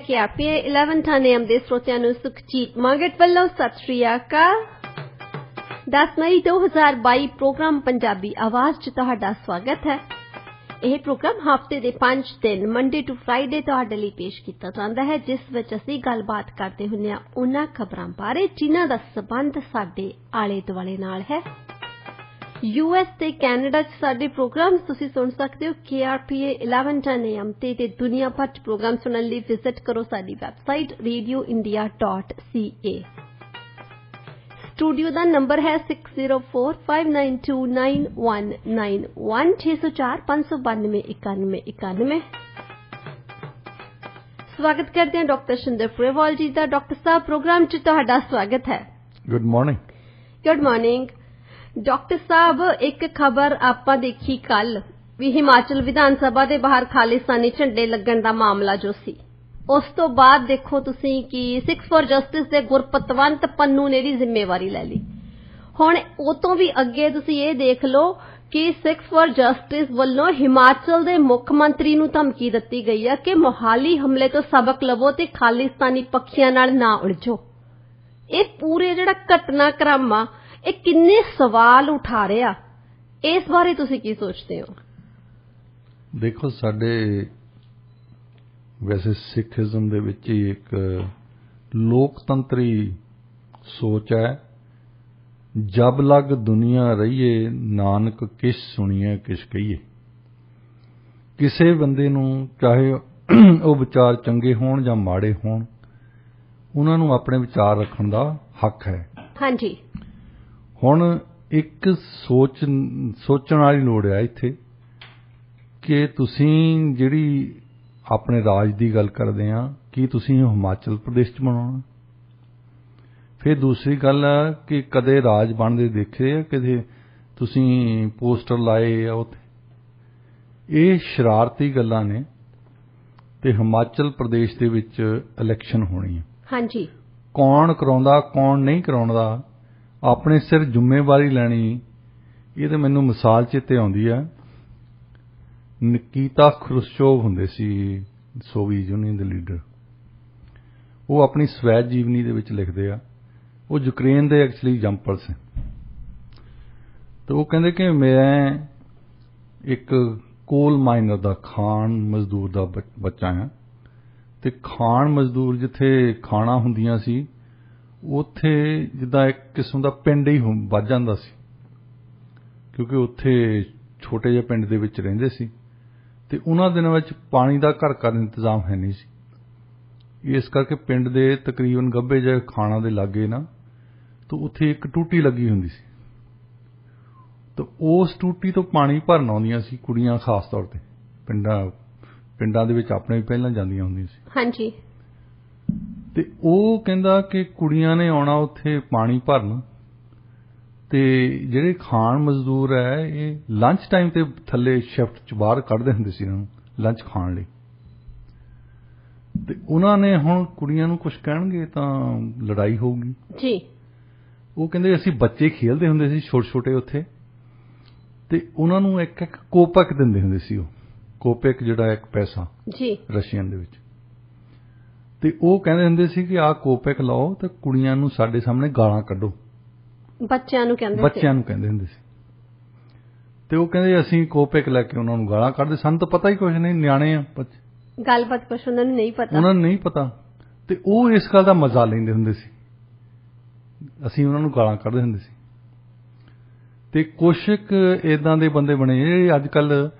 KRPA 1110 AM ਦੇ ਸਰੋਤਿਆਂ ਨੂੰ ਸੁਖਜੀਤ ਮਾਂਗਟ ਵੱਲੋਂ ਸਤਿ ਸ਼੍ਰੀ ਅਕਾਲ। 10 ਮਈ 2022 ਪ੍ਰੋਗਰਾਮ ਪੰਜਾਬੀ ਆਵਾਜ਼ 'ਚ ਤੁਹਾਡਾ ਸਵਾਗਤ ਹੈ। ਇਹ ਪ੍ਰੋਗਰਾਮ ਹਫ਼ਤੇ ਦੇ 5 ਦਿਨ ਮੰਡੇ ਟੂ ਫਰਾਈਡੇ ਤੁਹਾਡੇ ਲਈ ਪੇਸ਼ ਕੀਤਾ ਜਾਂਦਾ ਹੈ, ਜਿਸ ਵਿੱਚ ਅਸੀਂ ਗੱਲਬਾਤ ਕਰਦੇ ਹੁੰਦੇ ਹਾਂ ਉਹਨਾਂ ਖਬਰਾਂ ਬਾਰੇ ਜਿਨ੍ਹਾਂ ਦਾ ਸਬੰਧ ਸਾਡੇ ਆਲੇ ਦੁਆਲੇ ਨਾਲ ਹੈ। US ਤੇ ਕੈਨੇਡਾ 'ਚ ਸਾਡੇ ਪ੍ਰੋਗਰਾਮ ਤੁਸੀਂ ਸੁਣ ਸਕਦੇ ਹੋ KRPA 1110 AM ਤੇ ਦੁਨੀਆ ਭਰ 'ਚ ਪ੍ਰੋਗਰਾਮ ਸੁਣਨ ਲਈ ਵਿਜ਼ਿਟ ਕਰੋ ਸਾਡੀ ਵੈਬਸਾਈਟ radioindia.ca। ਸਟੂਡੀਓ ਦਾ ਨੰਬਰ ਹੈ 6045929191 604-592-9191। ਸਵਾਗਤ ਕਰਦੇ ਹਾਂ ਡਾਕਟਰ ਸ਼ਿੰਦਰ ਪੁਰੇਵਾਲ ਜੀ ਦਾ। ਡਾਕਟਰ ਸਾਹਿਬ, ਪ੍ਰੋਗਰਾਮ 'ਚ ਤੁਹਾਡਾ ਸਵਾਗਤ ਹੈ। Good morning. Good morning doctor ਸਾਹਿਬ, ਇੱਕ ਖਬਰ ਆਪਾਂ ਦੇਖੀ ਕੱਲ ਵੀ ਹਿਮਾਚਲ ਵਿਧਾਨ ਸਭਾ ਦੇ ਬਾਹਰ ਖਾਲਿਸਤਾਨੀ ਝੰਡੇ ਲੱਗਣ ਦਾ ਮਾਮਲਾ ਜੋ ਸੀ, ਉਸ ਤੋਂ ਬਾਅਦ ਦੇਖੋ ਤੁਸੀਂ ਕਿ ਸਿੱਖਸ ਫॉर ਜਸਟਿਸ ਦੇ ਗੁਰਪਤਵੰਤ ਪੰਨੂ ਨੇ ਇਹਦੀ ਜ਼ਿੰਮੇਵਾਰੀ ਲੈ ਲਈ। ਹੁਣ ਉਹ ਤੋਂ ਵੀ ਅੱਗੇ ਤੁਸੀਂ ਇਹ ਦੇਖ ਲਓ ਕਿ ਸਿੱਖਸ ਫॉर ਜਸਟਿਸ ਵੱਲੋਂ ਹਿਮਾਚਲ ਦੇ ਮੁੱਖ ਮੰਤਰੀ ਨੂੰ ਧਮਕੀ ਦਿੱਤੀ ਗਈ ਹੈ ਕਿ ਮੋਹਾਲੀ ਹਮਲੇ ਤੋਂ ਸਬਕ ਲਵੋ ਤੇ ਖਾਲਿਸਤਾਨੀ ਪੱਖੀਆਂ ਨਾਲ ਨਾ ਉਲਝੋ। ਇਹ ਪੂਰੇ ਜਿਹੜਾ ਘਟਨਾਕ੍ਰਮ ਆ, ਇਹ ਕਿੰਨੇ ਸਵਾਲ ਉਠਾ ਰਿਹਾ, ਇਸ ਬਾਰੇ ਤੁਸੀਂ ਕੀ ਸੋਚਦੇ ਹੋ? ਦੇਖੋ, ਸਾਡੇ ਵੈਸੇ ਸਿੱਖੀਜ਼ਮ ਦੇ ਵਿੱਚ ਹੀ ਇੱਕ ਲੋਕਤੰਤਰੀ ਸੋਚ ਹੈ, ਜਬ ਲਗ ਦੁਨੀਆ ਰਹੀਏ ਨਾਨਕ ਕਿਸ ਸੁਣੀਏ ਕਿਸ ਕਹੀਏ। ਕਿਸੇ ਬੰਦੇ ਨੂੰ ਚਾਹੇ ਉਹ ਵਿਚਾਰ ਚੰਗੇ ਹੋਣ ਜਾਂ ਮਾੜੇ ਹੋਣ, ਉਹਨਾਂ ਨੂੰ ਆਪਣੇ ਵਿਚਾਰ ਰੱਖਣ ਦਾ ਹੱਕ ਹੈ। ਹਾਂਜੀ। ਹੁਣ ਇੱਕ ਸੋਚਣ ਵਾਲੀ ਲੋੜ ਹੈ ਇੱਥੇ ਕਿ ਤੁਸੀਂ ਜਿਹੜੀ ਆਪਣੇ ਰਾਜ ਦੀ ਗੱਲ ਕਰਦੇ ਆ, ਕੀ ਤੁਸੀਂ ਹਿਮਾਚਲ ਪ੍ਰਦੇਸ਼ 'ਚ ਬਣਾਉਣਾ? ਫਿਰ ਦੂਸਰੀ ਗੱਲ ਹੈ ਕਿ ਕਦੇ ਰਾਜ ਬਣਦੇ ਦੇਖੇ ਆ, ਕਦੇ ਤੁਸੀਂ ਪੋਸਟਰ ਲਾਏ ਆ ਉੱਥੇ। ਇਹ ਸ਼ਰਾਰਤੀ ਗੱਲਾਂ ਨੇ। ਤੇ ਹਿਮਾਚਲ ਪ੍ਰਦੇਸ਼ ਦੇ ਵਿੱਚ ਇਲੈਕਸ਼ਨ ਹੋਣੀ ਹੈ। ਹਾਂਜੀ। ਕੌਣ ਕਰਾਉਂਦਾ ਕੌਣ ਨਹੀਂ ਕਰਾਉਂਦਾ, ਆਪਣੇ ਸਿਰ ਜ਼ਿੰਮੇਵਾਰੀ ਲੈਣੀ। ਇਹ ਤਾਂ ਮੈਨੂੰ ਮਿਸਾਲ ਚੇਤੇ ਆਉਂਦੀ ਹੈ, ਨਿਕੀਤਾ ਖਰੁਸ਼ਚੋਵ ਹੁੰਦੇ ਸੀ ਸੋਵੀਅਤ ਯੂਨੀਅਨ ਦੇ ਲੀਡਰ। ਉਹ ਆਪਣੀ ਸਵੈ ਜੀਵਨੀ ਦੇ ਵਿੱਚ ਲਿਖਦੇ ਆ, ਉਹ ਯੂਕਰੇਨ ਦੇ ਐਕਚੁਅਲੀ ਜੰਪਰ ਸੀ। ਤੇ ਉਹ ਕਹਿੰਦੇ ਕਿ ਮੈਂ ਇੱਕ ਕੋਲ ਮਾਈਨਰ ਦਾ, ਖਾਣ ਮਜ਼ਦੂਰ ਦਾ ਬੱਚਾ ਹਾਂ। ਤੇ ਖਾਣ ਮਜ਼ਦੂਰ ਜਿੱਥੇ ਖਾਣਾ ਹੁੰਦੀਆਂ ਸੀ, ਉੱਥੇ ਜਿੱਦਾਂ ਇੱਕ ਕਿਸਮ ਦਾ ਪਿੰਡ ਹੀ ਵੱਜ ਜਾਂਦਾ ਸੀ, ਕਿਉਂਕਿ ਉੱਥੇ ਛੋਟੇ ਜਿਹੇ ਪਿੰਡ ਦੇ ਵਿੱਚ ਰਹਿੰਦੇ ਸੀ ਤੇ ਉਹਨਾਂ ਦਿਨਾਂ ਵਿੱਚ ਪਾਣੀ ਦਾ ਘਰ ਘਰ ਇੰਤਜ਼ਾਮ ਹੈ ਨਹੀਂ ਸੀ। ਇਸ ਕਰਕੇ ਪਿੰਡ ਦੇ ਤਕਰੀਬਨ ਗੱਭੇ ਜਿਹੇ ਖਾਣਾ ਦੇ ਲਾਗੇ ਨਾ, ਤਾਂ ਉੱਥੇ ਇੱਕ ਟੂਟੀ ਲੱਗੀ ਹੁੰਦੀ ਸੀ। ਤਾਂ ਉਸ ਟੂਟੀ ਤੋਂ ਪਾਣੀ ਭਰਨ ਆਉਂਦੀਆਂ ਸੀ ਕੁੜੀਆਂ, ਖਾਸ ਤੌਰ ਤੇ ਪਿੰਡਾਂ ਦੇ ਵਿੱਚ ਆਪਣੇ ਵੀ ਪਹਿਲਾਂ ਜਾਂਦੀਆਂ ਹੁੰਦੀਆਂ ਸੀ। ਹਾਂਜੀ। ਤੇ ਉਹ ਕਹਿੰਦਾ ਕਿ ਕੁੜੀਆਂ ਨੇ ਆਉਣਾ ਉੱਥੇ ਪਾਣੀ ਭਰਨ, ਤੇ ਜਿਹੜੇ ਖਾਣ ਮਜ਼ਦੂਰ ਹੈ ਇਹ ਲੰਚ ਟਾਈਮ ਤੇ ਥੱਲੇ ਸ਼ਿਫਟ 'ਚ ਬਾਹਰ ਕੱਢਦੇ ਹੁੰਦੇ ਸੀ ਇਹਨਾਂ ਨੂੰ ਲੰਚ ਖਾਣ ਲਈ। ਤੇ ਉਹਨਾਂ ਨੇ ਹੁਣ ਕੁੜੀਆਂ ਨੂੰ ਕੁਝ ਕਹਿਣਗੇ ਤਾਂ ਲੜਾਈ ਹੋਊਗੀ ਜੀ। ਉਹ ਕਹਿੰਦੇ ਅਸੀਂ ਬੱਚੇ ਖੇਡਦੇ ਹੁੰਦੇ ਸੀ ਛੋਟੇ ਛੋਟੇ ਉੱਥੇ, ਤੇ ਉਹਨਾਂ ਨੂੰ ਇੱਕ ਇੱਕ ਕੋਪੈਕ ਦਿੰਦੇ ਹੁੰਦੇ ਸੀ। ਉਹ ਕੋਪੈਕ ਜਿਹੜਾ ਇੱਕ ਪੈਸਾ ਜੀ ਰਸ਼ੀਅਨ ਦੇ ਵਿੱਚ। ਤੇ ਉਹ ਕਹਿੰਦੇ ਹੁੰਦੇ ਸੀ ਕਿ ਆਹ ਕੋਪੈਕ ਲਾਓ ਤੇ ਕੁੜੀਆਂ ਨੂੰ ਸਾਡੇ ਸਾਹਮਣੇ ਗਾਲਾਂ ਕੱਢੋ। ਬੱਚਿਆਂ ਨੂੰ ਕਹਿੰਦੇ ਹੁੰਦੇ ਸੀ। ਤੇ ਉਹ ਕਹਿੰਦੇ ਅਸੀਂ ਕੋਪੈਕ ਲੈ ਕੇ ਉਹਨਾਂ ਨੂੰ ਗਾਲਾਂ ਕੱਢਦੇ, ਸਾਨੂੰ ਤਾਂ ਪਤਾ ਹੀ ਕੁਝ ਨਹੀਂ, ਨਿਆਣੇ ਆ ਬੱਚੇ, ਗੱਲਬਾਤ ਕੁਛ ਉਹਨਾਂ ਨੂੰ ਨਹੀਂ ਪਤਾ। ਤੇ ਉਹ ਇਸ ਗੱਲ ਦਾ ਮਜ਼ਾ ਲੈਂਦੇ ਹੁੰਦੇ ਸੀ, ਅਸੀਂ ਉਹਨਾਂ ਨੂੰ ਗਾਲਾਂ ਕੱਢਦੇ ਹੁੰਦੇ ਸੀ। ਤੇ ਕੁਛ ਏਦਾਂ ਦੇ ਬੰਦੇ ਬਣੇ ਜਿਹੜੇ ਅੱਜ ਕੱਲ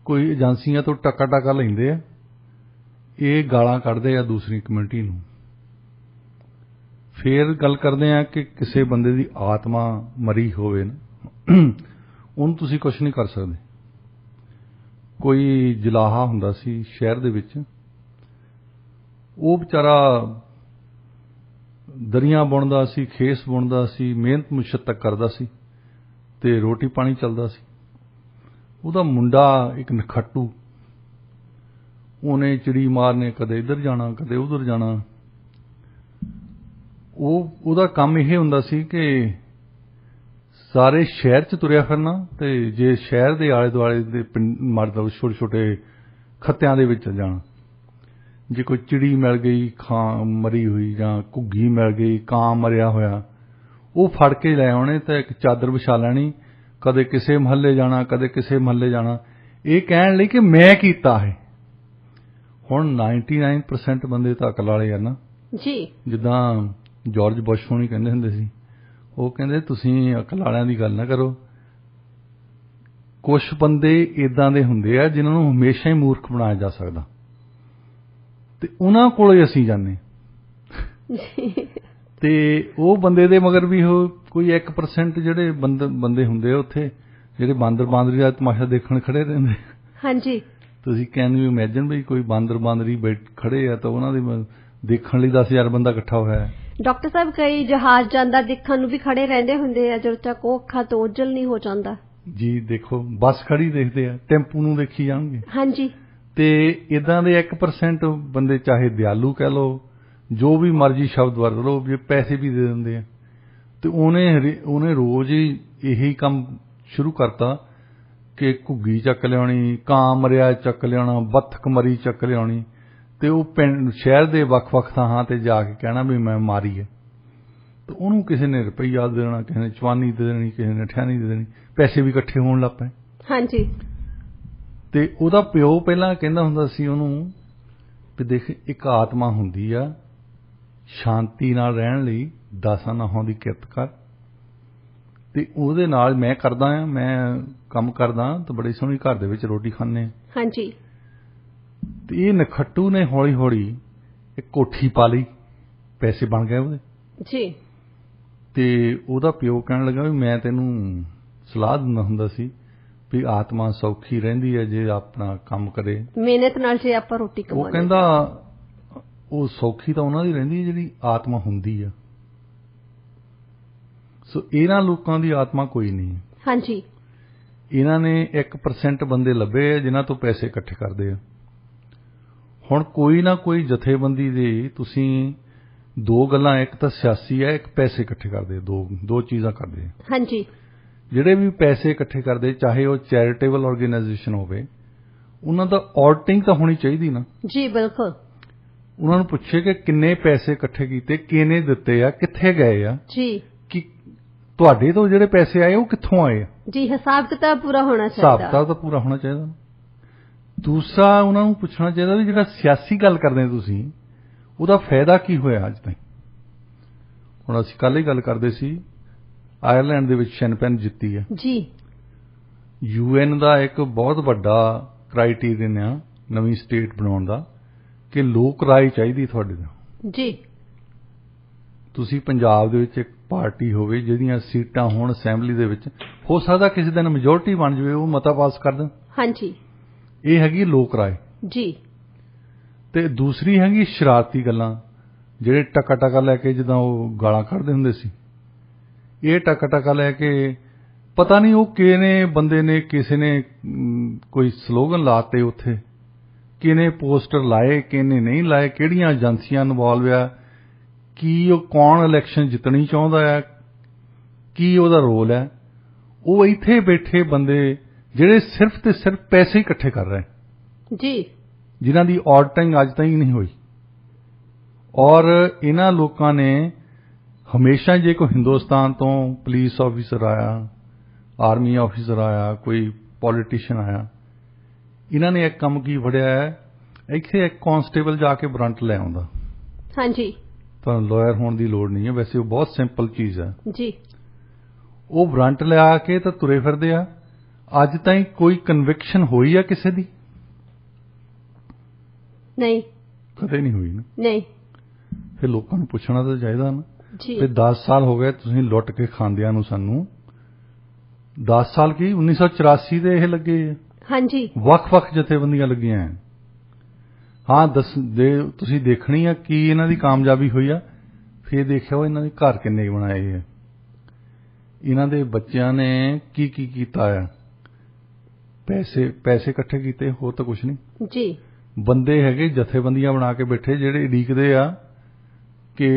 ਕੋਈ ਏਜੰਸੀਆਂ ਤੋਂ ਟਕਾ ਲੈਂਦੇ ਆ, ਇਹ ਗਾਲਾਂ ਕੱਢਦੇ ਆ ਦੂਸਰੀ ਕਮਿਊਨਿਟੀ ਨੂੰ। ਫੇਰ ਗੱਲ ਕਰਦੇ ਆ ਕਿ ਕਿਸੇ ਬੰਦੇ ਦੀ ਆਤਮਾ ਮਰੀ ਹੋਵੇ ਨਾ, ਉਹਨੂੰ ਤੁਸੀਂ ਕੁਛ ਨਹੀਂ ਕਰ ਸਕਦੇ। ਕੋਈ ਜਲਾਹਾ ਹੁੰਦਾ ਸੀ ਸ਼ਹਿਰ ਦੇ ਵਿੱਚ, ਉਹ ਵਿਚਾਰਾ ਦਰੀਆਂ ਬੁਣਦਾ ਸੀ, ਖੇਸ ਬੁਣਦਾ ਸੀ, ਮਿਹਨਤ ਮੁਸ਼ੱਕਤ ਕਰਦਾ ਸੀ ਤੇ ਰੋਟੀ ਪਾਣੀ ਚੱਲਦਾ ਸੀ। ਉਹਦਾ ਮੁੰਡਾ ਇੱਕ ਨਖੱਟੂ, ਉਹਨੇ ਚਿੜੀ ਮਾਰਨੇ, ਕਦੇ ਇੱਧਰ ਜਾਣਾ ਕਦੇ ਉੱਧਰ ਜਾਣਾ। ਉਹਦਾ ਕੰਮ ਇਹ ਹੁੰਦਾ ਸੀ ਕਿ ਸਾਰੇ ਸ਼ਹਿਰ 'ਚ ਤੁਰਿਆ ਫਿਰਨਾ, ਤੇ ਜੇ ਸ਼ਹਿਰ ਦੇ ਆਲੇ ਦੁਆਲੇ ਦੇ ਪਿੰਡ ਮਤਲਬ ਛੋਟੇ ਛੋਟੇ ਖੱਤਿਆਂ ਦੇ ਵਿੱਚ ਜਾਣਾ। ਜੇ ਕੋਈ ਚਿੜੀ ਮਿਲ ਗਈ ਖਾਂ ਮਰੀ ਹੋਈ ਜਾਂ ਘੁੱਗੀ ਮਿਲ ਗਈ, ਕਾਂ ਮਰਿਆ ਹੋਇਆ, ਉਹ ਫੜ ਕੇ ਲੈ ਆਉਣੇ ਤਾਂ ਇੱਕ ਚਾਦਰ ਵਿਛਾ ਲੈਣੀ, ਕਦੇ ਕਿਸੇ ਮਹੱਲੇ ਜਾਣਾ, ਕਦੇ ਕਿਸੇ ਮਹੱਲੇ ਜਾਣਾ, ਇਹ ਕਹਿਣ ਲਈ ਕਿ ਮੈਂ ਕੀਤਾ ਹੈ। ਹੁਣ 99% ਬੰਦੇ ਤਾਂ ਅਕਲ ਵਾਲੇ ਆ ਨਾ ਜੀ। ਜਿੱਦਾਂ ਜਾਰਜ ਬੁਸ਼ ਹੋਣੀ ਕਹਿੰਦੇ ਹੁੰਦੇ ਸੀ, ਉਹ ਕਹਿੰਦੇ ਤੁਸੀਂ ਅਕਲ ਵਾਲਿਆਂ ਦੀ ਗੱਲ ਨਾ ਕਰੋ। ਕੁਝ ਬੰਦੇ ਇਦਾਂ ਦੇ ਹੁੰਦੇ ਆ ਜਿਨ੍ਹਾਂ ਨੂੰ ਹਮੇਸ਼ਾ ਹੀ ਮੂਰਖ ਬਣਾਇਆ ਜਾ ਸਕਦਾ, ਤੇ ਉਹਨਾਂ ਕੋਲੇ ਅਸੀਂ ਜਾਂਦੇ ਤੇ ਉਹ ਬੰਦੇ ਦੇ ਮਗਰ ਵੀ ਉਹ ਕੋਈ 1% ਜਿਹੜੇ ਬੰਦੇ ਹੁੰਦੇ ਆ ਉੱਥੇ, ਜਿਹੜੇ ਬਾਂਦਰ ਬਾਂਦਰੀ ਦਾ ਤਮਾਸ਼ਾ ਦੇਖਣ ਖੜੇ ਰਹਿੰਦੇ। ਹਾਂਜੀ। ਤੁਸੀਂ ਕੈਨ ਯੂ ਇਮੇਜਿਨ ਵੀ ਕੋਈ ਬਾਂਦਰ ਬਾਂਦਰੀ ਖੜੇ ਆ ਤਾਂ ਉਹਨਾਂ ਦੇ ਦੇਖਣ ਲਈ 10,000 ਬੰਦਾ ਇਕੱਠਾ ਹੋਇਆ ਹੈ। ਡਾਕਟਰ ਸਾਹਿਬ ਕਈ ਜਹਾਜ਼ ਜਾਂਦਾ ਦੇਖਣ ਨੂੰ ਵੀ ਖੜੇ ਰਹਿੰਦੇ ਹੁੰਦੇ ਆ ਜਦੋਂ ਤੱਕ ਉਹ ਅੱਖਾਂ ਤੋਂ ਓਝਲ ਨਹੀਂ ਹੋ ਜਾਂਦਾ। ਜੀ ਦੇਖੋ ਬੱਸ ਖੜੀ ਦੇਖਦੇ ਆ, ਟੈਂਪੂ ਨੂੰ ਦੇਖੀ ਜਾਣਗੇ। ਹਾਂਜੀ। ਤੇ ਇਦਾਂ ਦੇ 1% ਬੰਦੇ ਚਾਹੇ ਦਿਆਲੂ ਕਹਿ ਲਓ, ਜੋ ਵੀ ਮਰਜ਼ੀ ਸ਼ਬਦ ਵਰਤ ਲਓ, ਜੇ ਪੈਸੇ ਵੀ ਦੇ ਦਿੰਦੇ ਆ। ਤੇ ਉਹਨੇ ਰੋਜ਼ ਹੀ ਇਹੀ ਕੰਮ ਸ਼ੁਰੂ ਕਰਤਾ ਕਿ ਘੁੱਗੀ ਚੱਕ ਲਿਆਉਣੀ, ਕਾਂ ਮਰਿਆ ਚੱਕ ਲਿਆਉਣਾ, ਬੱਤਖ ਮਰੀ ਚੱਕ ਲਿਆਉਣੀ, ਤੇ ਉਹ ਪਿੰਡ ਸ਼ਹਿਰ ਦੇ ਵੱਖ-ਵੱਖ ਥਾਂ ਤੇ ਜਾ ਕੇ ਕਹਿਣਾ ਵੀ ਮੈਂ ਮਾਰੀ ਹੈ। ਤੇ ਉਹਨੂੰ ਕਿਸੇ ਨੇ ਰੁਪਈਆ ਦੇ ਦੇਣਾ, ਕਿਸੇ ਨੇ ਚਵਾਨੀ ਦੇ ਦੇਣੀ, ਕਿਸੇ ਨੇ ਠਿਆਣੀ ਦੇ ਦੇਣੀ, ਪੈਸੇ ਵੀ ਇਕੱਠੇ ਹੋਣ ਲੱਗ ਪਏ। ਹਾਂਜੀ। ਤੇ ਉਹਦਾ ਪਿਓ ਪਹਿਲਾਂ ਕਹਿੰਦਾ ਹੁੰਦਾ ਸੀ ਉਹਨੂੰ ਵੀ ਦੇਖ, ਇੱਕ ਆਤਮਾ ਹੁੰਦੀ ਆ, ਸ਼ਾਂਤੀ ਨਾਲ ਰਹਿਣ ਲਈ 10 ਨਾਹਾਂ ਦੀ ਕਿਰਤ ਕਰ, ਤੇ ਉਹਦੇ ਨਾਲ ਮੈਂ ਕਰਦਾ ਆ, ਮੈਂ ਕੰਮ ਕਰਦਾ ਤਾਂ ਬੜੀ ਸੋਹਣੀ ਘਰ ਦੇ ਵਿੱਚ ਰੋਟੀ ਖਾਂਦੇ। ਹਾਂਜੀ। ਤੇ ਇਹ ਨਖੱਟੂ ਨੇ ਹੌਲੀ ਹੌਲੀ ਇੱਕ ਕੋਠੀ ਪਾ ਲਈ, ਪੈਸੇ ਬਣ ਗਏ ਉਹਦੇ। ਜੀ। ਤੇ ਉਹਦਾ ਪਿਓ ਕਹਿਣ ਲੱਗਾ ਵੀ ਮੈਂ ਤੈਨੂੰ ਸਲਾਹ ਦਿੰਦਾ ਹੁੰਦਾ ਸੀ ਵੀ ਆਤਮਾ ਸੌਖੀ ਰਹਿੰਦੀ ਹੈ ਜੇ ਆਪਣਾ ਕੰਮ ਕਰੇ, ਮਿਹਨਤ ਨਾਲ, ਜੇ ਆਪਾਂ ਰੋਟੀ ਕਮਾਉਂਦੇ। ਉਹ ਕਹਿੰਦਾ ਉਹ ਸੌਖੀ ਤਾਂ ਉਹਨਾਂ ਦੀ ਰਹਿੰਦੀ ਹੈ ਜਿਹੜੀ ਆਤਮਾ ਹੁੰਦੀ ਆ। ਸੋ ਇਹਨਾਂ ਲੋਕਾਂ ਦੀ ਆਤਮਾ ਕੋਈ ਨਹੀਂ। ਹਾਂਜੀ। ਇਹਨਾਂ ਨੇ 1% ਬੰਦੇ ਲੱਭੇ ਆ ਜਿਨ੍ਹਾਂ ਤੋਂ ਪੈਸੇ ਇਕੱਠੇ ਕਰਦੇ ਆ। ਹੁਣ ਕੋਈ ਨਾ ਕੋਈ ਜਥੇਬੰਦੀ ਦੇ ਤੁਸੀਂ ਦੋ ਗੱਲਾਂ, ਇੱਕ ਤਾਂ ਸਿਆਸੀ ਹੈ, ਇੱਕ ਪੈਸੇ ਇਕੱਠੇ ਕਰਦੇ, ਦੋ ਚੀਜ਼ਾਂ ਕਰਦੇ ਆ। ਹਾਂਜੀ। ਜਿਹੜੇ ਵੀ ਪੈਸੇ ਇਕੱਠੇ ਕਰਦੇ, ਚਾਹੇ ਉਹ ਚੈਰੀਟੇਬਲ ਆਰਗੇਨਾਈਜੇਸ਼ਨ ਹੋਵੇ, ਉਹਨਾਂ ਦਾ ਆਡਿਟਿੰਗ ਤਾਂ ਹੋਣੀ ਚਾਹੀਦੀ ਨਾ। ਜੀ ਬਿਲਕੁਲ। ਉਹਨਾਂ ਨੂੰ ਪੁੱਛੇ ਕਿ ਕਿੰਨੇ ਪੈਸੇ ਇਕੱਠੇ ਕੀਤੇ, ਕਿਹਨੇ ਦਿੱਤੇ ਆ, ਕਿੱਥੇ ਗਏ ਆ। ਜੀ। ਕਿ ਤੁਹਾਡੇ ਤੋਂ ਜਿਹੜੇ ਪੈਸੇ ਆਏ ਉਹ ਕਿੱਥੋਂ ਆਏ ਆ। ਜੀ, ਹਿਸਾਬ ਕਿਤਾਬ ਪੂਰਾ ਹੋਣਾ ਚਾਹੀਦਾ। ਹਿਸਾਬ ਕਿਤਾਬ ਤਾਂ ਪੂਰਾ ਹੋਣਾ ਚਾਹੀਦਾ। ਦੂਸਰਾ, ਉਹਨਾਂ ਨੂੰ ਪੁੱਛਣਾ ਚਾਹੀਦਾ ਵੀ ਜਿਹੜਾ ਸਿਆਸੀ ਗੱਲ ਕਰਦੇ ਤੁਸੀਂ, ਉਹਦਾ ਫਾਇਦਾ ਕੀ ਹੋਇਆ ਅੱਜ ਤਾਈਂ। ਹੁਣ ਅਸੀਂ ਕੱਲ੍ਹ ਹੀ ਗੱਲ ਕਰਦੇ ਸੀ, ਆਇਰਲੈਂਡ ਦੇ ਵਿੱਚ ਸ਼ੈਨਪੈਨ ਜਿੱਤੀ ਹੈ। ਜੀ। UN ਦਾ ਇੱਕ ਬਹੁਤ ਵੱਡਾ ਕ੍ਰਾਈਟੀਰੀਅਨ ਆ ਨਵੀਂ ਸਟੇਟ ਬਣਾਉਣ ਦਾ ਕਿ ਲੋਕ ਰਾਏ ਚਾਹੀਦੀ ਤੁਹਾਡੇ ਤੋਂ। ਜੀ। ਤੁਸੀਂ ਪੰਜਾਬ ਦੇ ਵਿੱਚ ਇੱਕ ਪਾਰਟੀ ਹੋਵੇ ਜਿਹਦੀਆਂ ਸੀਟਾਂ ਹੋਣ ਅਸੈਂਬਲੀ ਦੇ ਵਿੱਚ, ਹੋ ਸਕਦਾ ਕਿਸੇ ਦਿਨ ਮੈਜੋਰਟੀ ਬਣ ਜਾਵੇ, ਉਹ ਮਤਾ ਪਾਸ ਕਰ ਦੇਣ। ਹਾਂਜੀ। ਇਹ ਹੈਗੀ ਲੋਕ ਰਾਏ। ਜੀ। ਤੇ ਦੂਸਰੀ ਹੈਗੀ ਸ਼ਰਾਰਤੀ ਗੱਲਾਂ, ਜਿਹੜੇ ਟਕਾ ਲੈ ਕੇ ਜਿੱਦਾਂ ਉਹ ਗਾਲਾਂ ਕੱਢਦੇ ਹੁੰਦੇ ਸੀ, ਇਹ ਟਕਾ ਲੈ ਕੇ ਪਤਾ ਨਹੀਂ ਉਹ ਕਿਹਨੇ ਬੰਦੇ ਨੇ, ਕਿਸੇ ਨੇ ਕੋਈ ਸਲੋਗਨ ਲਾਤੇ ਉੱਥੇ, ਕਿਹਨੇ ਪੋਸਟਰ ਲਾਏ, ਕਿਹਨੇ ਨਹੀਂ ਲਾਏ, ਕਿਹੜੀਆਂ ਏਜੰਸੀਆਂ ਇਨਵੋਲਵ ਆ, ਕੀ ਉਹ ਕੌਣ ਇਲੈਕਸ਼ਨ ਜਿੱਤਣੀ ਚਾਹੁੰਦਾ ਹੈ, ਕੀ ਉਹਦਾ ਰੋਲ ਹੈ। ਉਹ ਇੱਥੇ ਬੈਠੇ ਬੰਦੇ ਜਿਹੜੇ ਸਿਰਫ ਤੇ ਸਿਰਫ ਪੈਸੇ ਇਕੱਠੇ ਕਰ ਰਹੇ ਜੀ, ਜਿਨ੍ਹਾਂ ਦੀ ਆਡਿਟਿੰਗ ਅੱਜ ਤਾਈਂ ਨਹੀਂ ਹੋਈ। ਔਰ ਇਹਨਾਂ ਲੋਕਾਂ ਨੇ ਹਮੇਸ਼ਾ, ਜੇ ਕੋਈ ਹਿੰਦੁਸਤਾਨ ਤੋਂ ਪੁਲਿਸ ਆਫੀਸਰ ਆਇਆ, ਆਰਮੀ ਆਫੀਸਰ ਆਇਆ, ਕੋਈ ਪੋਲੀਟੀਸ਼ੀਅਨ ਆਇਆ, ਇਹਨਾਂ ਨੇ ਇੱਕ ਕੰਮ ਕੀ ਫੜਿਆ ਹੈ, ਇੱਥੇ ਇੱਕ ਕਾਂਸਟੇਬਲ ਜਾ ਕੇ ਵਾਰੰਟ ਲੈ ਆਉਂਦਾ। ਹਾਂਜੀ। ਤੁਹਾਨੂੰ ਲਾਇਰ ਹੋਣ ਦੀ ਲੋੜ ਨਹੀਂ ਹੈ, ਵੈਸੇ ਉਹ ਬਹੁਤ ਸਿੰਪਲ ਚੀਜ਼ ਹੈ। ਜੀ। ਉਹ ਵਾਰੰਟ ਲਿਆ ਕੇ ਤਾਂ ਤੁਰੇ ਫਿਰਦੇ ਆ। ਅੱਜ ਤਾਈਂ ਕੋਈ ਕਨਵਿਕਸ਼ਨ ਹੋਈ ਆ ਕਿਸੇ ਦੀ? ਨਹੀਂ, ਕਦੇ ਨਹੀਂ ਹੋਈ ਨਾ। ਨਹੀਂ। ਫਿਰ ਲੋਕਾਂ ਨੂੰ ਪੁੱਛਣਾ ਤਾਂ ਚਾਹੀਦਾ ਨਾ। ਜੀ। ਫਿਰ 10 ਸਾਲ ਹੋ ਗਏ ਤੁਸੀਂ ਲੁੱਟ ਕੇ ਖਾਂਦਿਆਂ ਨੂੰ ਸਾਨੂੰ। 10 ਸਾਲ ਕੀ, 1984 ਦੇ ਇਹ ਲੱਗੇ ਆ। ਹਾਂਜੀ। ਵੱਖ-ਵੱਖ ਜਥੇਬੰਦੀਆਂ ਲੱਗੀਆਂ। ਹਾਂ, ਤੁਸੀਂ ਦੇਖਣੀ ਆ ਕੀ ਇਹਨਾਂ ਦੀ ਕਾਮਯਾਬੀ ਹੋਈ ਆ, ਫਿਰ ਦੇਖਿਓ ਇਹਨਾਂ ਦੇ ਘਰ ਕਿੰਨੇ ਬਣਾਏ ਆ, ਇਹਨਾਂ ਦੇ ਬੱਚਿਆਂ ਨੇ ਕੀ ਕੀਤਾ ਆ। ਪੈਸੇ ਇਕੱਠੇ ਕੀਤੇ, ਹੋਰ ਤਾਂ ਕੁਛ ਨਹੀਂ। ਜੀ। ਬੰਦੇ ਹੈਗੇ ਜਥੇਬੰਦੀਆਂ ਬਣਾ ਕੇ ਬੈਠੇ ਜਿਹੜੇ ਉਡੀਕਦੇ ਆ ਕਿ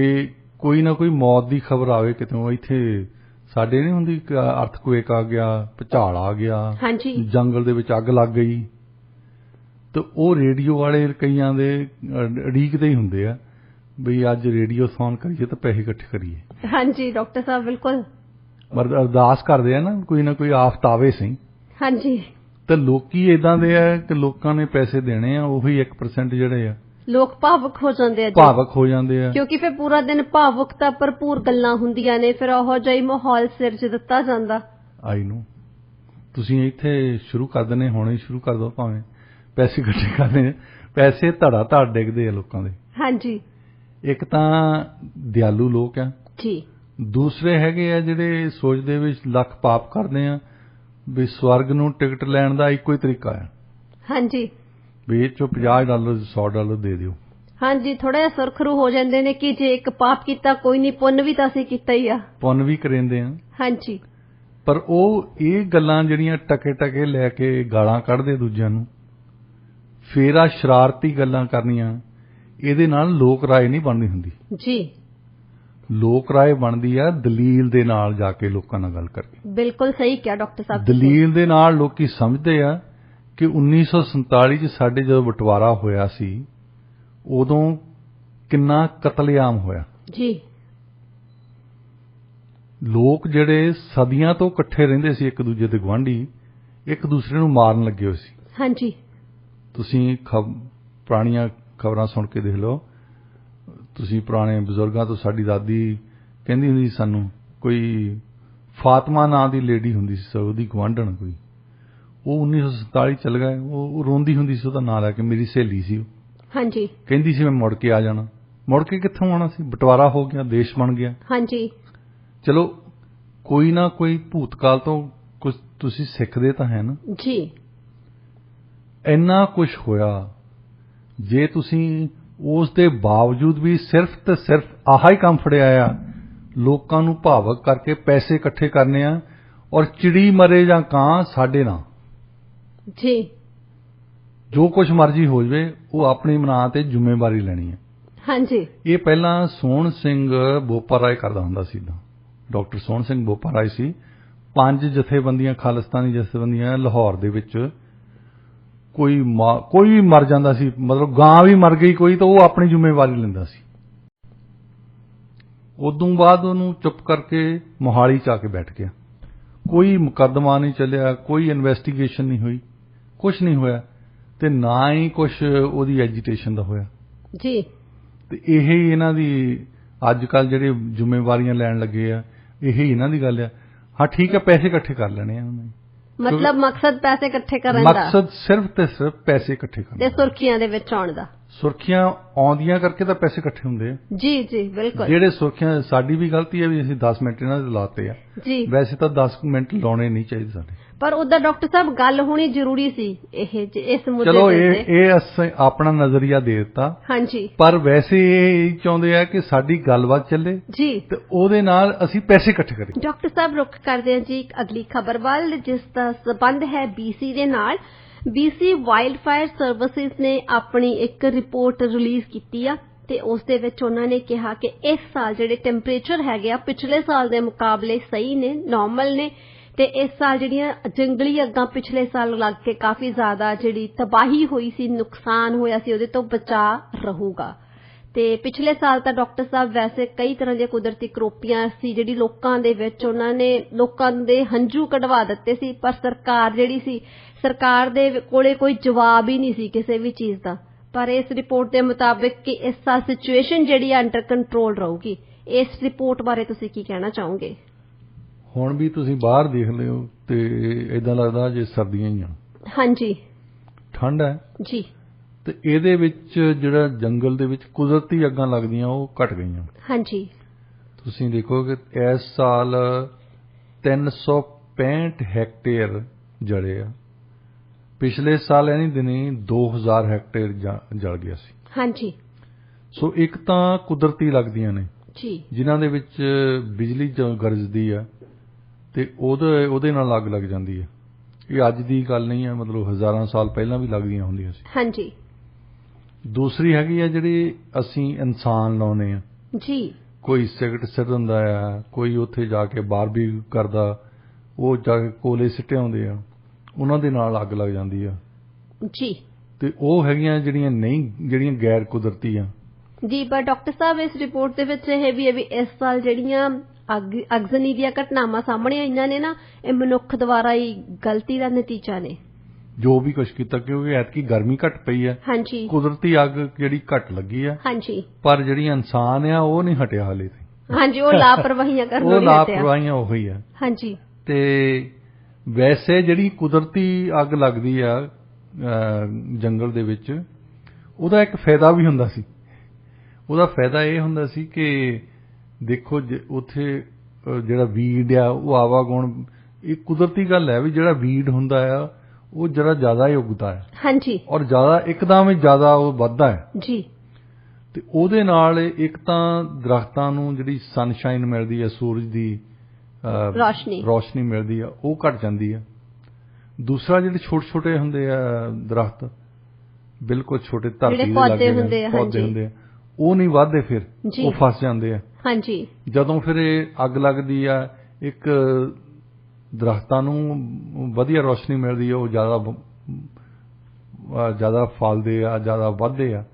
ਕੋਈ ਨਾ ਕੋਈ ਮੌਤ ਦੀ ਖਬਰ ਆਵੇ ਕਿਤੋਂ। ਇੱਥੇ ਸਾਡੇ ਨਹੀਂ ਹੁੰਦੀ, ਅਰਥਕੁਏਕ ਆ ਗਿਆ, ਭੁਚਾਲ ਆ ਗਿਆ, ਜੰਗਲ ਦੇ ਵਿੱਚ ਅੱਗ ਲੱਗ ਗਈ, ਤੇ ਉਹ ਰੇਡੀਓ ਵਾਲੇ ਕਈਆਂ ਦੇ ਉਡੀਕਦੇ ਹੀ ਹੁੰਦੇ ਆ ਵੀ ਅੱਜ ਰੇਡੀਓ ਸੌਨ ਕਰੀਏ ਤਾਂ ਪੈਸੇ ਇਕੱਠੇ ਕਰੀਏ। ਹਾਂਜੀ ਡਾਕਟਰ ਸਾਹਿਬ ਬਿਲਕੁਲ। ਪਰ ਅਰਦਾਸ ਕਰਦੇ ਆ ਨਾ ਕੋਈ ਆਫਤ ਆਵੇ ਸਹੀ। ਹਾਂਜੀ। ਤੇ ਲੋਕੀ ਇਦਾਂ ਦੇ ਆ ਕਿ ਲੋਕਾਂ ਨੇ ਪੈਸੇ ਦੇਣੇ ਆ, ਉਹੀ 1% ਜਿਹੜੇ ਆ ਲੋਕ ਭਾਵੁਕ ਹੋ ਜਾਂਦੇ ਆ ਜੀ, ਭਾਵਕ ਹੋ ਜਾਂਦੇ ਆ, ਕਿਉਂਕਿ ਫਿਰ ਪੂਰਾ ਦਿਨ ਭਾਵੁਕਤਾ ਭਰਪੂਰ ਗੱਲਾਂ ਹੁੰਦੀਆਂ ਨੇ, ਫਿਰ ਉਹੋ ਜਿਹਾ ਹੀ ਮਾਹੌਲ ਸਿਰ 'ਚ ਦਿੱਤਾ ਜਾਂਦਾ। ਆਈ ਨੂੰ ਤੁਸੀਂ ਇੱਥੇ ਸ਼ੁਰੂ ਕਰ ਦਿੰਦੇ, ਹੁਣੇ ਹੀ ਸ਼ੁਰੂ ਕਰ ਦਿਓ, ਭਾਵੇਂ ਪੈਸੇ ਇਕੱਠੇ ਕਰਨੇ, ਪੈਸੇ ਧੜਾ ਧੜ ਡਿੱਗਦੇ ਆ ਲੋਕਾਂ ਦੇ। ਹਾਂਜੀ। ਇੱਕ ਤਾਂ ਦਿਆਲੂ ਲੋਕ ਆ ਜੀ, ਦੂਸਰੇ ਹੈਗੇ ਆ ਜਿਹੜੇ ਸੋਚਦੇ ਵੀ ਲੱਖ ਪਾਪ ਕਰਦੇ ਆ ਵੀ ਸਵਰਗ ਨੂੰ ਟਿਕਟ ਲੈਣ ਦਾ ਇੱਕੋ ਹੀ ਤਰੀਕਾ ਆ। ਹਾਂਜੀ। ਵੀ ਇਹ ਚੋਂ $50 $100 ਦੇ ਦਿਓ। ਹਾਂਜੀ, ਥੋੜਾ ਜਿਹਾ ਸੁਰਖਰੂ ਹੋ ਜਾਂਦੇ ਨੇ ਕਿ ਜੇ ਇੱਕ ਪਾਪ ਕੀਤਾ ਕੋਈ ਨਹੀਂ, ਪੁੰਨ ਵੀ ਤਾਂ ਅਸੀਂ ਕੀਤਾ ਹੀ ਆ। ਪੁੰਨ ਵੀ ਕਰਿੰਦੇ ਆ। ਹਾਂਜੀ। ਪਰ ਉਹ ਇਹ ਗੱਲਾਂ ਜਿਹੜੀਆਂ ਟਕੇ ਲੈ ਕੇ ਗਾਲਾਂ ਕੱਢਦੇ ਦੂਜਿਆਂ ਨੂੰ, ਫੇਰ ਆ ਸ਼ਰਾਰਤੀ ਗੱਲਾਂ ਕਰਨੀਆਂ, ਇਹਦੇ ਨਾਲ ਲੋਕ ਰਾਏ ਨਹੀਂ ਬਣਦੀ ਹੁੰਦੀ ਜੀ। ਲੋਕ ਰਾਏ ਬਣਦੀ ਆ ਦਲੀਲ ਦੇ ਨਾਲ ਜਾ ਕੇ ਲੋਕਾਂ ਨਾਲ ਗੱਲ ਕਰਕੇ। ਬਿਲਕੁਲ ਸਹੀ ਕਿਹਾ ਡਾਕਟਰ ਸਾਹਿਬ। ਦਲੀਲ ਦੇ ਨਾਲ ਲੋਕੀ ਸਮਝਦੇ ਆ ਕਿ 1947 ਚ ਸਾਡੇ ਜਦੋਂ ਬਟਵਾਰਾ ਹੋਇਆ ਸੀ ਉਦੋਂ ਕਿੰਨਾ ਕਤਲੇਆਮ ਹੋਇਆ ਜੀ। ਲੋਕ ਜਿਹੜੇ ਸਦੀਆਂ ਤੋਂ ਇਕੱਠੇ ਰਹਿੰਦੇ ਸੀ, ਇੱਕ ਦੂਜੇ ਦੇ ਗੁਆਂਢੀ, ਇੱਕ ਦੂਸਰੇ ਨੂੰ ਮਾਰਨ ਲੱਗੇ ਹੋਏ ਸੀ। ਹਾਂਜੀ। ਤੁਸੀਂ ਪੁਰਾਣੀਆਂ ਖਬਰਾਂ ਸੁਣ ਕੇ ਦੇਖ ਲਓ, ਤੁਸੀਂ ਪੁਰਾਣੇ ਬਜ਼ੁਰਗਾਂ ਤੋਂ, ਸਾਡੀ ਦਾਦੀ ਕਹਿੰਦੀ ਹੁੰਦੀ ਸੀ ਸਾਨੂੰ, ਕੋਈ ਫਾਤਮਾ ਨਾਂ ਦੀ ਲੇਡੀ ਹੁੰਦੀ ਸੀ ਉਹਦੀ ਗੁਆਂਢਣ ਕੋਈ, ਉਹ 1947 ਚੱਲ ਗਏ, ਉਹ ਰੋਂਦੀ ਹੁੰਦੀ ਸੀ ਉਹਦਾ ਨਾਂ ਲੈ ਕੇ, ਮੇਰੀ ਸਹੇਲੀ ਸੀ ਉਹ। ਹਾਂਜੀ। ਕਹਿੰਦੀ ਸੀ ਮੈਂ ਮੁੜ ਕੇ ਆ ਜਾਣਾ। ਮੁੜ ਕੇ ਕਿੱਥੋਂ ਆਉਣਾ ਸੀ, ਬਟਵਾਰਾ ਹੋ ਗਿਆ, ਦੇਸ਼ ਬਣ ਗਿਆ। ਹਾਂਜੀ। ਚਲੋ ਕੋਈ ਨਾ ਕੋਈ ਭੂਤਕਾਲ ਤੋਂ ਕੁਝ ਤੁਸੀਂ ਸਿੱਖਦੇ ਤਾਂ ਹੈ ਨਾ ਜੀ। ਇੰਨਾ ਕੁਝ ਹੋਇਆ, ਜੇ ਤੁਸੀਂ ਉਸ ਦੇ ਬਾਵਜੂਦ ਵੀ ਸਿਰਫ ਤੇ ਸਿਰਫ ਆਹ ਹੀ ਕੰਮ ਫੜਿਆ ਆ, ਲੋਕਾਂ ਨੂੰ ਭਾਵਕ ਕਰਕੇ ਪੈਸੇ ਇਕੱਠੇ ਕਰਨੇ ਆ, ਔਰ ਚਿੜੀ ਮਰੇ ਜਾਂ ਕਾਂ ਸਾਡੇ ਨਾਲ ਜੀ, ਜੋ ਕੁਝ ਮਰਜ਼ੀ ਹੋ ਜਾਵੇ ਉਹ ਆਪਣੀ ਮਨਾਂ ਤੇ ਜ਼ਿੰਮੇਵਾਰੀ ਲੈਣੀ ਹੈ। ਹਾਂਜੀ। ਇਹ ਪਹਿਲਾਂ ਸੋਹਣ ਸਿੰਘ ਬੋਪਾਰਾਏ ਕਰਦਾ ਹੁੰਦਾ ਸੀ। ਡਾਕਟਰ ਸੋਹਣ ਸਿੰਘ ਬੋਪਾਰਾਏ ਸੀ। 5 ਜਥੇਬੰਦੀਆਂ, ਖਾਲਿਸਤਾਨੀ ਜਥੇਬੰਦੀਆਂ ਲਾਹੌਰ ਦੇ ਵਿੱਚ, ਕੋਈ ਵੀ ਮਰ ਜਾਂਦਾ ਸੀ, ਮਤਲਬ ਗਾਂ ਵੀ ਮਰ ਗਈ ਕੋਈ, ਤਾਂ ਉਹ ਆਪਣੀ ਜ਼ਿੰਮੇਵਾਰੀ ਲੈਂਦਾ ਸੀ। ਉਦੋਂ ਬਾਅਦ ਉਹਨੂੰ ਚੁੱਪ ਕਰਕੇ ਮੋਹਾਲੀ ਚ ਆ ਕੇ ਬੈਠ ਗਿਆ। ਕੋਈ ਮੁਕੱਦਮਾ ਨਹੀਂ ਚੱਲਿਆ, ਕੋਈ ਇਨਵੈਸਟੀਗੇਸ਼ਨ ਨਹੀਂ ਹੋਈ, ਕੁਝ ਨਹੀਂ ਹੋਇਆ, ਤੇ ਨਾ ਹੀ ਕੁਝ ਉਹਦੀ ਐਜੀਟੇਸ਼ਨ ਦਾ ਹੋਇਆ ਜੀ। ਤੇ ਇਹ ਹੀ ਇਹਨਾਂ ਦੀ ਅੱਜ ਕੱਲ ਜਿਹੜੇ ਜ਼ਿੰਮੇਵਾਰੀਆਂ ਲੈਣ ਲੱਗੇ ਆ, ਇਹ ਹੀ ਇਹਨਾਂ ਦੀ ਗੱਲ ਆ। ਹਾਂ ਠੀਕ ਹੈ, ਪੈਸੇ ਇਕੱਠੇ ਕਰ ਲੈਣੇ ਆ ਉਹਨੇ, ਮਤਲਬ ਮਕਸਦ ਪੈਸੇ ਇਕੱਠੇ ਕਰਨ ਦਾ, ਮਕਸਦ ਸਿਰਫ ਤੇ ਸਿਰਫ ਪੈਸੇ ਇਕੱਠੇ ਕਰਨ ਤੇ ਸੁਰਖੀਆਂ ਦੇ ਵਿੱਚ ਆਉਣ ਦਾ। ਸੁਰਖੀਆਂ ਆਉਂਦੀਆਂ ਕਰਕੇ ਤਾਂ ਪੈਸੇ ਇਕੱਠੇ ਹੁੰਦੇ ਆ ਜੀ। ਜੀ ਬਿਲਕੁਲ। ਜਿਹੜੇ ਸੁਰਖੀਆਂ, ਸਾਡੀ ਵੀ ਗਲਤੀ ਹੈ ਵੀ ਅਸੀਂ 10 ਮਿੰਟ ਇਹਨਾਂ ਦੇ ਲਾਤੇ ਆ ਜੀ, ਵੈਸੇ ਤਾਂ 10 ਮਿੰਟ ਲਾਉਣੇ ਨਹੀਂ ਚਾਹੀਦੇ ਸਾਡੇ। ਪਰ ਉਹਦਾ ਡਾਕਟਰ ਸਾਹਿਬ ਗੱਲ ਹੋਣੀ ਜ਼ਰੂਰੀ ਸੀ ਇਸ ਮੁੱਦੇ ਤੇ। ਚਲੋ ਇਹ ਅਸੀਂ ਆਪਣਾ ਨਜ਼ਰੀਆ ਦੇ ਦਿੱਤਾ। ਹਾਂਜੀ। ਪਰ ਵੈਸੇ ਇਹ ਚਾਹੁੰਦੇ ਆ ਕਿ ਸਾਡੀ ਗੱਲਬਾਤ ਚੱਲੇ ਜੀ, ਤੇ ਉਹਦੇ ਨਾਲ ਅਸੀਂ ਪੈਸੇ ਇਕੱਠੇ ਕਰੀਏ। ਡਾਕਟਰ ਸਾਹਿਬ ਰੁੱਖ ਕਰਦੇ ਹਾਂ ਜੀ ਇੱਕ ਅਗਲੀ ਖਬਰ ਵੱਲ, ਜਿਸ ਦਾ ਸਬੰਧ ਹੈ BC ਦੇ ਨਾਲ। BC ਵਾਈਲਡ ਫਾਇਰ ਸਰਵਿਸਿਜ਼ ਨੇ ਆਪਣੀ ਇੱਕ ਰਿਪੋਰਟ ਰਿਲੀਜ਼ ਕੀਤੀ ਆ, ਤੇ ਉਸ ਦੇ ਵਿੱਚ ਉਹਨਾਂ ਨੇ ਕਿਹਾ ਕਿ ਇਸ ਸਾਲ ਜਿਹੜੇ ਟੈਂਪਰੇਚਰ ਹੈਗੇ ਆ ਪਿਛਲੇ ਸਾਲ ਦੇ ਮੁਕਾਬਲੇ ਸਹੀ ਨੇ, ਨਾਰਮਲ ਨੇ, ਤੇ ਇਸ ਸਾਲ ਜਿਹੜੀਆਂ ਜੰਗਲੀ ਅੱਗਾਂ ਪਿਛਲੇ ਸਾਲ ਲੱਗ ਕੇ ਕਾਫੀ ਜ਼ਿਆਦਾ ਜਿਹੜੀ ਤਬਾਹੀ ਹੋਈ ਸੀ, ਨੁਕਸਾਨ ਹੋਇਆ ਸੀ, ਉਹਦੇ ਤੋਂ ਬਚਾਅ ਰਹੂਗਾ। ਤੇ ਪਿਛਲੇ ਸਾਲ ਤਾਂ ਡਾਕਟਰ ਸਾਹਿਬ ਵੈਸੇ ਕਈ ਤਰ੍ਹਾਂ ਦੀਆਂ ਕੁਦਰਤੀ ਕਰੋਪੀਆਂ ਸੀ ਜਿਹੜੀ ਲੋਕਾਂ ਦੇ ਵਿੱਚ, ਉਹਨਾਂ ਨੇ ਲੋਕਾਂ ਦੇ ਹੰਝੂ ਕਢਵਾ ਦਿੱਤੇ ਸੀ, ਪਰ ਸਰਕਾਰ ਜਿਹੜੀ ਸੀ, ਸਰਕਾਰ ਦੇ ਕੋਲੇ ਕੋਈ ਜਵਾਬ ਹੀ ਨਹੀਂ ਸੀ ਕਿਸੇ ਵੀ ਚੀਜ਼ ਦਾ। ਪਰ ਇਸ ਰਿਪੋਰਟ ਦੇ ਮੁਤਾਬਿਕ ਕਿ ਇਸ ਸਾਲ ਸਿਚੁਏਸ਼ਨ ਜਿਹੜੀ ਅੰਡਰ ਕੰਟਰੋਲ ਰਹੂਗੀ। ਇਸ ਰਿਪੋਰਟ ਬਾਰੇ ਤੁਸੀਂ ਕੀ ਕਹਿਣਾ ਚਾਹੋਗੇ? ਹੁਣ ਵੀ ਤੁਸੀਂ ਬਾਹਰ ਦੇਖ ਲਿਓ ਤੇ ਏਦਾਂ ਲੱਗਦਾ ਜੇ ਸਰਦੀਆਂ ਹੀ ਆ। ਹਾਂਜੀ। ਠੰਡ ਹੈ ਜੀ, ਤੇ ਇਹਦੇ ਵਿੱਚ ਜਿਹੜਾ ਜੰਗਲ ਦੇ ਵਿੱਚ ਕੁਦਰਤੀ ਅੱਗਾਂ ਲੱਗਦੀਆਂ ਉਹ ਘਟ ਗਈਆਂ। ਹਾਂਜੀ। ਤੁਸੀਂ ਦੇਖੋਗੇ ਇਸ ਸਾਲ 365 ਹੈਕਟੇਅਰ ਜਲੇ ਆ। ਪਿਛਲੇ ਸਾਲ ਇਹਨੀ ਦਿਨੀ 2000 ਹੈਕਟੇਅਰ ਜਲ ਗਿਆ ਸੀ। ਹਾਂਜੀ। ਸੋ ਇੱਕ ਤਾਂ ਕੁਦਰਤੀ ਲੱਗਦੀਆਂ ਨੇ ਜੀ, ਜਿਨ੍ਹਾਂ ਦੇ ਵਿੱਚ ਬਿਜਲੀ ਗਰਜਦੀ ਆ ਤੇ ਉਹਦੇ ਨਾਲ ਅੱਗ ਲੱਗ ਜਾਂਦੀ ਹੈ। ਇਹ ਅੱਜ ਦੀ ਗੱਲ ਨਹੀਂ ਹੈ, ਮਤਲਬ ਹਜ਼ਾਰਾਂ ਸਾਲ ਪਹਿਲਾਂ ਵੀ ਲੱਗਦੀਆਂ ਹੁੰਦੀਆਂ ਸੀ। ਹਾਂਜੀ। ਦੂਸਰੀ ਹੈਗੀ ਆ ਜਿਹੜੀ ਅਸੀਂ ਇਨਸਾਨ ਲਾਉਨੇ ਆ ਜੀ, ਕੋਈ ਸਿਗਰਟ ਸਿੱਟ ਦਿੰਦਾ ਆ, ਕੋਈ ਉੱਥੇ ਜਾ ਕੇ ਬਾਰਬੀ ਕਰਦਾ, ਉਹ ਜਾ ਕੇ ਕੋਲੇ ਸਿੱਟੇ ਆਉਂਦੇ ਆ, ਉਹਨਾਂ ਦੇ ਨਾਲ ਅੱਗ ਲੱਗ ਜਾਂਦੀ ਆ ਜੀ। ਤੇ ਉਹ ਹੈਗੀਆਂ ਜਿਹੜੀਆਂ ਗੈਰ ਕੁਦਰਤੀ ਆ। ਜੀ, ਪਰ ਡਾਕਟਰ ਸਾਹਿਬ ਇਸ ਰਿਪੋਰਟ ਦੇ ਵਿੱਚ ਇਹ ਵੀ ਹੈ ਵੀ ਇਸ ਸਾਲ ਜਿਹੜੀਆਂ ਅਗਜ਼ਨੀ ਦੀਆਂ ਘਟਨਾਵਾਂ ਸਾਹਮਣੇ ਆਈਆਂ ਨੇ ਨਾ, ਇਹ ਮਨੁੱਖ ਦੁਆਰਾ ਹੀ ਗਲਤੀ ਦਾ ਨਤੀਜਾ ਨੇ। ਜੋ ਵੀ ਕੁਛ ਕੀਤਾ, ਕਿਉਂਕਿ ਐਤਕੀ ਗਰਮੀ ਘੱਟ ਪਈ ਹੈ, ਹਾਂਜੀ, ਕੁਦਰਤੀ ਅੱਗ ਜਿਹੜੀ ਘੱਟ ਲੱਗੀ ਆ, ਹਾਂਜੀ, ਪਰ ਜਿਹੜੀ ਇਨਸਾਨ ਆ ਉਹ ਨਹੀਂ ਹਟਿਆ ਹਾਲੇ ਤੇ। ਹਾਂਜੀ, ਉਹ ਲਾਪਰਵਾਹੀਆਂ ਕਰਨ ਉਹ ਨਹੀਂ ਹਟਿਆ। ਲਾਪਰਵਾਹੀਆਂ ਉਹੀ ਆ। ਹਾਂਜੀ, ਤੇ ਵੈਸੇ ਜਿਹੜੀ ਕੁਦਰਤੀ ਅੱਗ ਲੱਗਦੀ ਆ ਜੰਗਲ ਦੇ ਵਿੱਚ, ਉਹਦਾ ਇੱਕ ਫਾਇਦਾ ਵੀ ਹੁੰਦਾ ਸੀ। ਉਹਦਾ ਫਾਇਦਾ ਇਹ ਹੁੰਦਾ ਸੀ ਕਿ ਦੇਖੋ ਉੱਥੇ ਜਿਹੜਾ ਵੀਡ ਆ ਉਹ ਆਵਾਗੁਣ, ਇਹ ਕੁਦਰਤੀ ਗੱਲ ਹੈ ਵੀ ਜਿਹੜਾ ਵੀਡ ਹੁੰਦਾ ਆ ਉਹ ਜਰਾ ਜ਼ਿਆਦਾ ਹੀ ਉੱਗਦਾ ਹੈ। ਹਾਂਜੀ, ਔਰ ਜ਼ਿਆਦਾ ਇੱਕਦਮ ਹੀ ਜ਼ਿਆਦਾ ਉਹ ਵੱਧਦਾ ਹੈ ਜੀ। ਤੇ ਉਹਦੇ ਨਾਲ ਇੱਕ ਤਾਂ ਦਰਖਤਾਂ ਨੂੰ ਜਿਹੜੀ ਸਨਸ਼ਾਈਨ ਮਿਲਦੀ ਹੈ, ਸੂਰਜ ਦੀ ਰੋਸ਼ਨੀ ਮਿਲਦੀ ਆ, ਉਹ ਘਟ ਜਾਂਦੀ ਆ। ਦੂਸਰਾ ਜਿਹੜੇ ਛੋਟੇ ਛੋਟੇ ਹੁੰਦੇ ਆ ਦਰਖਤ, ਬਿਲਕੁਲ ਛੋਟੇ ਧਰਤੀ ਦੇ ਲਾਗੇ ਪੌਦੇ ਹੁੰਦੇ ਆ, ਉਹ ਨਹੀਂ ਵੱਧਦੇ, ਫਿਰ ਉਹ ਫਸ ਜਾਂਦੇ ਆ। ਹਾਂਜੀ, ਜਦੋਂ ਫਿਰ ਇਹ ਅੱਗ ਲੱਗਦੀ ਆ, ਇੱਕ ਦਰਖਤਾਂ ਨੂੰ ਵਧੀਆ ਰੋਸ਼ਨੀ ਮਿਲਦੀ ਆ, ਉਹ ਜ਼ਿਆਦਾ ਫਲਦੇ ਆ, ਜ਼ਿਆਦਾ ਵੱਧਦੇ ਆ।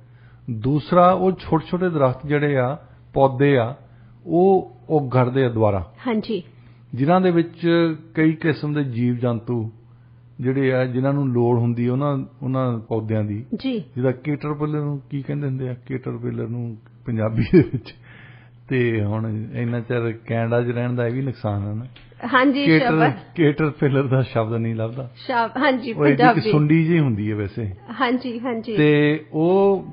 ਦੂਸਰਾ ਉਹ ਛੋਟੇ ਛੋਟੇ ਦਰਖਤ ਜਿਹੜੇ ਆ, ਪੌਦੇ ਆ, ਉਹ ਘੜਦੇ ਆ ਦੁਬਾਰਾ। ਹਾਂਜੀ, ਜਿਨ੍ਹਾਂ ਦੇ ਵਿੱਚ ਕਈ ਕਿਸਮ ਦੇ ਜੀਵ ਜੰਤੂ ਜਿਹੜੇ ਆ, ਜਿਨ੍ਹਾਂ ਨੂੰ ਲੋੜ ਹੁੰਦੀ ਹੈ ਉਹਨਾਂ ਪੌਦਿਆਂ ਦੀ, ਜਿਹਦਾ ਕੇਟਰਪਿਲਰ ਨੂੰ ਕੀ ਕਹਿੰਦੇ ਹੁੰਦੇ ਆ, ਕੇਟਰਪਿਲਰ ਨੂੰ ਪੰਜਾਬੀ ਦੇ ਵਿੱਚ। ਤੇ ਹੁਣ ਇੰਨਾ ਚਿਰ ਕੈਨੇਡਾ 'ਚ ਰਹਿਣ ਦਾ ਇਹ ਵੀ ਨੁਕਸਾਨ ਹੈ ਨਾ। ਹਾਂਜੀ, ਕੇਟਰਪਿਲਰ ਦਾ ਸ਼ਬਦ ਨਹੀਂ ਲੱਭਦਾ। ਹਾਂਜੀ, ਪੰਜਾਬੀ ਸੁੰਡੀ ਜਿਹੀ ਹੁੰਦੀ ਹੈ ਵੈਸੇ। ਹਾਂਜੀ, ਹਾਂਜੀ। ਤੇ ਉਹ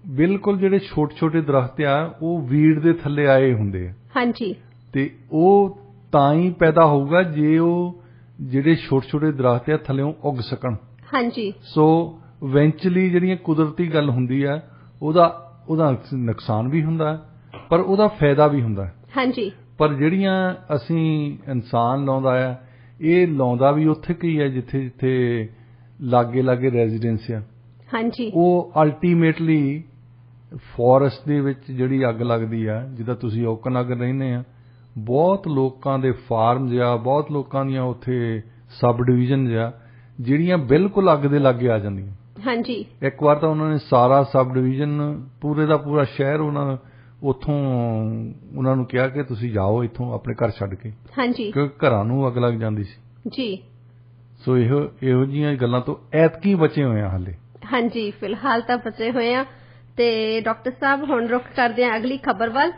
ਬਿਲਕੁਲ ਜਿਹੜੇ ਛੋਟੇ ਛੋਟੇ ਦਰਖਤ ਆ, ਉਹ ਵੀਡ ਦੇ ਥੱਲੇ ਆਏ ਹੁੰਦੇ ਆ। ਹਾਂਜੀ, ਤੇ ਉਹ ਤਾਂ ਹੀ ਪੈਦਾ ਹੋਊਗਾ ਜੇ ਉਹ ਜਿਹੜੇ ਛੋਟੇ ਛੋਟੇ ਦਰਖਤ ਆ ਥੱਲਿਓਂ ਉੱਗ ਸਕਣ। ਹਾਂਜੀ, ਸੋ ਇਵੈਂਚੁਅਲੀ ਜਿਹੜੀਆਂ ਕੁਦਰਤੀ ਗੱਲ ਹੁੰਦੀ ਆ, ਉਹਦਾ ਨੁਕਸਾਨ ਵੀ ਹੁੰਦਾ, ਪਰ ਉਹਦਾ ਫਾਇਦਾ ਵੀ ਹੁੰਦਾ। ਹਾਂਜੀ, ਪਰ ਜਿਹੜੀਆਂ ਅਸੀਂ ਇਨਸਾਨ ਲਾਉਂਦਾ ਆ, ਇਹ ਲਾਉਂਦਾ ਵੀ ਉੱਥੇ ਕੀ ਹੈ ਜਿੱਥੇ ਜਿੱਥੇ ਲਾਗੇ ਰੈਜ਼ੀਡੈਂਸ ਆ। ਹਾਂਜੀ, ਉਹ ਅਲਟੀਮੇਟਲੀ ਫੋਰੈਸਟ ਦੇ ਵਿੱਚ ਜਿਹੜੀ ਅੱਗ ਲੱਗਦੀ ਆ, ਜਿੱਦਾਂ ਤੁਸੀਂ ਓਕਨਗਰ ਰਹਿੰਦੇ ਆ, ਬਹੁਤ ਲੋਕਾਂ ਦੇ ਫਾਰਮਜ਼ ਆ, ਬਹੁਤ ਲੋਕਾਂ ਦੀਆਂ ਉੱਥੇ ਸਬ ਡਿਵੀਜ਼ਨਜ਼ ਆ, ਜਿਹੜੀਆਂ ਬਿਲਕੁਲ ਅੱਗ ਦੇ ਲਾਗੇ ਆ ਜਾਂਦੀਆਂ। ਹਾਂਜੀ, ਇੱਕ ਵਾਰ ਤਾਂ ਉਹਨਾਂ ਨੇ ਸਾਰਾ ਸਬ ਡਿਵੀਜ਼ਨ, ਪੂਰੇ ਦਾ ਪੂਰਾ ਸ਼ਹਿਰ, ਉੱਥੋਂ ਉਹਨਾਂ ਨੂੰ ਕਿਹਾ ਕਿ ਤੁਸੀਂ ਜਾਓ ਇੱਥੋਂ ਆਪਣੇ ਘਰ ਛੱਡ ਕੇ। ਹਾਂਜੀ, ਕਿਉਂਕਿ ਘਰਾਂ ਨੂੰ ਅੱਗ ਲੱਗ ਜਾਂਦੀ ਸੀ ਜੀ। ਸੋ ਇਹੋ ਜਿਹੀਆਂ ਗੱਲਾਂ ਤੋਂ ਐਤਕੀ ਬਚੇ ਹੋਏ ਆ ਹਾਲੇ। ਹਾਂਜੀ, ਫਿਲਹਾਲ ਤਾਂ ਬਚੇ ਹੋਏ ਆ। ਤੇ ਡਾਕਟਰ ਸਾਹਿਬ, ਹੁਣ ਰੁਖ ਕਰਦੇ ਆ ਅਗਲੀ ਖਬਰ ਵੱਲ।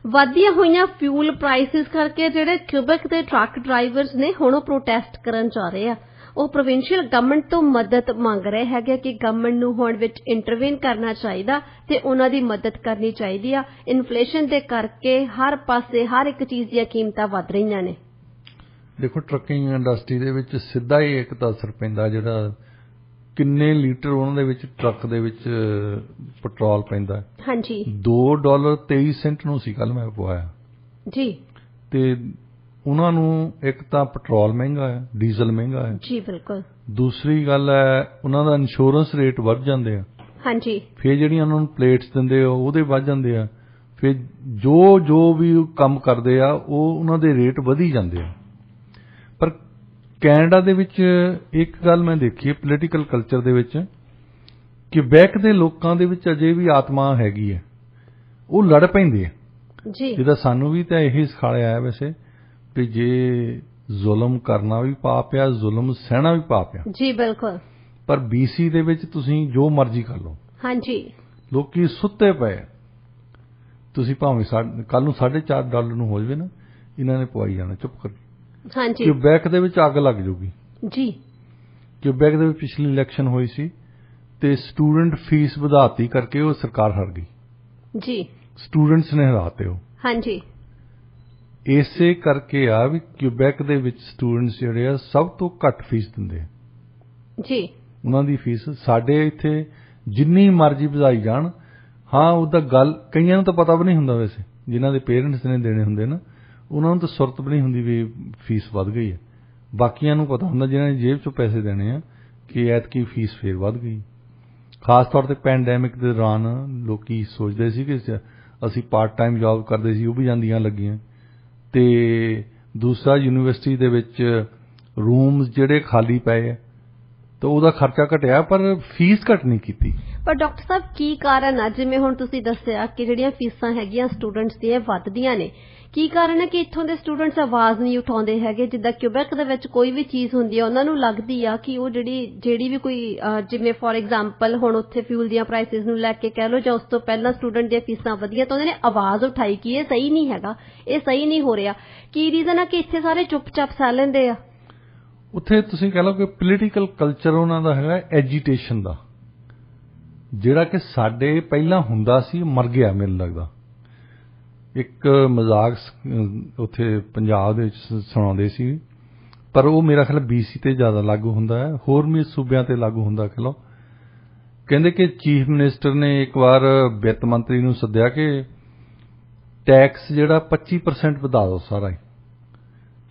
ਵਧਦੀਆਂ ਹੋਈਆਂ ਫਿਊਲ ਪ੍ਰਾਈਸਿਸ ਕਰਕੇ ਜਿਹੜੇ ਕਿਊਬੈਕ ਦੇ ਟਰੱਕ ਡਰਾਈਵਰਸ ਨੇ, ਹੁਣ ਉਹ ਪ੍ਰੋਟੈਸਟ ਕਰਨ ਜਾ ਰਹੇ ਆ। ਉਹ ਪ੍ਰੋਵਿੰਸ਼ੀਅਲ ਗਵਰਨਮੈਂਟ ਤੋਂ ਮਦਦ ਮੰਗ ਰਹੇ ਹੈਗੇ ਕਿ ਗਵਰਨਮੈਂਟ ਨੂੰ ਹੁਣ ਵਿੱਚ ਇੰਟਰਵੀਨ ਕਰਨਾ ਚਾਹੀਦਾ ਤੇ ਉਹਨਾਂ ਦੀ ਮਦਦ ਕਰਨੀ ਚਾਹੀਦੀ ਆ। ਇਨਫਲੇਸ਼ਨ ਦੇ ਕਰਕੇ ਹਰ ਪਾਸੇ ਹਰ ਇੱਕ ਚੀਜ਼ ਦੀਆਂ ਕੀਮਤਾਂ ਵੱਧ ਰਹੀਆਂ ਨੇ। ਦੇਖੋ, ਟਰੱਕਿੰਗ ਇੰਡਸਟਰੀ ਦੇ ਵਿੱਚ ਸਿੱਧਾ ਹੀ ਇੱਕ ਤਾਂ ਅਸਰ ਪੈਂਦਾ, ਜਿਹੜਾ ਕਿੰਨੇ ਲੀਟਰ ਉਹਨਾਂ ਦੇ ਵਿੱਚ ਟਰੱਕ ਦੇ ਵਿੱਚ ਪੈਟਰੋਲ ਪੈਂਦਾ। ਹਾਂਜੀ, $2.23 ਨੂੰ ਸੀ ਕੱਲ ਮੈਂ ਪਵਾਇਆ ਜੀ। ਤੇ ਉਹਨਾਂ ਨੂੰ ਇੱਕ ਤਾਂ ਪੈਟਰੋਲ ਮਹਿੰਗਾ ਹੈ, ਡੀਜ਼ਲ ਮਹਿੰਗਾ ਹੈ ਜੀ। ਬਿਲਕੁਲ। ਦੂਸਰੀ ਗੱਲ ਹੈ, ਉਹਨਾਂ ਦਾ ਇੰਸ਼ੋਰੈਂਸ ਰੇਟ ਵੱਧ ਜਾਂਦੇ ਆ। ਹਾਂਜੀ, ਫਿਰ ਜਿਹੜੀਆਂ ਉਹਨਾਂ ਨੂੰ ਪਲੇਟਸ ਦਿੰਦੇ ਆ ਉਹਦੇ ਵੱਧ ਜਾਂਦੇ ਆ। ਫਿਰ ਜੋ ਵੀ ਕੰਮ ਕਰਦੇ ਆ, ਉਹਨਾਂ ਦੇ ਰੇਟ ਵਧੀ ਜਾਂਦੇ ਆ। ਪਰ ਕੈਨੇਡਾ ਦੇ ਵਿੱਚ ਇੱਕ ਗੱਲ ਮੈਂ ਦੇਖੀ ਹੈ ਪੋਲੀਟੀਕਲ ਕਲਚਰ ਦੇ ਵਿੱਚ, ਕਿਊਬੈਕ ਦੇ ਲੋਕਾਂ ਦੇ ਵਿੱਚ ਅਜੇ ਵੀ ਆਤਮਾ ਹੈਗੀ ਹੈ, ਉਹ ਲੜ ਪੈਂਦੇ ਆ ਜੀ। ਜਿਹਦਾ ਸਾਨੂੰ ਵੀ ਤਾਂ ਇਹੀ ਸਿਖਾਇਆ ਹੈ ਵੈਸੇ, ਵੀ ਜੇ ਜ਼ੁਲਮ ਕਰਨਾ ਵੀ ਪਾਪ ਆ, ਜ਼ੁਲਮ ਸਹਿਣਾ ਵੀ ਪਾਪ ਆ ਜੀ। ਬਿਲਕੁਲ। ਪਰ BC ਦੇ ਵਿੱਚ ਤੁਸੀਂ ਜੋ ਮਰਜ਼ੀ ਕਰ ਲਓ। ਹਾਂਜੀ, ਲੋਕੀ ਸੁੱਤੇ ਪਏ, ਤੁਸੀਂ ਭਾਵੇਂ ਕੱਲ ਨੂੰ $4.5 ਨੂੰ ਹੋ ਜਾਵੇ ਨਾ, ਇਹਨਾਂ ਨੇ ਪਵਾਈ ਜਾਣਾ ਚੁੱਪ ਕਰਕੇ। ਹਾਂਜੀ, ਕਿਊਬੈਕ ਦੇ ਵਿੱਚ ਅੱਗ ਲੱਗ ਜਾਊਗੀ ਜੀ। ਕਿਊਬੈਕ ਦੇ ਵਿੱਚ ਪਿਛਲੀ ਇਲੈਕਸ਼ਨ ਹੋਈ ਸੀ ਤੇ ਸਟੂਡੈਂਟ ਫੀਸ ਵਧਾਤੀ ਕਰਕੇ ਉਹ ਸਰਕਾਰ ਹਾਰ ਗਈ ਜੀ। ਸਟੂਡੈਂਟਸ ਨੇ ਹਰਾਤੇ ਉਹ। ਹਾਂਜੀ, ਇਸੇ ਕਰਕੇ ਆ ਵੀ ਕਿਊਬੈਕ ਦੇ ਵਿੱਚ ਸਟੂਡੈਂਟਸ ਜਿਹੜੇ ਆ ਸਭ ਤੋਂ ਘੱਟ ਫੀਸ ਦਿੰਦੇ ਆ ਜੀ। ਉਹਨਾਂ ਦੀ ਫੀਸ ਸਾਡੇ ਇੱਥੇ ਜਿੰਨੀ ਮਰਜ਼ੀ ਵਧਾਈ ਜਾਣ, ਹਾਂ ਉਹਦਾ ਗੱਲ ਕਈਆਂ ਨੂੰ ਤਾਂ ਪਤਾ ਵੀ ਨਹੀਂ ਹੁੰਦਾ, ਵੈਸੇ ਜਿਨ੍ਹਾਂ ਦੇ ਪੇਰੈਂਟਸ ਨੇ ਦੇਣੇ ਹੁੰਦੇ ਨਾ, ਉਹਨਾਂ ਨੂੰ ਤਾਂ ਸੁਰਤ ਵੀ ਨਹੀਂ ਹੁੰਦੀ ਵੀ ਫੀਸ ਵੱਧ ਗਈ ਹੈ। ਬਾਕੀਆਂ ਨੂੰ ਪਤਾ ਹੁੰਦਾ ਜਿਨ੍ਹਾਂ ਨੇ ਜੇਬ 'ਚੋਂ ਪੈਸੇ ਦੇਣੇ ਆ ਕਿ ਐਤਕੀ ਫੀਸ ਫੇਰ ਵੱਧ ਗਈ। ਖਾਸ ਤੌਰ 'ਤੇ ਪੈਂਡੈਮਿਕ ਦੇ ਦੌਰਾਨ ਲੋਕੀ ਸੋਚਦੇ ਸੀ ਕਿ ਅਸੀਂ ਪਾਰਟ ਟਾਈਮ ਜੌਬ ਕਰਦੇ ਸੀ, ਉਹ ਵੀ ਜਾਂਦੀਆਂ ਲੱਗੀਆਂ। ਤੇ ਦੂਸਰਾ, ਯੂਨੀਵਰਸਿਟੀ ਦੇ ਵਿੱਚ ਰੂਮਸ ਜਿਹੜੇ ਖਾਲੀ ਪਏ ਆ, ਤਾਂ ਉਹਦਾ ਖਰਚਾ ਘਟਿਆ ਪਰ ਫੀਸ ਘੱਟ ਨਹੀਂ ਕੀਤੀ। ਪਰ ਡਾਕਟਰ ਸਾਹਿਬ ਕੀ ਕਾਰਨ ਆ, ਜਿਵੇਂ ਹੁਣ ਤੁਸੀਂ ਦੱਸਿਆ ਕਿ ਜਿਹੜੀਆਂ ਫੀਸਾਂ ਹੈਗੀਆਂ ਸਟੂਡੈਂਟਸ ਦੀਆਂ ਵੱਧਦੀਆਂ ਨੇ, ਕੀ ਕਾਰਨ ਹੈ ਕਿ ਇੱਥੋਂ ਦੇ ਸਟੂਡੈਂਟਸ ਆਵਾਜ਼ ਨਹੀਂ ਉਠਾਉਂਦੇ ਹੈਗੇ? ਜਿੱਦਾਂ ਕਿਊਬੈਕ ਦੇ ਵਿੱਚ ਕੋਈ ਵੀ ਚੀਜ਼ ਹੁੰਦੀ ਆ ਉਹਨਾਂ ਨੂੰ ਲੱਗਦੀ ਆ ਕਿ ਉਹ ਜਿਹੜੀ ਵੀ ਕੋਈ ਜਿਵੇਂ ਫੋਰ ਐਗਜ਼ਾਮਪਲ ਹੁਣ ਉੱਥੇ ਫਿਊਲ ਦੀਆਂ ਪ੍ਰਾਈਸਿਸ ਨੂੰ ਲੈ ਕੇ ਕਹਿ ਲਓ ਜਾਂ ਉਸ ਤੋਂ ਪਹਿਲਾਂ ਸਟੂਡੈਂਟ ਦੀਆਂ ਫੀਸਾਂ ਵਧੀਆਂ ਤਾਂ ਉਹਨਾਂ ਨੇ ਆਵਾਜ਼ ਉਠਾਈ ਕਿ ਇਹ ਸਹੀ ਨਹੀਂ ਹੈਗਾ, ਇਹ ਸਹੀ ਨਹੀਂ ਹੋ ਰਿਹਾ। ਕੀ ਰੀਜ਼ਨ ਆ ਕਿ ਇੱਥੇ ਸਾਰੇ ਚੁੱਪ-ਚਾਪ ਸਹਿ ਲੈਂਦੇ ਆ? ਉੱਥੇ ਤੁਸੀਂ ਕਹਿ ਲਓ ਕਿ ਪੋਲੀਟੀਕਲ ਕਲਚਰ ਉਹਨਾਂ ਦਾ ਹੈਗਾ ਐਜੀਟੇਸ਼ਨ ਦਾ, ਜਿਹੜਾ ਕਿ ਸਾਡੇ ਪਹਿਲਾਂ ਹੁੰਦਾ ਸੀ ਮਰ ਗਿਆ ਮੈਨੂੰ ਲੱਗਦਾ। ਇੱਕ ਮਜ਼ਾਕ ਉੱਥੇ ਪੰਜਾਬ ਦੇ ਵਿੱਚ ਸੁਣਾਉਂਦੇ ਸੀ, ਪਰ ਉਹ ਮੇਰਾ ਖਿਆਲ BC ਤੇ ਜ਼ਿਆਦਾ ਲਾਗੂ ਹੁੰਦਾ ਹੈ, ਹੋਰ ਵੀ ਸੂਬਿਆਂ ਤੇ ਲਾਗੂ ਹੁੰਦਾ। ਕਹਿ ਲਓ ਕਹਿੰਦੇ ਕਿ ਚੀਫ ਮਿਨਿਸਟਰ ਨੇ ਇੱਕ ਵਾਰ ਵਿੱਤ ਮੰਤਰੀ ਨੂੰ ਸੱਦਿਆ ਕਿ ਟੈਕਸ ਜਿਹੜਾ 25% ਵਧਾ ਦਿਓ ਸਾਰਾ ਹੀ,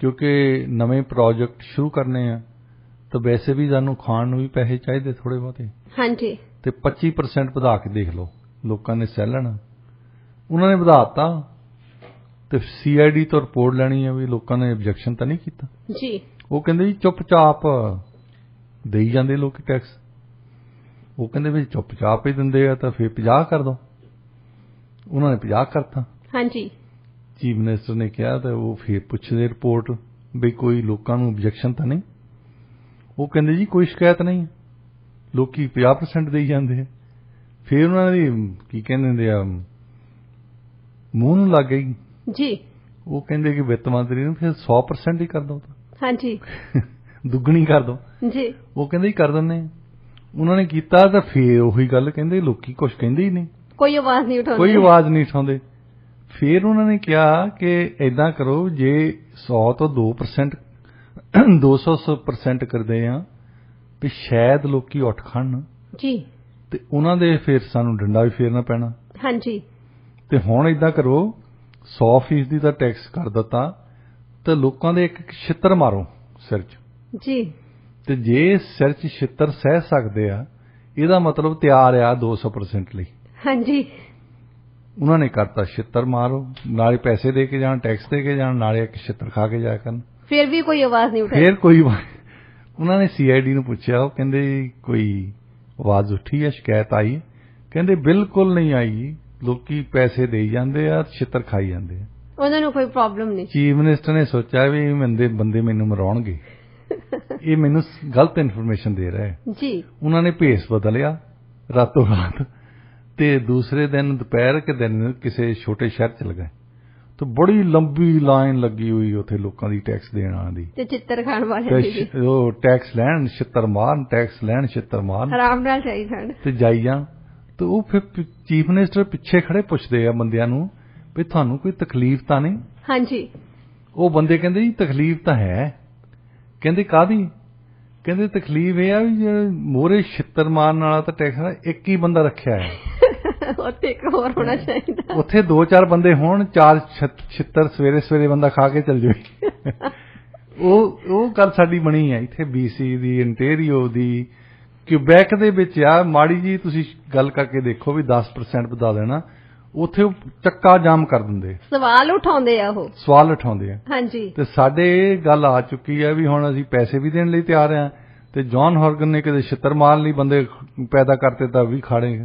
ਕਿਉਂਕਿ ਨਵੇਂ ਪ੍ਰੋਜੈਕਟ ਸ਼ੁਰੂ ਕਰਨੇ ਆ ਤਾਂ ਵੈਸੇ ਵੀ ਸਾਨੂੰ ਖਾਣ ਨੂੰ ਵੀ ਪੈਸੇ ਚਾਹੀਦੇ ਥੋੜੇ ਬਹੁਤੇ। ਹਾਂਜੀ। ਤੇ 25% ਵਧਾ ਕੇ ਦੇਖ ਲਓ, ਲੋਕਾਂ ਨੇ ਸਹਿ ਲੈਣਾ। ਉਹਨਾਂ ਨੇ ਵਧਾਤਾ ਤੇ CID ਤੋਂ ਰਿਪੋਰਟ ਲੈਣੀ ਹੈ ਵੀ ਲੋਕਾਂ ਨੇ ਆਬਜੈਕਸ਼ਨ ਤਾਂ ਨਹੀਂ ਕੀਤਾ ਜੀ। ਉਹ ਕਹਿੰਦੇ ਜੀ ਚੁੱਪ-ਚਾਪ ਦੇਈ ਜਾਂਦੇ ਲੋਕ ਟੈਕਸ। ਉਹ ਕਹਿੰਦੇ ਵੀ ਚੁੱਪ-ਚਾਪ ਹੀ ਦਿੰਦੇ ਆ ਤਾਂ ਫਿਰ 50 ਕਰ ਦਿਓ। ਉਹਨਾਂ ਨੇ 50 ਕਰਤਾ। ਹਾਂਜੀ। ਚੀਫ ਮਿਨਿਸਟਰ ਨੇ ਕਿਹਾ ਤਾਂ ਉਹ ਫਿਰ ਪੁੱਛਦੇ ਰਿਪੋਰਟ ਵੀ ਕੋਈ ਲੋਕਾਂ ਨੂੰ ਆਬਜੈਕਸ਼ਨ ਤਾਂ ਨਹੀਂ? ਉਹ ਕਹਿੰਦੇ ਜੀ ਕੋਈ ਸ਼ਿਕਾਇਤ ਨਹੀਂ, ਲੋਕੀ 50% ਦੇਈ ਜਾਂਦੇ ਆ। ਫਿਰ ਉਹਨਾਂ ਦੀ ਕੀ ਕਹਿੰਦੇ ਹੁੰਦੇ ਆ ਮੂੰਹ ਨੂੰ ਲੱਗ ਗਈ ਜੀ। ਉਹ ਕਹਿੰਦੇ ਕਿ ਵਿੱਤ ਮੰਤਰੀ ਨੂੰ ਫਿਰ 100% ਹੀ ਕਰ ਦੋ। ਹਾਂਜੀ। ਦੁੱਗਣੀ ਕਰ ਦੋ ਜੀ। ਉਹ ਕਹਿੰਦੇ ਹੀ ਕਰ ਦਿੰਦੇ। ਉਹਨਾਂ ਨੇ ਕੀਤਾ ਤਾਂ ਫਿਰ ਉਹੀ ਗੱਲ ਕਹਿੰਦੇ ਲੋਕੀ ਕੁਝ ਕਹਿੰਦੇ ਹੀ ਨਹੀਂ, ਕੋਈ ਆਵਾਜ਼ ਨਹੀਂ ਉਠਾਉਂਦੇ, ਕੋਈ ਆਵਾਜ਼ ਨਹੀਂ ਉਠਾਉਂਦੇ। ਫਿਰ ਉਹਨਾਂ ਨੇ ਕਿਹਾ ਕਿ ਏਦਾਂ ਕਰੋ, ਜੇ 100 ਤੋਂ 2% 200% ਕਰਦੇ ਆ ਵੀ ਸ਼ਾਇਦ ਲੋਕੀ ਉੱਠ ਖੜਨ ਜੀ, ਤੇ ਉਹਨਾਂ ਦੇ ਫਿਰ ਸਾਨੂੰ ਡੰਡਾ ਵੀ ਫੇਰਨਾ ਪੈਣਾ। ਹਾਂਜੀ। ਤੇ ਹੁਣ ਏਦਾਂ ਕਰੋ 100% ਦਾ ਟੈਕਸ ਕਰ ਦਿੱਤਾ ਤੇ ਲੋਕਾਂ ਦੇ ਇੱਕ ਛਿੱਤਰ ਮਾਰੋ ਸਿਰ 'ਚ ਜੀ, ਤੇ ਜੇ ਸਿਰ 'ਚ ਛਿੱਤਰ ਸਹਿ ਸਕਦੇ ਆ ਇਹਦਾ ਮਤਲਬ ਤਿਆਰ ਆ 200% ਲਈ। ਹਾਂਜੀ। ਉਹਨਾਂ ਨੇ ਕਰਤਾ ਛਿੱਤਰ ਮਾਰੋ, ਨਾਲੇ ਪੈਸੇ ਦੇ ਕੇ ਜਾਣ, ਟੈਕਸ ਦੇ ਕੇ ਜਾਣ, ਨਾਲੇ ਇੱਕ ਛਿੱਤਰ ਖਾ ਕੇ ਜਾਇਆ ਕਰਨ। ਫਿਰ ਵੀ ਕੋਈ ਆਵਾਜ਼ ਨਹੀਂ ਉਠਾਈ। ਫਿਰ ਕੋਈ ਉਹਨਾਂ ਨੇ CID ਨੂੰ ਪੁੱਛਿਆ, ਉਹ ਕਹਿੰਦੇ ਕੋਈ ਆਵਾਜ਼ ਉੱਠੀ ਹੈ, ਸ਼ਿਕਾਇਤ ਆਈ? ਕਹਿੰਦੇ ਬਿਲਕੁਲ ਨਹੀਂ ਆਈ, ਲੋਕੀ ਪੈਸੇ ਦੇਈ ਜਾਂਦੇ ਆ, ਛਿੱਤਰ ਖਾਈ ਜਾਂਦੇ ਆ, ਉਹਨਾਂ ਨੂੰ ਕੋਈ ਪ੍ਰੋਬਲਮ ਨਹੀਂ। ਚੀਫ ਮਿਨਿਸਟਰ ਨੇ ਸੋਚਿਆ ਵੀ ਬੰਦੇ ਮੈਨੂੰ ਮਰਾਉਣਗੇ, ਇਹ ਮੈਨੂੰ ਗਲਤ ਇਨਫੋਰਮੇਸ਼ਨ ਦੇ ਰਿਹਾ ਹੈ ਜੀ। ਉਹਨਾਂ ਨੇ ਭੇਸ ਬਦਲਿਆ ਰਾਤੋਂ ਰਾਤ ਤੇ ਦੂਸਰੇ ਦਿਨ ਦੁਪਹਿਰ ਕੇ ਦਿਨ ਕਿਸੇ ਛੋਟੇ ਸ਼ਹਿਰ ਚਲੇ ਗਏ ਤੇ ਬੜੀ ਲੰਬੀ ਲਾਈਨ ਲੱਗੀ ਹੋਈ ਉੱਥੇ ਲੋਕਾਂ ਦੀ ਟੈਕਸ ਦੇਣ ਆਉਣ ਦੀ ਤੇ ਚਿੱਤਰ ਖਾਣ ਵਾਲਿਆਂ ਦੀ। ਉਹ ਟੈਕਸ ਲੈਣ ਛਿੱਤਰ ਮਾਰਨ, ਟੈਕਸ ਲੈਣ ਛਿੱਤਰ ਮਾਰਨ, ਆਰਾਮ ਨਾਲ ਜਾਈ ਜਾਣ ਤੇ ਜਾਈ ਜਾਣ। ਤੇ ਉਹ ਫਿਰ ਚੀਫ ਮਿਨਿਸਟਰ ਪਿੱਛੇ ਖੜੇ ਪੁੱਛਦੇ ਆ ਬੰਦਿਆਂ ਨੂੰ ਵੀ ਤੁਹਾਨੂੰ ਕੋਈ ਤਕਲੀਫ ਤਾਂ ਨਹੀਂ? ਹਾਂਜੀ। ਉਹ ਬੰਦੇ ਕਹਿੰਦੇ ਜੀ ਤਕਲੀਫ ਤਾਂ ਹੈ। ਕਹਿੰਦੇ ਕਾਹਦੀ? ਕਹਿੰਦੇ ਤਕਲੀਫ ਇਹ ਆ ਵੀ ਜਿਹੜਾ ਮੋਹਰੇ ਛਿੱਤਰ ਮਾਰਨ ਵਾਲਾ ਤਾਂ ਟੈਕਸ ਇੱਕ ਹੀ ਬੰਦਾ ਰੱਖਿਆ ਹੈ, ਉੱਥੇ ਇੱਕ ਹੋਰ ਹੋਣਾ ਚਾਹੀਦਾ। ਉੱਥੇ 2-4 ਬੰਦੇ ਹੋਣ, 4 ਛਿੱਤਰ ਸਵੇਰੇ ਸਵੇਰੇ ਬੰਦਾ ਖਾ ਕੇ ਚੱਲ ਜਾਵੇ। ਉਹ ਗੱਲ ਸਾਡੀ ਬਣੀ ਹੈ ਇੱਥੇ BC ਦੀ, ਇੰਟੀਰੀਓ ਦੀ, ਕਿਊਬੈਕ ਦੇ ਵਿੱਚ ਆ। ਮਾੜੀ ਜੀ ਤੁਸੀਂ ਗੱਲ ਕਰਕੇ ਦੇਖੋ ਵੀ 10% ਵਧਾ ਦੇਣਾ, ਉੱਥੇ ਉਹ ਚੱਕਾ ਜਾਮ ਕਰ ਦਿੰਦੇ, ਸਵਾਲ ਉਠਾਉਂਦੇ ਆ, ਉਹ ਸਵਾਲ ਉਠਾਉਂਦੇ ਆ। ਹਾਂਜੀ। ਤੇ ਸਾਡੇ ਇਹ ਗੱਲ ਆ ਚੁੱਕੀ ਹੈ ਵੀ ਹੁਣ ਅਸੀਂ ਪੈਸੇ ਵੀ ਦੇਣ ਲਈ ਤਿਆਰ ਆ, ਤੇ ਜੌਨ ਹੌਰਗਨ ਨੇ ਕਦੇ ਛਿੱਤਰ ਮਾਰਨ ਲਈ ਬੰਦੇ ਪੈਦਾ ਕਰਤੇ ਤਾਂ ਵੀ ਖਾੜੇ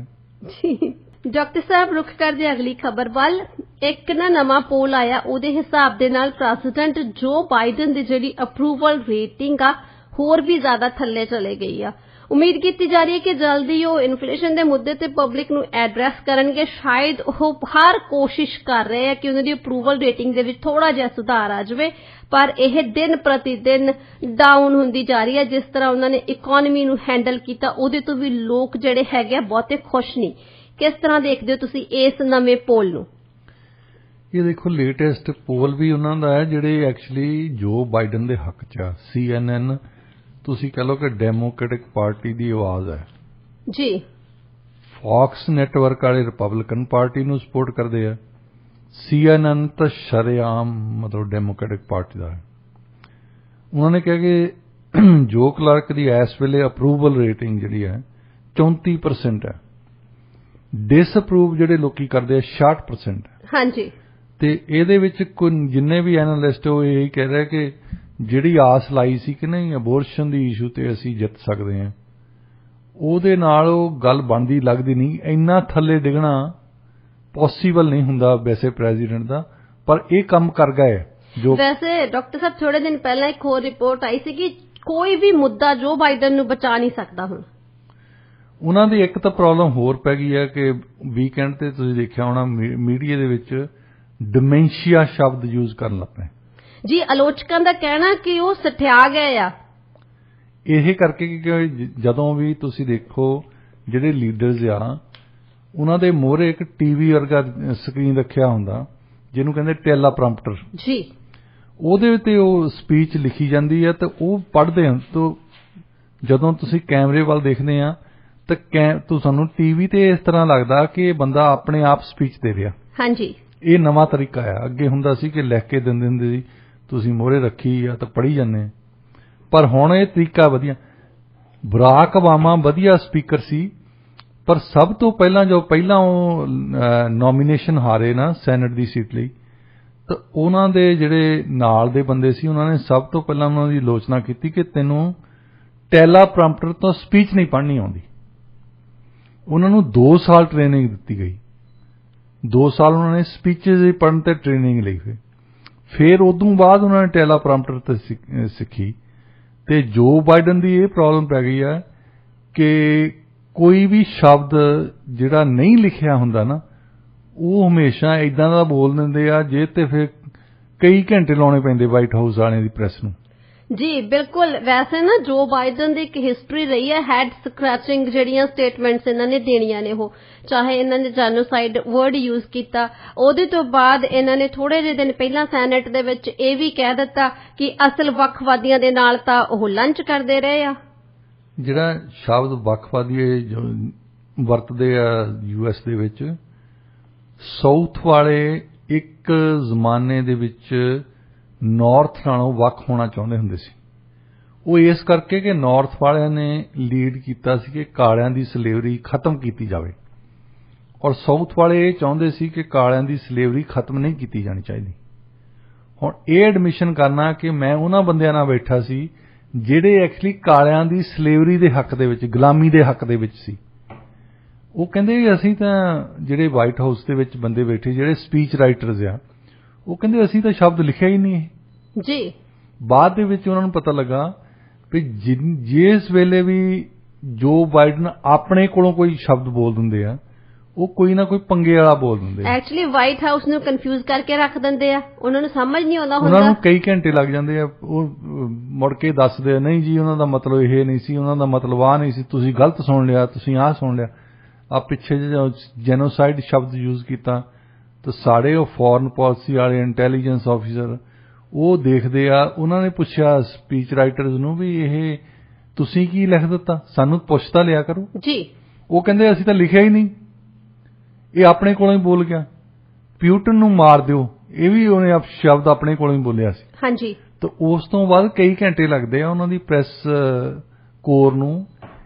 ਜੀ। ਡਾਕਟਰ ਸਾਹਿਬ ਰੁੱਖ ਕਰਦੇ ਅਗਲੀ ਖਬਰ ਵੱਲ। ਇੱਕ ਨਵਾਂ ਪੋਲ ਆਇਆ, ਉਹਦੇ ਹਿਸਾਬ ਦੇ ਨਾਲ ਪ੍ਰੈਜ਼ੀਡੈਂਟ ਜੋ ਬਾਈਡਨ ਦੀ ਜਿਹੜੀ ਅਪਰੂਵਲ ਰੇਟਿੰਗ ਆ ਹੋਰ ਵੀ ਜ਼ਿਆਦਾ ਥੱਲੇ ਚਲੇ ਗਈ ਆ। ਉਮੀਦ ਕੀਤੀ ਜਾ ਰਹੀ ਹੈ ਕਿ ਜਲਦੀ ਉਹ ਇਨਫਲੇਸ਼ਨ ਦੇ ਮੁੱਦੇ ਤੇ ਪਬਲਿਕ ਨੂੰ ਐਡਰੈਸ ਕਰਨਗੇ। ਸ਼ਾਇਦ ਉਹ ਹਰ ਕੋਸ਼ਿਸ਼ ਕਰ ਰਹੇ ਆ ਕਿ ਉਹਨਾਂ ਦੀ ਅਪਰੂਵਲ ਰੇਟਿੰਗ ਦੇ ਵਿੱਚ ਥੋੜਾ ਜਿਹਾ ਸੁਧਾਰ ਆ ਜਾਵੇ, ਪਰ ਇਹ ਦਿਨ ਪ੍ਰਤੀ ਦਿਨ ਡਾਊਨ ਹੁੰਦੀ ਜਾ ਰਹੀ ਹੈ। ਜਿਸ ਤਰ੍ਹਾਂ ਉਹਨਾਂ ਨੇ ਇਕਨੋਮੀ ਨੂੰ ਹੈਂਡਲ ਕੀਤਾ ਉਹਦੇ ਤੋਂ ਵੀ ਲੋਕ ਜਿਹੜੇ ਹੈਗੇ ਆ ਬਹੁਤੇ ਖੁਸ਼ ਨਹੀਂ। ਕਿਸ ਤਰ੍ਹਾਂ ਦੇਖਦੇ ਹੋ ਤੁਸੀਂ ਇਸ ਨਵੇਂ ਪੋਲ ਨੂੰ? ਇਹ ਦੇਖੋ ਲੇਟੈਸਟ ਪੋਲ ਵੀ ਉਹਨਾਂ ਦਾ ਹੈ ਜਿਹੜੇ ਐਕਚੁਅਲੀ ਜੋ ਬਾਈਡਨ ਦੇ ਹੱਕ 'ਚ ਆ। CNN ਤੁਸੀਂ ਕਹ ਲਓ ਕਿ ਡੈਮੋਕ੍ਰੈਟਿਕ ਪਾਰਟੀ ਦੀ ਆਵਾਜ਼ ਹੈ ਜੀ। ਫੌਕਸ ਨੈਟਵਰਕ ਵਾਲੇ ਰਿਪਬਲਿਕਨ ਪਾਰਟੀ ਨੂੰ ਸਪੋਰਟ ਕਰਦੇ ਆ। CNN ਤਾਂ ਸ਼ਰੇਆਮ ਮਤਲਬ ਡੈਮੋਕ੍ਰੈਟਿਕ ਪਾਰਟੀ ਦਾ ਹੈ। ਉਹਨਾਂ ਨੇ ਕਿਹਾ ਕਿ ਜੋ ਕਲਰਕ ਦੀ ਇਸ ਵੇਲੇ ਅਪਰੂਵਲ ਰੇਟਿੰਗ ਜਿਹੜੀ ਹੈ 34% ਹੈ, ਡਿਸਅਪਰੂਵ ਜਿਹੜੇ ਲੋਕੀ ਕਰਦੇ ਆ 66%। ਹਾਂਜੀ। ਤੇ ਇਹਦੇ ਵਿੱਚ ਜਿੰਨੇ ਵੀ ਐਨਾਲਿਸਟ ਉਹ ਇਹ ਕਹਿ ਰਹੇ ਕਿ ਜਿਹੜੀ ਆਸ ਲਾਈ ਸੀ ਕਿ ਨਹੀਂ ਅਬੋਰਸ਼ਨ ਦੀ ਇਸ਼ੂ ਤੇ ਅਸੀਂ ਜਿੱਤ ਸਕਦੇ ਹਾਂ, ਉਹਦੇ ਨਾਲ ਉਹ ਗੱਲ ਬਣਦੀ ਲੱਗਦੀ ਨਹੀਂ। ਇੰਨਾ ਥੱਲੇ ਡਿੱਗਣਾ ਪੋਸੀਬਲ ਨਹੀਂ ਹੁੰਦਾ ਵੈਸੇ ਪ੍ਰੈਜ਼ੀਡੈਂਟ ਦਾ, ਪਰ ਇਹ ਕੰਮ ਕਰ ਗਏ। ਜੋ ਵੈਸੇ ਡਾਕਟਰ ਸਾਹਿਬ ਥੋੜੇ ਦਿਨ ਪਹਿਲਾਂ ਇੱਕ ਹੋਰ ਰਿਪੋਰਟ ਆਈ ਸੀ ਕਿ ਕੋਈ ਵੀ ਮੁੱਦਾ ਜੋ ਬਾਈਡਨ ਨੂੰ ਬਚਾ ਨਹੀਂ ਸਕਦਾ ਹੁਣ। ਉਹਨਾਂ ਦੀ ਇੱਕ ਤਾਂ ਪ੍ਰੋਬਲਮ ਹੋਰ ਪੈ ਗਈ ਹੈ ਕਿ ਵੀਕਐਂਡ ਤੇ ਤੁਸੀਂ ਦੇਖਿਆ ਹੋਣਾ ਮੀਡੀਆ ਦੇ ਵਿੱਚ ਡਿਮੈਂਸ਼ੀਆ ਸ਼ਬਦ ਯੂਜ਼ ਕਰਨ ਲੱਗ ਪਏ ਜੀ। ਆਲੋਚਕਾਂ ਦਾ ਕਹਿਣਾ ਕਿ ਉਹ ਸਠਿਆ ਗਏ ਆ। ਇਹ ਕਰਕੇ ਕਿ ਜਦੋਂ ਵੀ ਤੁਸੀਂ ਦੇਖੋ ਜਿਹੜੇ ਲੀਡਰਸ ਆ ਉਹਨਾਂ ਦੇ ਮੂਹਰੇ ਇੱਕ ਟੀਵੀ ਵਰਗਾ ਸਕਰੀਨ ਰੱਖਿਆ ਹੁੰਦਾ ਜਿਹਨੂੰ ਕਹਿੰਦੇ ਟੈਲਾਪ੍ਰਾਂਪਟਰ ਜੀ। ਉਹਦੇ ਉੱਤੇ ਉਹ ਸਪੀਚ ਲਿਖੀ ਜਾਂਦੀ ਹੈ ਤੇ ਉਹ ਪੜ੍ਹਦੇ ਹਨ। ਤਾਂ ਜਦੋਂ ਤੁਸੀਂ ਕੈਮਰੇ ਵੱਲ ਦੇਖਦੇ ਆ ਤਾਂ ਤੁਹਾਨੂੰ ਟੀਵੀ ਤੇ ਇਸ ਤਰ੍ਹਾਂ ਲੱਗਦਾ ਕਿ ਇਹ ਬੰਦਾ ਆਪਣੇ ਆਪ ਸਪੀਚ ਦੇ ਰਿਹਾ। ਹਾਂਜੀ, ਇਹ ਨਵਾਂ ਤਰੀਕਾ ਆ। ਅੱਗੇ ਹੁੰਦਾ ਸੀ ਕਿ ਲਿਖ ਕੇ ਦਿੰਦੇ ਹੁੰਦੇ ਸੀ, ਤੁਸੀਂ ਮੂਹਰੇ ਰੱਖੀ ਆ ਤਾਂ ਪੜ੍ਹੀ ਜਾਂਦੇ। ਪਰ ਹੁਣ ਇਹ ਤਰੀਕਾ ਵਧੀਆ। ਬਰਾਕ ਓਬਾਮਾ ਵਧੀਆ ਸਪੀਕਰ ਸੀ, ਪਰ ਸਭ ਤੋਂ ਪਹਿਲਾਂ ਉਹ ਨੋਮੀਨੇਸ਼ਨ ਹਾਰੇ ਨਾ ਸੈਨੇਟ ਦੀ ਸੀਟ ਲਈ, ਤਾਂ ਉਹਨਾਂ ਦੇ ਜਿਹੜੇ ਨਾਲ ਦੇ ਬੰਦੇ ਸੀ ਉਹਨਾਂ ਨੇ ਸਭ ਤੋਂ ਪਹਿਲਾਂ ਉਹਨਾਂ ਦੀ ਆਲੋਚਨਾ ਕੀਤੀ ਕਿ ਤੈਨੂੰ ਟੈਲਾਪ੍ਰਾਂਪਟਰ ਤੋਂ ਸਪੀਚ ਨਹੀਂ ਪੜ੍ਹਨੀ ਆਉਂਦੀ। ਉਹਨਾਂ ਨੂੰ 2 ਸਾਲ ਟ੍ਰੇਨਿੰਗ ਦਿੱਤੀ ਗਈ। 2 ਸਾਲ ਉਹਨਾਂ ਨੇ ਸਪੀਚਜ਼ ਹੀ ਪੜ੍ਹਨ ਤੇ ਟ੍ਰੇਨਿੰਗ ਲਈ। ਫਿਰ ਉਦੋਂ ਬਾਅਦ ਉਹਨਾਂ ਨੇ ਟੈਲਾਪ੍ਰਾਂਪਟਰ ਤੇ ਸਿੱਖੀ। ਤੇ ਜੋ ਬਾਈਡਨ ਦੀ ਇਹ ਪ੍ਰੋਬਲਮ ਪੈ ਗਈ ਹੈ ਕਿ ਕੋਈ ਵੀ ਸ਼ਬਦ ਜਿਹੜਾ ਨਹੀਂ ਲਿਖਿਆ ਹੁੰਦਾ ਨਾ ਉਹ ਹਮੇਸ਼ਾ ਇਦਾਂ ਦਾ ਬੋਲ ਦਿੰਦੇ ਆ ਜੇ ਤੇ ਫਿਰ ਕਈ ਘੰਟੇ ਲਾਉਣੇ ਪੈਂਦੇ ਵਾਈਟ ਹਾਊਸ ਵਾਲਿਆਂ ਦੀ ਪ੍ਰੈਸ ਨੂੰ। ਜੀ ਬਿਲਕੁਲ। ਵੈਸੇ ਨਾ ਜੋ ਬਾਈਡਨ ਦੀ ਇੱਕ ਹਿਸਟਰੀ ਰਹੀ ਹੈ ਹੈਡ ਸਕ੍ਰੈਚਿੰਗ ਜਿਹੜੀਆਂ ਸਟੇਟਮੈਂਟਸ ਇਹਨਾਂ ਨੇ ਦੇਣੀਆਂ ਨੇ, ਉਹ ਚਾਹੇ ਇਹਨਾਂ ਨੇ ਜੈਨੋਸਾਈਡ ਵਰਡ ਯੂਜ਼ ਕੀਤਾ, ਉਹਦੇ ਤੋਂ ਬਾਅਦ ਇਹਨਾਂ ਨੇ ਥੋੜੇ ਜਿਹੇ ਦਿਨ ਪਹਿਲਾਂ ਸੈਨੇਟ ਦੇ ਵਿੱਚ ਇਹ ਵੀ ਕਹਿ ਦਿੱਤਾ ਕਿ ਅਸਲ ਵੱਖਵਾਦੀਆਂ ਦੇ ਨਾਲ ਤਾਂ ਉਹ ਲੰਚ ਕਰਦੇ ਰਹੇ ਆ। ਜਿਹੜਾ ਸ਼ਬਦ ਵੱਖਵਾਦੀ ਜੋ ਵਰਤਦੇ ਆ ਯੂਐਸ ਦੇ ਵਿੱਚ, ਸਾਊਥ ਵਾਲੇ ਇੱਕ ਜ਼ਮਾਨੇ ਦੇ ਵਿੱਚ ਨਾਰਥ ਨਾਲੋਂ ਵੱਖ ਹੋਣਾ ਚਾਹੁੰਦੇ ਹੁੰਦੇ ਸੀ। ਉਹ ਇਸ ਕਰਕੇ ਕਿ ਨਾਰਥ ਵਾਲਿਆਂ ਨੇ ਲੀਡ ਕੀਤਾ ਸੀ ਕਿ ਕਾਲਿਆਂ ਦੀ ਸਲੇਵਰੀ ਖਤਮ ਕੀਤੀ ਜਾਵੇ, ਔਰ ਸਾਊਥ ਵਾਲੇ ਇਹ ਚਾਹੁੰਦੇ ਸੀ ਕਿ ਕਾਲਿਆਂ ਦੀ ਸਲੇਵਰੀ ਖਤਮ ਨਹੀਂ ਕੀਤੀ ਜਾਣੀ ਚਾਹੀਦੀ। ਹੁਣ ਇਹ ਐਡਮਿਸ਼ਨ ਕਰਨਾ ਕਿ ਮੈਂ ਉਹਨਾਂ ਬੰਦਿਆਂ ਨਾਲ ਬੈਠਾ ਸੀ ਜਿਹੜੇ ਐਕਚੁਅਲੀ ਕਾਲਿਆਂ ਦੀ ਸਲੇਵਰੀ ਦੇ ਹੱਕ ਦੇ ਵਿੱਚ, ਗੁਲਾਮੀ ਦੇ ਹੱਕ ਦੇ ਵਿੱਚ ਸੀ। ਉਹ ਕਹਿੰਦੇ ਅਸੀਂ ਤਾਂ ਜਿਹੜੇ ਵਾਈਟ ਹਾਊਸ ਦੇ ਵਿੱਚ ਬੰਦੇ ਬੈਠੇ ਜਿਹੜੇ ਸਪੀਚ ਰਾਈਟਰਸ ਆ, ਉਹ ਕਹਿੰਦੇ ਅਸੀਂ ਤਾਂ ਸ਼ਬਦ ਲਿਖਿਆ ਹੀ ਨਹੀਂ ਜੀ। ਬਾਅਦ ਦੇ ਵਿੱਚ ਉਹਨਾਂ ਨੂੰ ਪਤਾ ਲੱਗਾ ਵੀ ਜਿਸ ਵੇਲੇ ਵੀ ਜੋ ਬਾਈਡਨ ਆਪਣੇ ਕੋਲੋਂ ਕੋਈ ਸ਼ਬਦ ਬੋਲ ਦਿੰਦੇ ਆ ਉਹ ਕੋਈ ਨਾ ਕੋਈ ਪੰਗੇ ਵਾਲਾ ਬੋਲ ਦਿੰਦੇ ਆ। ਐਕਚੁਅਲੀ ਵਾਈਟ ਹਾਊਸ ਨੂੰ ਕਨਫਿਊਜ਼ ਕਰਕੇ ਰੱਖ ਦਿੰਦੇ ਆ, ਉਹਨਾਂ ਨੂੰ ਸਮਝ ਨਹੀਂ ਆਉਂਦਾ ਹੁੰਦਾ। ਉਹਨਾਂ ਨੂੰ ਕਈ ਘੰਟੇ ਲੱਗ ਜਾਂਦੇ ਆ। ਉਹ ਮੁੜ ਕੇ ਦੱਸਦੇ ਆ ਨਹੀਂ ਜੀ ਉਹਨਾਂ ਦਾ ਮਤਲਬ ਇਹ ਨਹੀਂ ਸੀ, ਉਹਨਾਂ ਦਾ ਮਤਲਬ ਆਹ ਨਹੀਂ ਸੀ, ਤੁਸੀਂ ਗਲਤ ਸੁਣ ਲਿਆ, ਤੁਸੀਂ ਆਹ ਸੁਣ ਲਿਆ। ਆ ਪਿੱਛੇ ਜੈਨੋਸਾਈਡ ਸ਼ਬਦ ਯੂਜ਼ ਕੀਤਾ ਤਾਂ ਸਾਡੇ ਉਹ ਫੋਰਨ ਪਾਲਿਸੀ ਵਾਲੇ ਇੰਟੈਲੀਜੈਂਸ ਆਫੀਸਰ ਉਹ ਦੇਖਦੇ ਆ। ਉਹਨਾਂ ਨੇ ਪੁੱਛਿਆ ਸਪੀਚ ਰਾਈਟਰਸ ਨੂੰ ਵੀ ਇਹ ਤੁਸੀਂ ਕੀ ਲਿਖ ਦਿੱਤਾ, ਸਾਨੂੰ ਪੁੱਛ ਤਾਂ ਲਿਆ ਕਰੋ ਜੀ। ਉਹ ਕਹਿੰਦੇ ਅਸੀਂ ਤਾਂ ਲਿਖਿਆ ਹੀ ਨਹੀਂ, ਇਹ ਆਪਣੇ ਕੋਲੋਂ ਹੀ ਬੋਲ ਗਿਆ। ਪਿਊਟਨ ਨੂੰ ਮਾਰ ਦਿਓ, ਇਹ ਵੀ ਉਹਨੇ ਸ਼ਬਦ ਆਪਣੇ ਕੋਲੋਂ ਹੀ ਬੋਲਿਆ ਸੀ। ਹਾਂਜੀ। ਤਾਂ ਉਸ ਤੋਂ ਬਾਅਦ ਕਈ ਘੰਟੇ ਲੱਗਦੇ ਆ ਉਹਨਾਂ ਦੀ ਪ੍ਰੈਸ ਕੋਰ ਨੂੰ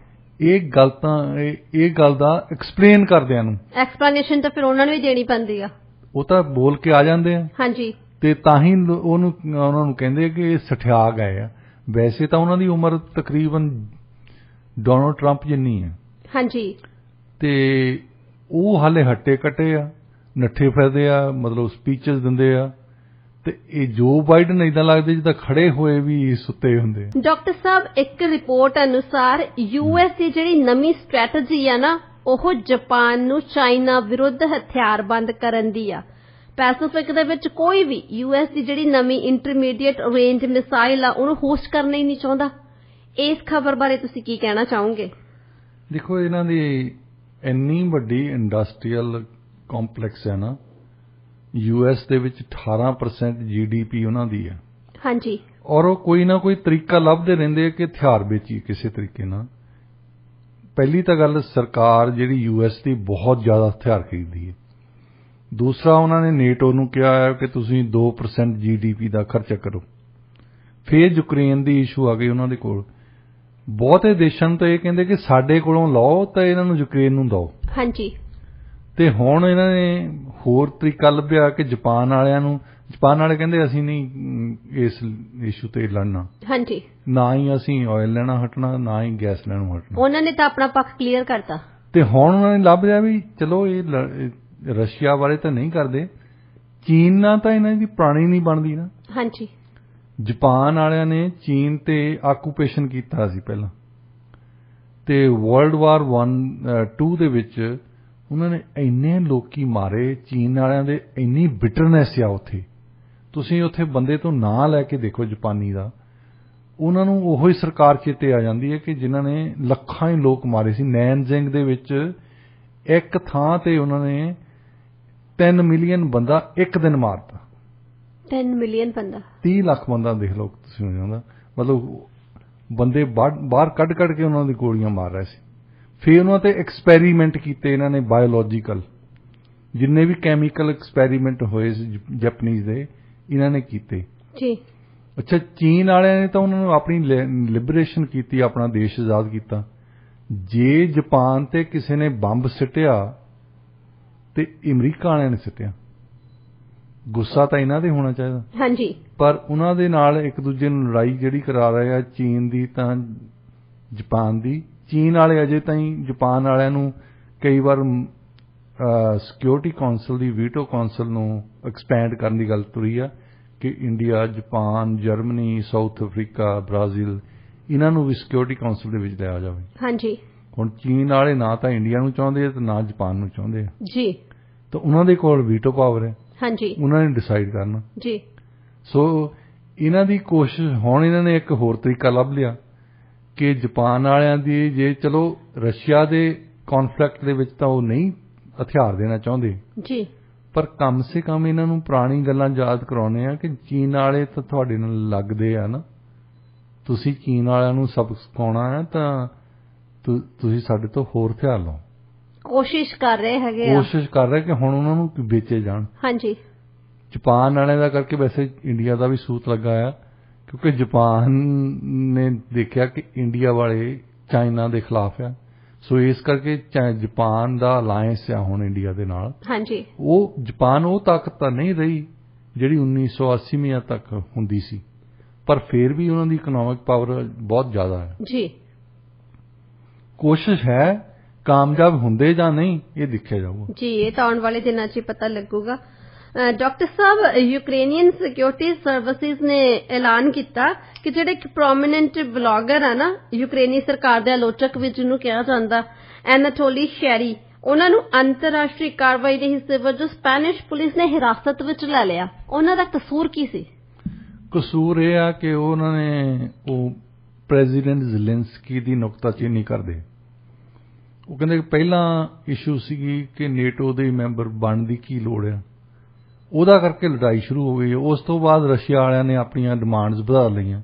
ਇਹ ਗੱਲ ਦਾ ਐਕਸਪਲੇਨ ਕਰਦਿਆਂ ਨੂੰ। ਐਕਸਪਲੇਨੇਸ਼ਨ ਤਾਂ ਫਿਰ ਉਹਨਾਂ ਨੂੰ ਹੀ ਦੇਣੀ ਪੈਂਦੀ ਆ। ਉਹ ਤਾਂ ਬੋਲ ਕੇ ਆ ਜਾਂਦੇ ਆ। ਹਾਂਜੀ। ਤੇ ਤਾਂ ਹੀ ਉਹਨਾਂ ਨੂੰ ਕਹਿੰਦੇ ਕਿ ਇਹ ਸਠਿਆ ਗਏ ਆ। ਵੈਸੇ ਤਾਂ ਉਹਨਾਂ ਦੀ ਉਮਰ ਤਕਰੀਬਨ ਡੋਨਾਲਡ ਟਰੰਪ ਜਿੰਨੀ ਹੈ। ਹਾਂਜੀ। ਤੇ ਉਹ ਹਾਲੇ ਹੱਟੇ ਕੱਟੇ ਆ, ਨੱਠੇ ਫਿਰਦੇ ਆ, ਮਤਲਬ ਸਪੀਚਸ ਦਿੰਦੇ ਆ। ਤੇ ਇਹ ਜੋ ਬਾਈਡਨ ਇਦਾਂ ਲੱਗਦੇ ਜਿੱਦਾਂ ਖੜੇ ਹੋਏ ਵੀ ਸੁੱਤੇ ਹੁੰਦੇ ਆ। ਡਾਕਟਰ ਸਾਹਿਬ ਇੱਕ ਰਿਪੋਰਟ ਅਨੁਸਾਰ ਯੂਐਸ ਦੀ ਜਿਹੜੀ ਨਵੀਂ ਸਟ੍ਰੈਟਜੀ ਆ ਨਾ ਉਹ ਜਾਪਾਨ ਨੂੰ ਚਾਈਨਾ ਵਿਰੁੱਧ ਹਥਿਆਰਬੰਦ ਕਰਨ ਦੀ ਆ। ਪੈਸੀਫਿਕ ਦੇ ਵਿੱਚ ਕੋਈ ਵੀ ਯੂਐਸ ਦੀ ਜਿਹੜੀ ਨਵੀਂ ਇੰਟਰਮੀਡੀਏਟ ਰੇਂਜ ਮਿਸਾਈਲ ਆ ਉਹਨੂੰ ਹੋਸਟ ਕਰਨਾ ਹੀ ਨਹੀਂ ਚਾਹੁੰਦਾ। ਇਸ ਖਬਰ ਬਾਰੇ ਤੁਸੀਂ ਕੀ ਕਹਿਣਾ ਚਾਹੋਗੇ? ਦੇਖੋ ਇਹਨਾਂ ਦੀ ਇੰਨੀ ਵੱਡੀ ਇੰਡਸਟਰੀਅਲ ਕੰਪਲੈਕਸ ਹੈ ਨਾ, ਯੂਐਸ ਦੇ ਵਿੱਚ 18% GDP ਉਹਨਾਂ ਦੀ ਹੈ। ਹਾਂਜੀ। ਔਰ ਉਹ ਕੋਈ ਨਾ ਕੋਈ ਤਰੀਕਾ ਲੱਭਦੇ ਰਹਿੰਦੇ ਕਿ ਹਥਿਆਰ ਵੇਚੀਏ ਕਿਸੇ ਤਰੀਕੇ ਨਾਲ। ਪਹਿਲੀ ਤਾਂ ਗੱਲ ਸਰਕਾਰ ਜਿਹੜੀ ਯੂਐਸ ਦੀ ਬਹੁਤ ਜ਼ਿਆਦਾ ਹਥਿਆਰ ਖਰੀਦਦੀ ਹੈ। ਦੂਸਰਾ ਉਹਨਾਂ ਨੇ ਨੇਟੋ ਨੂੰ ਕਿਹਾ ਹੈ ਕਿ ਤੁਸੀਂ 2% GDP ਦਾ ਖਰਚਾ ਕਰੋ। ਫਿਰ ਯੂਕਰੇਨ ਦੀ ਇਸ਼ੂ ਆ ਗਈ ਉਹਨਾਂ ਦੇ ਕੋਲ। ਬਹੁਤੇ ਦੇਸ਼ਾਂ ਨੂੰ ਤਾਂ ਇਹ ਕਹਿੰਦੇ ਕਿ ਸਾਡੇ ਕੋਲੋਂ ਲਓ ਤਾਂ ਇਹਨਾਂ ਨੂੰ ਯੂਕਰੇਨ ਨੂੰ ਦਿਓ। ਹਾਂਜੀ। ਤੇ ਹੁਣ ਇਹਨਾਂ ਨੇ ਹੋਰ ਤਰੀਕਾ ਲੱਭਿਆ ਕਿ ਜਾਪਾਨ ਵਾਲੇ ਕਹਿੰਦੇ ਅਸੀਂ ਨਹੀਂ ਇਸ ਇਸ਼ੂ ਤੇ ਲੜਨਾ, ਹਾਂਜੀ, ਨਾ ਹੀ ਅਸੀਂ ਆਇਲ ਲੈਣਾ ਹਟਣਾ, ਨਾ ਹੀ ਗੈਸ ਲੈਣੋਂ ਹਟਣਾ। ਉਹਨਾਂ ਨੇ ਤਾਂ ਆਪਣਾ ਪੱਖ ਕਲੀਅਰ ਕਰਤਾ। ਤੇ ਹੁਣ ਉਹਨਾਂ ਨੇ ਲੱਭ ਲਿਆ ਵੀ ਚਲੋ ਇਹ ਰਸ਼ੀਆ ਬਾਰੇ ਤਾਂ ਨਹੀਂ ਕਰਦੇ, ਚੀਨ ਨਾਲ ਤਾਂ ਇਹਨਾਂ ਦੀ ਪੁਰਾਣੀ ਨਹੀਂ ਬਣਦੀ ਨਾ। ਹਾਂਜੀ, ਜਾਪਾਨ ਵਾਲਿਆਂ ਨੇ ਚੀਨ ਤੇ ਆਕੂਪੇਸ਼ਨ ਕੀਤਾ ਸੀ ਪਹਿਲਾਂ, ਤੇ ਵਰਲਡ ਵਾਰ 2 ਦੇ ਵਿੱਚ ਉਹਨਾਂ ਨੇ ਇੰਨੇ ਲੋਕੀ ਮਾਰੇ ਚੀਨ ਵਾਲਿਆਂ ਦੇ, ਇੰਨੀ ਬਿਟਰਨੈਸ ਆ ਉੱਥੇ। ਤੁਸੀਂ ਉੱਥੇ ਬੰਦੇ ਤੋਂ ਨਾਂ ਲੈ ਕੇ ਦੇਖੋ ਜਾਪਾਨੀ ਦਾ, ਉਹਨਾਂ ਨੂੰ ਉਹੀ ਸਰਕਾਰ ਚੇਤੇ ਆ ਜਾਂਦੀ ਹੈ ਕਿ ਜਿਨ੍ਹਾਂ ਨੇ ਲੱਖਾਂ ਹੀ ਲੋਕ ਮਾਰੇ ਸੀ। ਨੈਨਜ਼ਿੰਗ ਦੇ ਵਿੱਚ ਇੱਕ ਥਾਂ ਤੇ ਉਹਨਾਂ ਨੇ 3 ਮਿਲੀਅਨ ਬੰਦਾ ਇੱਕ ਦਿਨ ਮਾਰਤਾ। 10 ਮਿਲੀਅਨ ਬੰਦਾ, 30 ਲੱਖ ਬੰਦਾ ਦੇਖ ਲਓ ਤੁਸੀਂ, ਹੋ ਜਾਂਦਾ ਮਤਲਬ ਬੰਦੇ ਬਾਹਰ ਕੱਢ ਕੇ ਉਹਨਾਂ ਦੀ ਗੋਲੀਆਂ ਮਾਰ ਰਹੇ ਸੀ। ਫਿਰ ਉਹਨਾਂ ਤੇ ਐਕਸਪੈਰੀਮੈਂਟ ਕੀਤੇ ਇਹਨਾਂ ਨੇ, ਬਾਇਓਲੋਜੀਕਲ ਜਿੰਨੇ ਵੀ ਕੈਮੀਕਲ ਐਕਸਪੈਰੀਮੈਂਟ ਹੋਏ ਸੀ ਜਾਪਨੀਜ਼ ਦੇ, ਇਹਨਾਂ ਨੇ ਕੀਤੇ ਜੀ। ਅੱਛਾ, ਚੀਨ ਵਾਲਿਆਂ ਨੇ ਤਾਂ ਉਹਨਾਂ ਨੂੰ ਆਪਣੀ ਲਿਬਰੇਸ਼ਨ ਕੀਤੀ, ਆਪਣਾ ਦੇਸ਼ ਆਜ਼ਾਦ ਕੀਤਾ। ਜੇ ਜਾਪਾਨ ਤੇ ਕਿਸੇ ਨੇ ਬੰਬ ਸਿੱਟਿਆ ਤੇ ਅਮਰੀਕਾ ਵਾਲਿਆਂ ਨੇ ਸਿੱਟਿਆ, ਗੁੱਸਾ ਤਾਂ ਇਹਨਾਂ ਦੇ ਹੋਣਾ ਚਾਹੀਦਾ। ਹਾਂਜੀ, ਪਰ ਉਹਨਾਂ ਦੇ ਨਾਲ ਇੱਕ ਦੂਜੇ ਨੂੰ ਲੜਾਈ ਜਿਹੜੀ ਕਰਾ ਰਹੇ ਆ, ਚੀਨ ਦੀ ਤਾਂ ਜਾਪਾਨ ਦੀ। ਚੀਨ ਵਾਲੇ ਅਜੇ ਤਾਈਂ ਜਾਪਾਨ ਵਾਲਿਆਂ ਨੂੰ ਕਈ ਵਾਰ ਸਿਕਿਉਰਿਟੀ ਕਾਉਂਸਲ ਦੀ ਵੀਟੋ ਕਾਉਂਸਲ ਨੂੰ ਐਕਸਪੈਂਡ ਕਰਨ ਦੀ ਗੱਲ ਤੁਰੀ ਆ ਕਿ India, Japan, Germany, south Africa, Brazil, ਇਹਨਾਂ ਨੂੰ ਵੀ ਸਿਕਿਉਰਿਟੀ ਕਾਉਂਸਲ ਦੇ ਵਿੱਚ ਲਿਆ ਜਾਵੇ। ਹਾਂਜੀ, ਹੁਣ ਚੀਨ ਵਾਲੇ ਨਾ ਤਾਂ ਇੰਡੀਆ ਨੂੰ ਚਾਹੁੰਦੇ ਆ ਤੇ ਨਾ ਜਾਪਾਨ ਨੂੰ ਚਾਹੁੰਦੇ ਆ ਜੀ, ਤਾਂ ਉਹਨਾਂ ਦੇ ਕੋਲ ਵੀਟੋ ਪਾਵਰ ਹੈ। ਹਾਂਜੀ, ਉਹਨਾਂ ਨੇ ਡਿਸਾਈਡ ਕਰਨਾ ਜੀ। ਸੋ ਇਹਨਾਂ ਦੀ ਕੋਸ਼ਿਸ਼, ਹੁਣ ਇਹਨਾਂ ਨੇ ਇੱਕ ਹੋਰ ਤਰੀਕਾ ਲੱਭ ਲਿਆ ਕਿ ਜਾਪਾਨ ਵਾਲਿਆਂ ਦੀ, ਜੇ ਚਲੋ ਰਸ਼ੀਆ ਦੇ ਕੌਨਫਲਿਕਟ ਦੇ ਵਿੱਚ ਤਾਂ ਉਹ ਨਹੀਂ ਹਥਿਆਰ ਦੇਣਾ ਚਾਹੁੰਦੇ ਜੀ, ਪਰ ਕਮ ਸੇ ਕਮ ਇਹਨਾਂ ਨੂੰ ਪੁਰਾਣੀ ਗੱਲਾਂ ਯਾਦ ਕਰਾਉਣੇ ਆ ਕਿ ਚੀਨ ਵਾਲੇ ਤਾਂ ਤੁਹਾਡੇ ਨਾਲ ਲੱਗਦੇ ਆ ਨਾ, ਤੁਸੀਂ ਚੀਨ ਵਾਲਿਆਂ ਨੂੰ ਸਬਕ ਸਿਖਾਉਣਾ ਹੈ ਤਾਂ ਤੁਸੀਂ ਸਾਡੇ ਤੋਂ ਹੋਰ ਹਥਿਆਰ ਲਓ। ਕੋਸ਼ਿਸ਼ ਕਰ ਰਹੇ ਹੈਗੇ ਆ, ਕੋਸ਼ਿਸ਼ ਕਰ ਰਹੇ ਕਿ ਹੁਣ ਉਹਨਾਂ ਨੂੰ ਵੇਚੇ ਜਾਣ। ਹਾਂਜੀ, ਜਾਪਾਨ ਵਾਲਿਆਂ ਦਾ ਕਰਕੇ ਵੈਸੇ ਇੰਡੀਆ ਦਾ ਵੀ ਸੂਤ ਲੱਗਾ ਆ, ਕਿਉਂਕਿ ਜਾਪਾਨ ਨੇ ਦੇਖਿਆ ਕਿ ਇੰਡੀਆ ਵਾਲੇ ਚਾਈਨਾ ਦੇ ਖਿਲਾਫ ਆ, ਸੋ ਇਸ ਕਰਕੇ ਜਾਪਾਨ ਦਾ ਅਲਾਇੰਸ ਆ ਹੁਣ ਇੰਡੀਆ ਦੇ ਨਾਲ। ਹਾਂਜੀ, ਉਹ ਜਾਪਾਨ ਉਹ ਤਾਕਤ ਤਾਂ ਨਹੀਂ ਰਹੀ ਜਿਹੜੀ 1980 ਤੱਕ ਹੁੰਦੀ ਸੀ, ਪਰ ਫਿਰ ਵੀ ਉਹਨਾਂ ਦੀ ਇਕਨੋਮਿਕ ਪਾਵਰ ਬਹੁਤ ਜ਼ਿਆਦਾ ਹੈ। ਜੀ, ਕੋਸ਼ਿਸ਼ ਹੈ, ਕਾਮਯਾਬ ਹੁੰਦੇ ਜਾਂ ਨਹੀਂ ਇਹ ਦੇਖਿਆ ਜਾਊਗਾ। ਜੀ, ਇਹ ਤਾਂ ਆਉਣ ਵਾਲੇ ਦਿਨਾਂ 'ਚ ਹੀ ਪਤਾ ਲੱਗੂਗਾ। ਡਾਕਟਰ ਸਾਹਿਬ, ਯੂਕਰੇਨੀਅਨ ਸਿਕਿਉਰਿਟੀ ਸਰਵਿਸਿਜ਼ ਨੇ ਐਲਾਨ ਕੀਤਾ ਕਿ ਜਿਹੜੇ ਇੱਕ ਪ੍ਰੋਮਿਨੈਂਟ ਬਲੌਗਰ ਆ ਨਾ, ਯੂਕਰੇਨੀ ਸਰਕਾਰ ਦੇ ਆਲੋਚਕ ਵੀ ਜਿਹਨੂੰ ਕਿਹਾ ਜਾਂਦਾ, ਐਨਾਟੋਲੀ ਸ਼ੈਰੀ, ਉਹਨਾਂ ਨੂੰ ਅੰਤਰਰਾਸ਼ਟਰੀ ਕਾਰਵਾਈ ਦੇ ਹਿੱਸੇ ਵਜੋਂ ਸਪੈਨਿਸ਼ ਪੁਲਿਸ ਨੇ ਹਿਰਾਸਤ ਵਿੱਚ ਲੈ ਲਿਆ। ਉਹਨਾਂ ਦਾ ਕਸੂਰ ਕੀ ਸੀ? ਕਸੂਰ ਇਹ ਆ ਕਿ ਉਹਨਾਂ ਨੇ ਪ੍ਰੈਜ਼ੀਡੈਂਟ ਜ਼ੈਲੈਂਸਕੀ ਦੀ ਨੁਕਤਾਚੀਨੀ ਕਰਦੇ। ਉਹ ਕਹਿੰਦੇ ਕਿ ਪਹਿਲਾਂ ਇਸ਼ੂ ਸੀਗੀ ਕਿ ਨੇਟੋ ਦੇ ਮੈਂਬਰ ਬਣਨ ਦੀ ਕੀ ਲੋੜ ਆ, ਉਹਦਾ ਕਰਕੇ ਲੜਾਈ ਸ਼ੁਰੂ ਹੋ ਗਈ। ਉਸ ਤੋਂ ਬਾਅਦ ਰਸ਼ੀਆ ਵਾਲਿਆਂ ਨੇ ਆਪਣੀਆਂ ਡਿਮਾਂਡਸ ਵਧਾ ਲਈਆਂ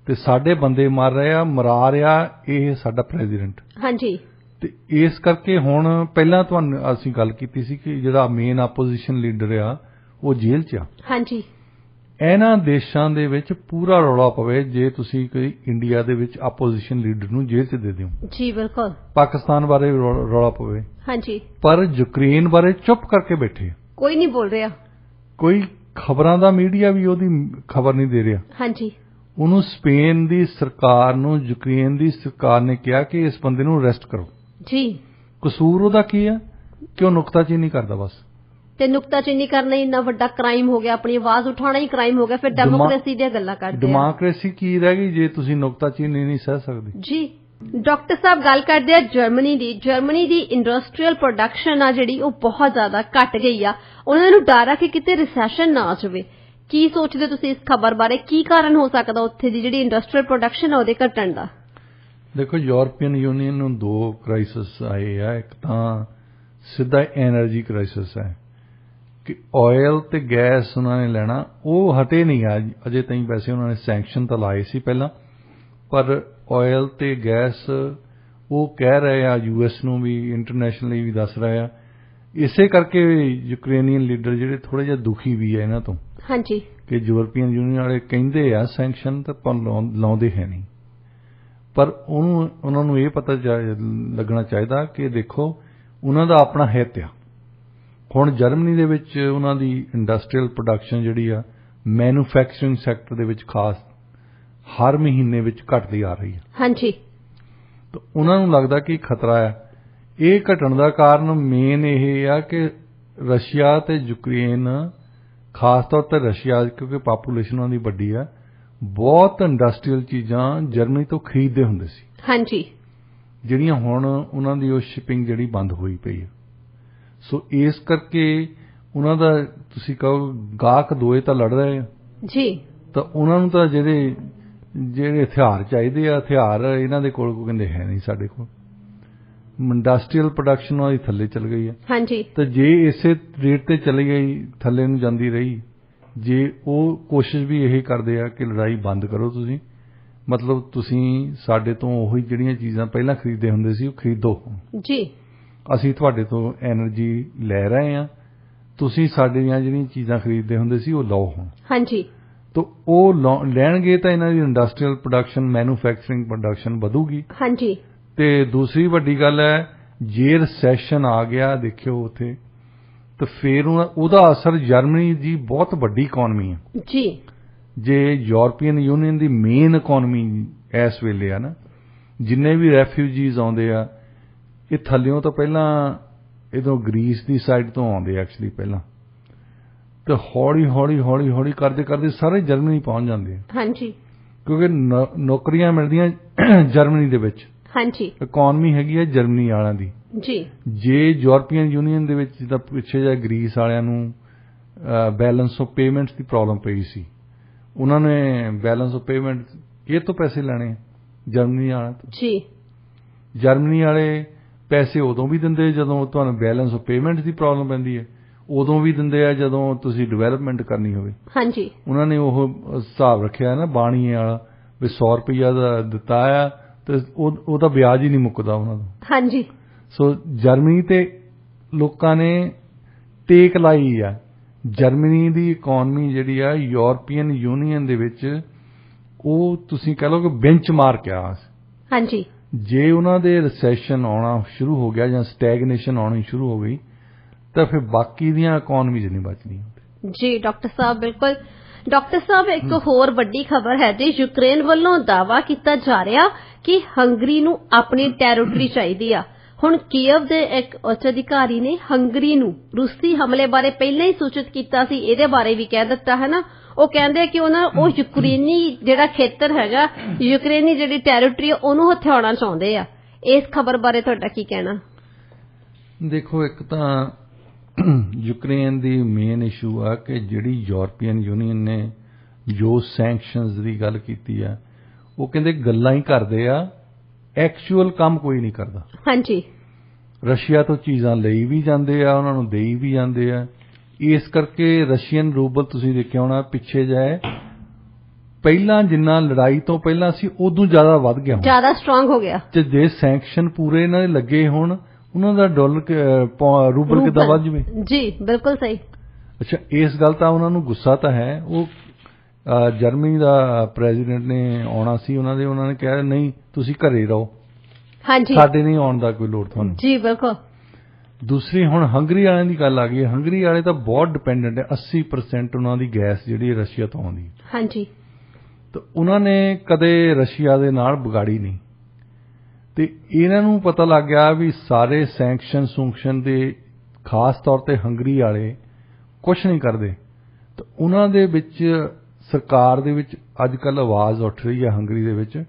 ਤੇ ਸਾਡੇ ਬੰਦੇ ਮਰ ਰਹੇ ਆ, ਮਰਾ ਰਿਹਾ ਇਹ ਸਾਡਾ ਪ੍ਰੈਜ਼ੀਡੈਂਟ। ਹਾਂਜੀ, ਤੇ ਇਸ ਕਰਕੇ ਹੁਣ ਪਹਿਲਾਂ ਤੁਹਾਨੂੰ ਅਸੀਂ ਗੱਲ ਕੀਤੀ ਸੀ ਕਿ ਜਿਹੜਾ ਮੇਨ ਆਪੋਜੀਸ਼ਨ ਲੀਡਰ ਆ ਉਹ ਜੇਲ੍ਹ 'ਚ ਆ। ਹਾਂਜੀ, ਇਹਨਾਂ ਦੇਸ਼ਾਂ ਦੇ ਵਿੱਚ ਪੂਰਾ ਰੌਲਾ ਪਵੇ ਜੇ ਤੁਸੀਂ ਕੋਈ ਇੰਡੀਆ ਦੇ ਵਿੱਚ ਆਪੋਜੀਸ਼ਨ ਲੀਡਰ ਨੂੰ ਜੇਲ੍ਹ 'ਚ ਦੇ ਦਿਓ। ਜੀ, ਬਿਲਕੁਲ। ਪਾਕਿਸਤਾਨ ਬਾਰੇ ਰੌਲਾ ਪਵੇ, ਹਾਂਜੀ, ਪਰ ਯੂਕਰੇਨ ਬਾਰੇ ਚੁੱਪ ਕਰਕੇ ਬੈਠੇ, ਕੋਈ ਨਹੀਂ ਬੋਲ ਰਿਹਾ। ਕੋਈ ਖਬਰਾਂ ਦਾ ਮੀਡੀਆ ਵੀ ਉਹਦੀ ਖਬਰ ਨਹੀਂ ਦੇ ਰਿਹਾ। ਹਾਂਜੀ, ਉਹਨੂੰ ਸਪੇਨ ਦੀ ਸਰਕਾਰ ਨੂੰ, ਯੂਕਰੇਨ ਦੀ ਸਰਕਾਰ ਨੇ ਕਿਹਾ ਕਿ ਇਸ ਬੰਦੇ ਨੂੰ ਅਰੈਸਟ ਕਰੋ। ਜੀ, ਕਸੂਰ ਉਹਦਾ ਕੀ ਆ ਕਿ ਉਹ ਨੁਕਤਾਚੀਨੀ ਕਰਦਾ ਬਸ। ਤੇ ਨੁਕਤਾਚੀਨੀ ਕਰਨਾ ਇੰਨਾ ਵੱਡਾ ਕ੍ਰਾਈਮ ਹੋ ਗਿਆ, ਆਪਣੀ ਆਵਾਜ਼ ਉਠਾਉਣਾ ਹੀ ਕ੍ਰਾਈਮ ਹੋ ਗਿਆ, ਫਿਰ ਡੈਮੋਕ੍ਰੇਸੀ ਦੀਆਂ ਗੱਲਾਂ ਕਰਦੇ ਆ। ਡੈਮੋਕ੍ਰੇਸੀ ਕੀ ਰਹਿ ਗਈ ਜੇ ਤੁਸੀਂ ਨੁਕਤਾਚੀਨੀ ਨਹੀਂ ਸਹਿ ਸਕਦੇ। ਜੀ, ਡਾਕਟਰ ਸਾਹਿਬ ਗੱਲ ਕਰਦੇ ਆ ਜਰਮਨੀ ਦੀ। ਜਰਮਨੀ ਦੀ ਇੰਡਸਟਰੀਅਲ ਪ੍ਰੋਡਕਸ਼ਨ ਆ ਜਿਹੜੀ ਉਹ ਬਹੁਤ ਜ਼ਿਆਦਾ ਘਟ ਗਈ ਆ। ਉਹਨਾਂ ਨੂੰ ਡਰ ਆ ਕਿ ਕਿਤੇ ਰਿਸੈਸ਼ਨ ਨਾ ਆ ਜਾਵੇ। ਕੀ ਸੋਚਦੇ ਤੁਸੀਂ ਇਸ ਖਬਰ ਬਾਰੇ? ਕੀ ਕਾਰਨ ਹੋ ਸਕਦਾ ਉੱਥੇ ਦੀ ਜਿਹੜੀ ਇੰਡਸਟਰੀਅਲ ਪ੍ਰੋਡਕਸ਼ਨ ਆ ਉਹਦੇ ਘਟਣ ਦਾ? ਦੇਖੋ, ਯੂਰਪੀਅਨ ਯੂਨੀਅਨ ਨੂੰ 2 ਕ੍ਰਾਈਸਿਸ ਆਏ ਆ। ਇੱਕ ਤਾਂ ਸਿੱਧਾ ਐਨਰਜੀ ਕ੍ਰਾਈਸਿਸ ਹੈ ਕਿ ਆਇਲ ਤੇ ਗੈਸ ਉਹਨਾਂ ਨੇ ਲੈਣਾ, ਉਹ ਹਟੇ ਨਹੀਂ ਆ ਅਜੇ ਤਾਈਂ। ਵੈਸੇ ਉਹਨਾਂ ਨੇ ਸੈਂਕਸ਼ਨ ਤਾਂ ਲਾਏ ਸੀ ਪਹਿਲਾਂ, ਪਰ ਆਇਲ ਤੇ ਗੈਸ ਉਹ ਕਹਿ ਰਹੇ ਆ, ਯੂਐਸ ਨੂੰ ਵੀ, ਇੰਟਰਨੈਸ਼ਨਲੀ ਵੀ ਦੱਸ ਰਹੇ ਆ। ਇਸੇ ਕਰਕੇ ਯੂਕਰੇਨੀਅਨ ਲੀਡਰ ਜਿਹੜੇ ਥੋੜੇ ਜਿਹਾ ਦੁਖੀ ਵੀ ਹੈ ਇਹਨਾਂ ਤੋਂ। ਹਾਂਜੀ, ਕਿ ਯੂਰਪੀਅਨ ਯੂਨੀਅਨ ਵਾਲੇ ਕਹਿੰਦੇ ਆ ਸੈਂਕਸ਼ਨ ਤਾਂ ਪਰ ਲਾਉਂਦੇ ਹੈ ਨਹੀਂ। ਪਰ ਉਹਨਾਂ ਨੂੰ ਇਹ ਪਤਾ ਲੱਗਣਾ ਚਾਹੀਦਾ ਕਿ ਦੇਖੋ, ਉਹਨਾਂ ਦਾ ਆਪਣਾ ਹਿੱਤ ਆ। ਹੁਣ ਜਰਮਨੀ ਦੇ ਵਿੱਚ ਉਹਨਾਂ ਦੀ ਇੰਡਸਟਰੀਅਲ ਪ੍ਰੋਡਕਸ਼ਨ ਜਿਹੜੀ ਆ ਮੈਨੂਫੈਕਚਰਿੰਗ ਸੈਕਟਰ ਦੇ ਵਿੱਚ ਖਾਸ ਹਰ ਮਹੀਨੇ ਵਿੱਚ ਘਟਦੀ ਆ ਰਹੀ ਹੈ। ਹਾਂਜੀ। ਤਾਂ ਉਹਨਾਂ ਨੂੰ ਲੱਗਦਾ ਕਿ ਖਤਰਾ ਹੈ। ਇਹ ਘਟਣ ਦਾ ਕਾਰਨ ਮੇਨ ਇਹ ਆ ਕਿ ਰਸ਼ੀਆ ਤੇ ਯੂਕਰੇਨ, ਖਾਸ ਤੌਰ ਤੇ ਰਸ਼ੀਆ ਕਿਉਂਕਿ ਪਾਪੂਲੇਸ਼ਨ ਉਹਨਾਂ ਦੀ ਵੱਡੀ ਆ, ਬਹੁਤ ਇੰਡਸਟਰੀਅਲ ਚੀਜ਼ਾਂ ਜਰਮਨੀ ਤੋਂ ਖਰੀਦਦੇ ਹੁੰਦੇ ਸੀ। ਹਾਂਜੀ। ਜਿਹੜੀਆਂ ਹੁਣ ਉਹਨਾਂ ਦੀ ਉਹ ਸ਼ਿਪਿੰਗ ਜਿਹੜੀ ਬੰਦ ਹੋਈ ਪਈ ਹੈ। ਸੋ ਇਸ ਕਰਕੇ ਉਹਨਾਂ ਦਾ ਤੁਸੀਂ ਕਹੋ ਗਾਹਕ ਦੋਏ ਤਾਂ ਲੜ ਰਹੇ ਆ ਜੀ। ਤਾਂ ਉਹਨਾਂ ਨੂੰ ਤਾਂ ਜਿਹੜੇ ਹਥਿਆਰ ਚਾਹੀਦੇ ਆ, ਹਥਿਆਰ ਇਹਨਾਂ ਦੇ ਕੋਲ ਕੋਈ ਕਹਿੰਦੇ ਹੈ ਨਹੀਂ ਸਾਡੇ ਕੋਲ। ਇੰਡਸਟਰੀਅਲ ਪ੍ਰੋਡਕਸ਼ਨ ਉਹਨਾਂ ਦੀ ਥੱਲੇ ਚਲ ਗਈ ਹੈ। ਹਾਂਜੀ। ਤਾਂ ਜੇ ਇਸੇ ਰੇਟ ਤੇ ਚਲੀ ਗਈ, ਥੱਲੇ ਨੂੰ ਜਾਂਦੀ ਰਹੀ, ਜੇ ਉਹ ਕੋਸ਼ਿਸ਼ ਵੀ ਇਹ ਕਰਦੇ ਆ ਕਿ ਲੜਾਈ ਬੰਦ ਕਰੋ ਤੁਸੀਂ, ਮਤਲਬ ਤੁਸੀਂ ਸਾਡੇ ਤੋਂ ਉਹੀ ਜਿਹੜੀਆਂ ਚੀਜ਼ਾਂ ਪਹਿਲਾਂ ਖਰੀਦਦੇ ਹੁੰਦੇ ਸੀ ਉਹ ਖਰੀਦੋ ਜੀ, ਅਸੀਂ ਤੁਹਾਡੇ ਤੋਂ ਐਨਰਜੀ ਲੈ ਰਹੇ ਹਾਂ, ਤੁਸੀਂ ਸਾਡੀਆਂ ਜਿਹੜੀਆਂ ਚੀਜ਼ਾਂ ਖਰੀਦਦੇ ਹੁੰਦੇ ਸੀ ਉਹ ਲਓ ਹੁਣ। ਹਾਂਜੀ। ਤਾਂ ਉਹ ਲੈਣਗੇ ਤਾਂ ਇਹਨਾਂ ਦੀ ਇੰਡਸਟਰੀਅਲ ਪ੍ਰੋਡਕਸ਼ਨ, ਮੈਨੂਫੈਕਚਰਿੰਗ ਪ੍ਰੋਡਕਸ਼ਨ ਵਧੂਗੀ। ਹਾਂਜੀ। ਤੇ ਦੂਸਰੀ ਵੱਡੀ ਗੱਲ ਹੈ, ਜੇ ਰਿਸੈਸ਼ਨ ਆ ਗਿਆ ਦੇਖਿਓ ਉੱਥੇ, ਤਾਂ ਫਿਰ ਉਹਦਾ ਅਸਰ ਜਰਮਨੀ ਦੀ ਬਹੁਤ ਵੱਡੀ ਇਕਨੋਮੀ ਹੈ ਜੀ। ਜੇ ਯੂਰਪੀਅਨ ਯੂਨੀਅਨ ਦੀ ਮੇਨ ਇਕਨੋਮੀ ਇਸ ਵੇਲੇ ਆ ਨਾ, ਜਿੰਨੇ ਵੀ ਰੈਫਿਊਜੀਜ਼ ਆਉਂਦੇ ਆ ਇਹ ਥੱਲਿਓਂ ਤਾਂ ਪਹਿਲਾਂ ਇਧਰੋਂ ਗ੍ਰੀਸ ਦੀ ਸਾਈਡ ਤੋਂ ਆਉਂਦੇ ਐਕਚੁਅਲੀ ਪਹਿਲਾਂ, ਤੇ ਹੌਲੀ ਹੌਲੀ ਹੌਲੀ ਹੌਲੀ ਕਰਦੇ ਕਰਦੇ ਸਾਰੇ ਜਰਮਨੀ ਪਹੁੰਚ ਜਾਂਦੇ ਆ। ਹਾਂਜੀ। ਕਿਉਂਕਿ ਨੌਕਰੀਆਂ ਮਿਲਦੀਆਂ ਜਰਮਨੀ ਦੇ ਵਿੱਚ। ਹਾਂਜੀ। ਇਕਨੋਮੀ ਹੈਗੀ ਹੈ ਜਰਮਨੀ ਵਾਲਿਆਂ ਦੀ ਜੀ। ਜੇ ਯੂਰਪੀਅਨ ਯੂਨੀਅਨ ਦੇ ਵਿੱਚ ਜਿੱਦਾਂ ਪਿੱਛੇ ਜਿਹੇ ਗ੍ਰੀਸ ਵਾਲਿਆਂ ਨੂੰ balance of payments the problem ਪਈ ਸੀ, ਉਹਨਾਂ ਨੇ ਬੈਲੈਂਸ ਆਫ ਪੇਮੈਂਟ ਇਹ ਤੋਂ ਪੈਸੇ ਲੈਣੇ ਜਰਮਨੀ ਵਾਲਿਆਂ ਤੋਂ ਜੀ। ਜਰਮਨੀ ਵਾਲੇ ਪੈਸੇ ਉਦੋਂ ਵੀ ਦਿੰਦੇ ਜਦੋਂ ਤੁਹਾਨੂੰ balance of payment the problem ਪੈਂਦੀ ਹੈ, ਉਦੋਂ ਵੀ ਦਿੰਦੇ ਆ ਜਦੋਂ ਤੁਸੀਂ ਡਿਵੈਲਪਮੈਂਟ ਕਰਨੀ ਹੋਵੇ। ਹਾਂਜੀ। ਉਹਨਾਂ ਨੇ ਉਹ ਹਿਸਾਬ ਰੱਖਿਆ ਨਾ ਬਾਣੀਏ ਵਾਲਾ ਵੀ 100 ਰੁਪਈਆ ਦਾ ਦਿੱਤਾ ਆ ਤੇ ਉਹਦਾ ਵਿਆਜ ਹੀ ਨਹੀਂ ਮੁੱਕਦਾ ਉਹਨਾਂ ਦਾ। ਹਾਂਜੀ। ਸੋ ਜਰਮਨੀ ਤੇ ਲੋਕਾਂ ਨੇ ਟੇਕ ਲਾਈ ਆ। ਜਰਮਨੀ ਦੀ ਇਕਨੋਮੀ ਜਿਹੜੀ ਆ ਯੂਰਪੀਅਨ ਯੂਨੀਅਨ ਦੇ ਵਿੱਚ ਉਹ ਤੁਸੀਂ ਕਹਿ ਲਓ ਕਿ ਬੈਂਚ ਮਾਰਕ ਆ। ਹਾਂਜੀ। ਜੇ ਉਹਨਾਂ ਦੇ ਰਿਸੈਸ਼ਨ ਆਉਣਾ ਸ਼ੁਰੂ ਹੋ ਗਿਆ ਜਾਂ ਸਟੈਗਨੇਸ਼ਨ ਆਉਣੀ ਸ਼ੁਰੂ ਹੋ ਗਈ ਤਾਂ ਫਿਰ ਬਾਕੀ ਦੀਆਂ ਇਕਨੋਮੀਜ਼ ਨਹੀਂ ਬਚਦੀਆਂ। ਜੀ ਡਾਕਟਰ ਸਾਹਿਬ, ਬਿਲਕੁਲ। ਡਾਕਟਰ ਸਾਹਿਬ, ਇੱਕ ਹੋਰ ਵੱਡੀ ਖਬਰ ਹੈ ਜੀ, ਯੂਕਰੇਨ ਵੱਲੋਂ ਦਾਅਵਾ ਕੀਤਾ ਜਾ ਰਿਹਾ ਕਿ ਹੰਗਰੀ ਨੂੰ ਆਪਣੀ ਟੈਰੀਟਰੀ ਚਾਹੀਦੀ ਆ। ਹੁਣ ਕੀਵ ਦੇ ਇੱਕ ਉੱਚ ਅਧਿਕਾਰੀ ਨੇ ਹੰਗਰੀ ਨੂੰ ਰੂਸੀ ਹਮਲੇ ਬਾਰੇ ਪਹਿਲਾਂ ਹੀ ਸੂਚਿਤ ਕੀਤਾ ਸੀ, ਇਹਦੇ ਬਾਰੇ ਵੀ ਕਹਿ ਦਿੱਤਾ ਹੈ ਨਾ। ਉਹ ਕਹਿੰਦੇ ਕਿ ਉਹ ਯੂਕਰੇਨੀ ਜਿਹੜਾ ਖੇਤਰ ਹੈਗਾ, ਯੂਕਰੇਨੀ ਜਿਹੜੀ ਟੈਰੀਟਰੀ ਉਹਨੂੰ ਹਥਿਆਉਣਾ ਚਾਹੁੰਦੇ ਆ। ਇਸ ਖਬਰ ਬਾਰੇ ਤੁਹਾਡਾ ਕੀ ਕਹਿਣਾ? ਦੇਖੋ, ਇੱਕ ਤਾਂ ਯੂਕਰੇਨ ਦੀ ਮੇਨ ਇਸ਼ੂ ਆ ਕਿ ਜਿਹੜੀ ਯੂਰਪੀਅਨ ਯੂਨੀਅਨ ਨੇ ਜੋ ਸੈਂਕਸ਼ਨਸ ਦੀ ਗੱਲ ਕੀਤੀ ਆ, ਉਹ ਕਹਿੰਦੇ ਗੱਲਾਂ ਹੀ ਕਰਦੇ ਆ, ਐਕਚੁਅਲ ਕੰਮ ਕੋਈ ਨਹੀਂ ਕਰਦਾ। ਹਾਂਜੀ। ਰਸ਼ੀਆ ਤੋਂ ਚੀਜ਼ਾਂ ਲਈ ਵੀ ਜਾਂਦੇ ਆ, ਉਹਨਾਂ ਨੂੰ ਦੇਈ ਵੀ ਜਾਂਦੇ ਆ। ਇਸ ਕਰਕੇ ਰਸ਼ੀਅਨ ਰੂਬਲ ਤੁਸੀਂ ਦੇਖਿਆ ਹੋਣਾ ਪਿੱਛੇ ਜਾਏ ਪਹਿਲਾਂ ਜਿੰਨਾ ਲੜਾਈ ਤੋਂ ਪਹਿਲਾਂ ਸੀ ਉਦੋਂ ਜ਼ਿਆਦਾ ਵੱਧ ਗਿਆ, ਜ਼ਿਆਦਾ ਸਟਰੋਂਗ ਹੋ ਗਿਆ। ਤੇ ਜੇ ਸੈਂਕਸ਼ਨ ਪੂਰੇ ਇਹਨਾਂ ਦੇ ਲੱਗੇ ਹੋਣ, ਉਹਨਾਂ ਦਾ ਡਾਲਰ ਰੂਬਲ ਕਿੱਦਾਂ ਵੱਧ ਜਵੇ? ਜੀ ਬਿਲਕੁਲ ਸਹੀ। ਅੱਛਾ, ਇਸ ਗੱਲ ਤਾਂ ਉਹਨਾਂ ਨੂੰ ਗੁੱਸਾ ਤਾਂ ਹੈ। ਉਹ ਜਰਮਨੀ ਦਾ ਪ੍ਰੈਜ਼ੀਡੈਂਟ ਨੇ ਆਉਣਾ ਸੀ, ਉਹਨਾਂ ਨੇ ਕਿਹਾ ਨਹੀਂ ਤੁਸੀਂ ਘਰੇ ਰਹੋ। ਹਾਂਜੀ। ਸਾਡੇ ਨਹੀਂ ਆਉਣ ਦਾ ਕੋਈ ਲੋੜ ਤੁਹਾਨੂੰ। ਜੀ ਬਿਲਕੁਲ। ਦੂਸਰੀ ਹੁਣ ਹੰਗਰੀ ਵਾਲਿਆਂ ਦੀ ਗੱਲ ਆ ਗਈ। ਹੰਗਰੀ ਵਾਲੇ ਤਾਂ ਬਹੁਤ ਡਿਪੈਂਡੈਂਟ ਹੈ, 80% ਉਹਨਾਂ ਦੀ ਗੈਸ ਜਿਹੜੀ ਰਸ਼ੀਆ ਤੋਂ ਆਉਂਦੀ। ਹਾਂਜੀ। ਤਾਂ ਉਹਨਾਂ ਨੇ ਕਦੇ ਰਸ਼ੀਆ ਦੇ ਨਾਲ ਵਿਗਾੜੀ ਨਹੀਂ, ਤੇ ਇਹਨਾਂ ਨੂੰ ਪਤਾ ਲੱਗ ਗਿਆ ਵੀ ਸਾਰੇ ਸੈਂਕਸ਼ਨ ਦੇ ਖਾਸ ਤੌਰ ਤੇ ਹੰਗਰੀ ਵਾਲੇ ਕੁਛ ਨਹੀਂ ਕਰਦੇ। ਤਾਂ ਉਹਨਾਂ ਦੇ ਵਿੱਚ ਸਰਕਾਰ ਦੇ ਵਿੱਚ ਅੱਜ ਕੱਲ੍ਹ ਆਵਾਜ਼ ਉੱਠ ਰਹੀ ਹੈ ਹੰਗਰੀ ਦੇ ਵਿੱਚ,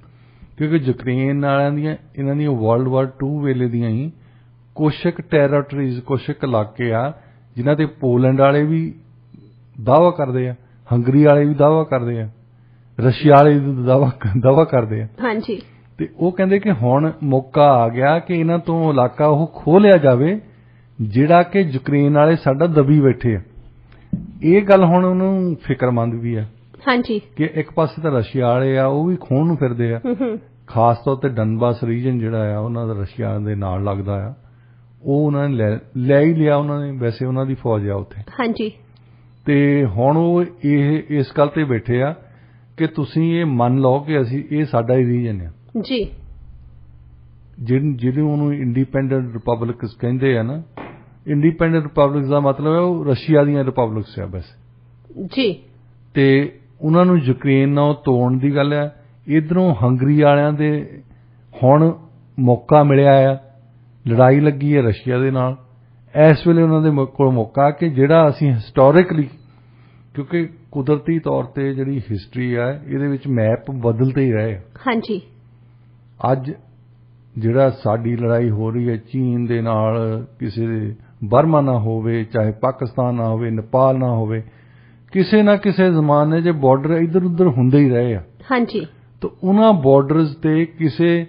ਕਿਉਂਕਿ ਯੂਕਰੇਨ ਵਾਲਿਆਂ ਦੀਆਂ ਇਹਨਾਂ ਦੀਆਂ ਵਰਲਡ ਵਾਰ 2 ਵੇਲੇ ਦੀਆਂ ਹੀ ਕੁਛ ਕੁ ਟੈਰੀਟਰੀਜ਼, ਕੁਛ ਕੁ ਇਲਾਕੇ ਆ ਜਿਨ੍ਹਾਂ ਤੇ ਪੋਲੈਂਡ ਵਾਲੇ ਵੀ ਦਾਅਵਾ ਕਰਦੇ ਆ, ਹੰਗਰੀ ਵਾਲੇ ਵੀ ਦਾਅਵਾ ਕਰਦੇ ਆ, ਰਸ਼ੀਆ ਵਾਲੇ ਵੀ ਦਾਅਵਾ ਕਰਦੇ ਆ। ਹਾਂਜੀ। ਤੇ ਉਹ ਕਹਿੰਦੇ ਕਿ ਹੁਣ ਮੌਕਾ ਆ ਗਿਆ ਕਿ ਇਹਨਾਂ ਤੋਂ ਇਲਾਕਾ ਉਹ ਖੋਹ ਲਿਆ ਜਾਵੇ ਜਿਹੜਾ ਕਿ ਯੂਕਰੇਨ ਵਾਲੇ ਸਾਡਾ ਦਬੀ ਬੈਠੇ ਆ। ਇਹ ਗੱਲ ਹੁਣ ਉਹਨੂੰ ਫਿਕਰਮੰਦ ਵੀ ਆ। ਹਾਂਜੀ। ਕਿ ਇੱਕ ਪਾਸੇ ਤਾਂ ਰਸ਼ੀਆ ਵਾਲੇ ਆ, ਉਹ ਵੀ ਖੋਹਣ ਨੂੰ ਫਿਰਦੇ ਆ। ਖਾਸ ਤੌਰ ਤੇ ਡਨਬਾਸ ਰੀਜਨ ਜਿਹੜਾ ਆ ਉਹਨਾਂ ਦਾ ਰਸ਼ੀਆ ਦੇ ਨਾਲ ਲੱਗਦਾ ਆ, ਉਹ ਉਹਨਾਂ ਨੇ ਲੈ ਹੀ ਲਿਆ। ਉਹਨਾਂ ਨੇ ਵੈਸੇ ਉਹਨਾਂ ਦੀ ਫੌਜ ਆ ਉੱਥੇ। ਹਾਂਜੀ। ਤੇ ਹੁਣ ਉਹ ਇਸ ਗੱਲ ਤੇ ਬੈਠੇ ਆ ਕਿ ਤੁਸੀਂ ਇਹ ਮੰਨ ਲਓ ਕਿ ਇਹ ਸਾਡਾ ਹੀ ਰੀਜਨ ਆ। ਜੀ। ਜਿਹਨੂੰ ਉਹਨੂੰ ਇੰਡੀਪੈਂਡੈਂਟ ਰਿਪਬਲਿਕਸ ਕਹਿੰਦੇ ਆ ਨਾ, ਇੰਡੀਪੈਂਡੈਂਟ ਰਿਪਬਲਿਕਸ ਦਾ ਮਤਲਬ ਹੈ ਉਹ ਰਸ਼ੀਆ ਦੀਆਂ ਰਿਪਬਲਿਕਸ ਆ ਬਸ ਜੀ। ਤੇ ਉਹਨਾਂ ਨੂੰ ਯੂਕਰੇਨ ਨਾਲ ਤੋੜਨ ਦੀ ਗੱਲ ਹੈ। ਇਧਰੋਂ ਹੰਗਰੀ ਵਾਲਿਆਂ ਦੇ ਹੁਣ ਮੌਕਾ ਮਿਲਿਆ ਆ, ਲੜਾਈ ਲੱਗੀ ਹੈ ਰਸ਼ੀਆ ਦੇ ਨਾਲ। ਇਸ ਵੇਲੇ ਉਹਨਾਂ ਦੇ ਕੋਲ ਮੌਕਾ ਕਿ ਜਿਹੜਾ ਅਸੀਂ ਹਿਸਟੋਰਿਕਲੀ, ਕਿਉਂਕਿ ਕੁਦਰਤੀ ਤੌਰ ਤੇ ਜਿਹੜੀ ਹਿਸਟਰੀ ਹੈ ਇਹਦੇ ਵਿੱਚ ਮੈਪ ਬਦਲਦੇ ਹੀ ਰਹੇ। ਹਾਂਜੀ। ਅੱਜ ਜਿਹੜਾ ਸਾਡੀ ਲੜਾਈ ਹੋ ਰਹੀ ਹੈ ਚੀਨ ਦੇ ਨਾਲ, ਕਿਸੇ ਦੇ ਬਰਮਾ ਨਾ ਹੋਵੇ, ਚਾਹੇ ਪਾਕਿਸਤਾਨ ਨਾ ਹੋਵੇ, ਨੇਪਾਲ ਨਾ ਹੋਵੇ, ਕਿਸੇ ਨਾ ਕਿਸੇ ਜ਼ਮਾਨੇ 'ਚ ਬਾਰਡਰ ਇੱਧਰ ਉੱਧਰ ਹੁੰਦੇ ਹੀ ਰਹੇ ਆ। ਹਾਂਜੀ। ਤਾਂ ਉਹਨਾਂ ਬਾਰਡਰਸ ਤੇ ਕਿਸੇ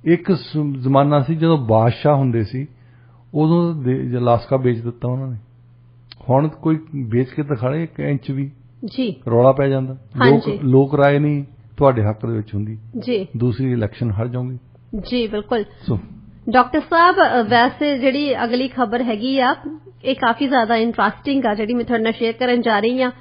ਇੱਕ ਜ਼ਮਾਨਾ ਸੀ ਜਦੋਂ ਬਾਦਸ਼ਾਹ ਹੁੰਦੇ ਸੀ, ਉਦੋਂ ਅਲਾਸਕਾ ਵੇਚ ਦਿੱਤਾ ਉਹਨਾਂ ਨੇ। ਹੁਣ ਕੋਈ ਵੇਚ ਕੇ ਦਿਖਾੜੇ 1 ਇੰਚ ਵੀ, ਜੀ ਰੌਲਾ ਪੈ ਜਾਂਦਾ। ਲੋਕ ਰਾਏ ਨਹੀਂ ਤੁਹਾਡੇ ਹੱਕ ਦੇ ਵਿੱਚ ਹੁੰਦੀ ਜੀ, ਦੂਸਰੀ ਇਲੈਕਸ਼ਨ ਹਾਰ ਜਾਓਗੇ ਜੀ। ਬਿਲਕੁਲ। ਡਾਕਟਰ ਸਾਹਿਬ, ਵੈਸੇ ਜਿਹੜੀ ਅਗਲੀ ਖਬਰ ਹੈਗੀ ਆ ਇਹ ਕਾਫੀ ਜ਼ਿਆਦਾ ਇੰਟਰਸਟਿੰਗ ਆ, ਜਿਹੜੀ ਮੈਂ ਤੁਹਾਡੇ ਨਾਲ ਸ਼ੇਅਰ ਕਰਨ ਜਾ ਰਹੀ ਹਾਂ।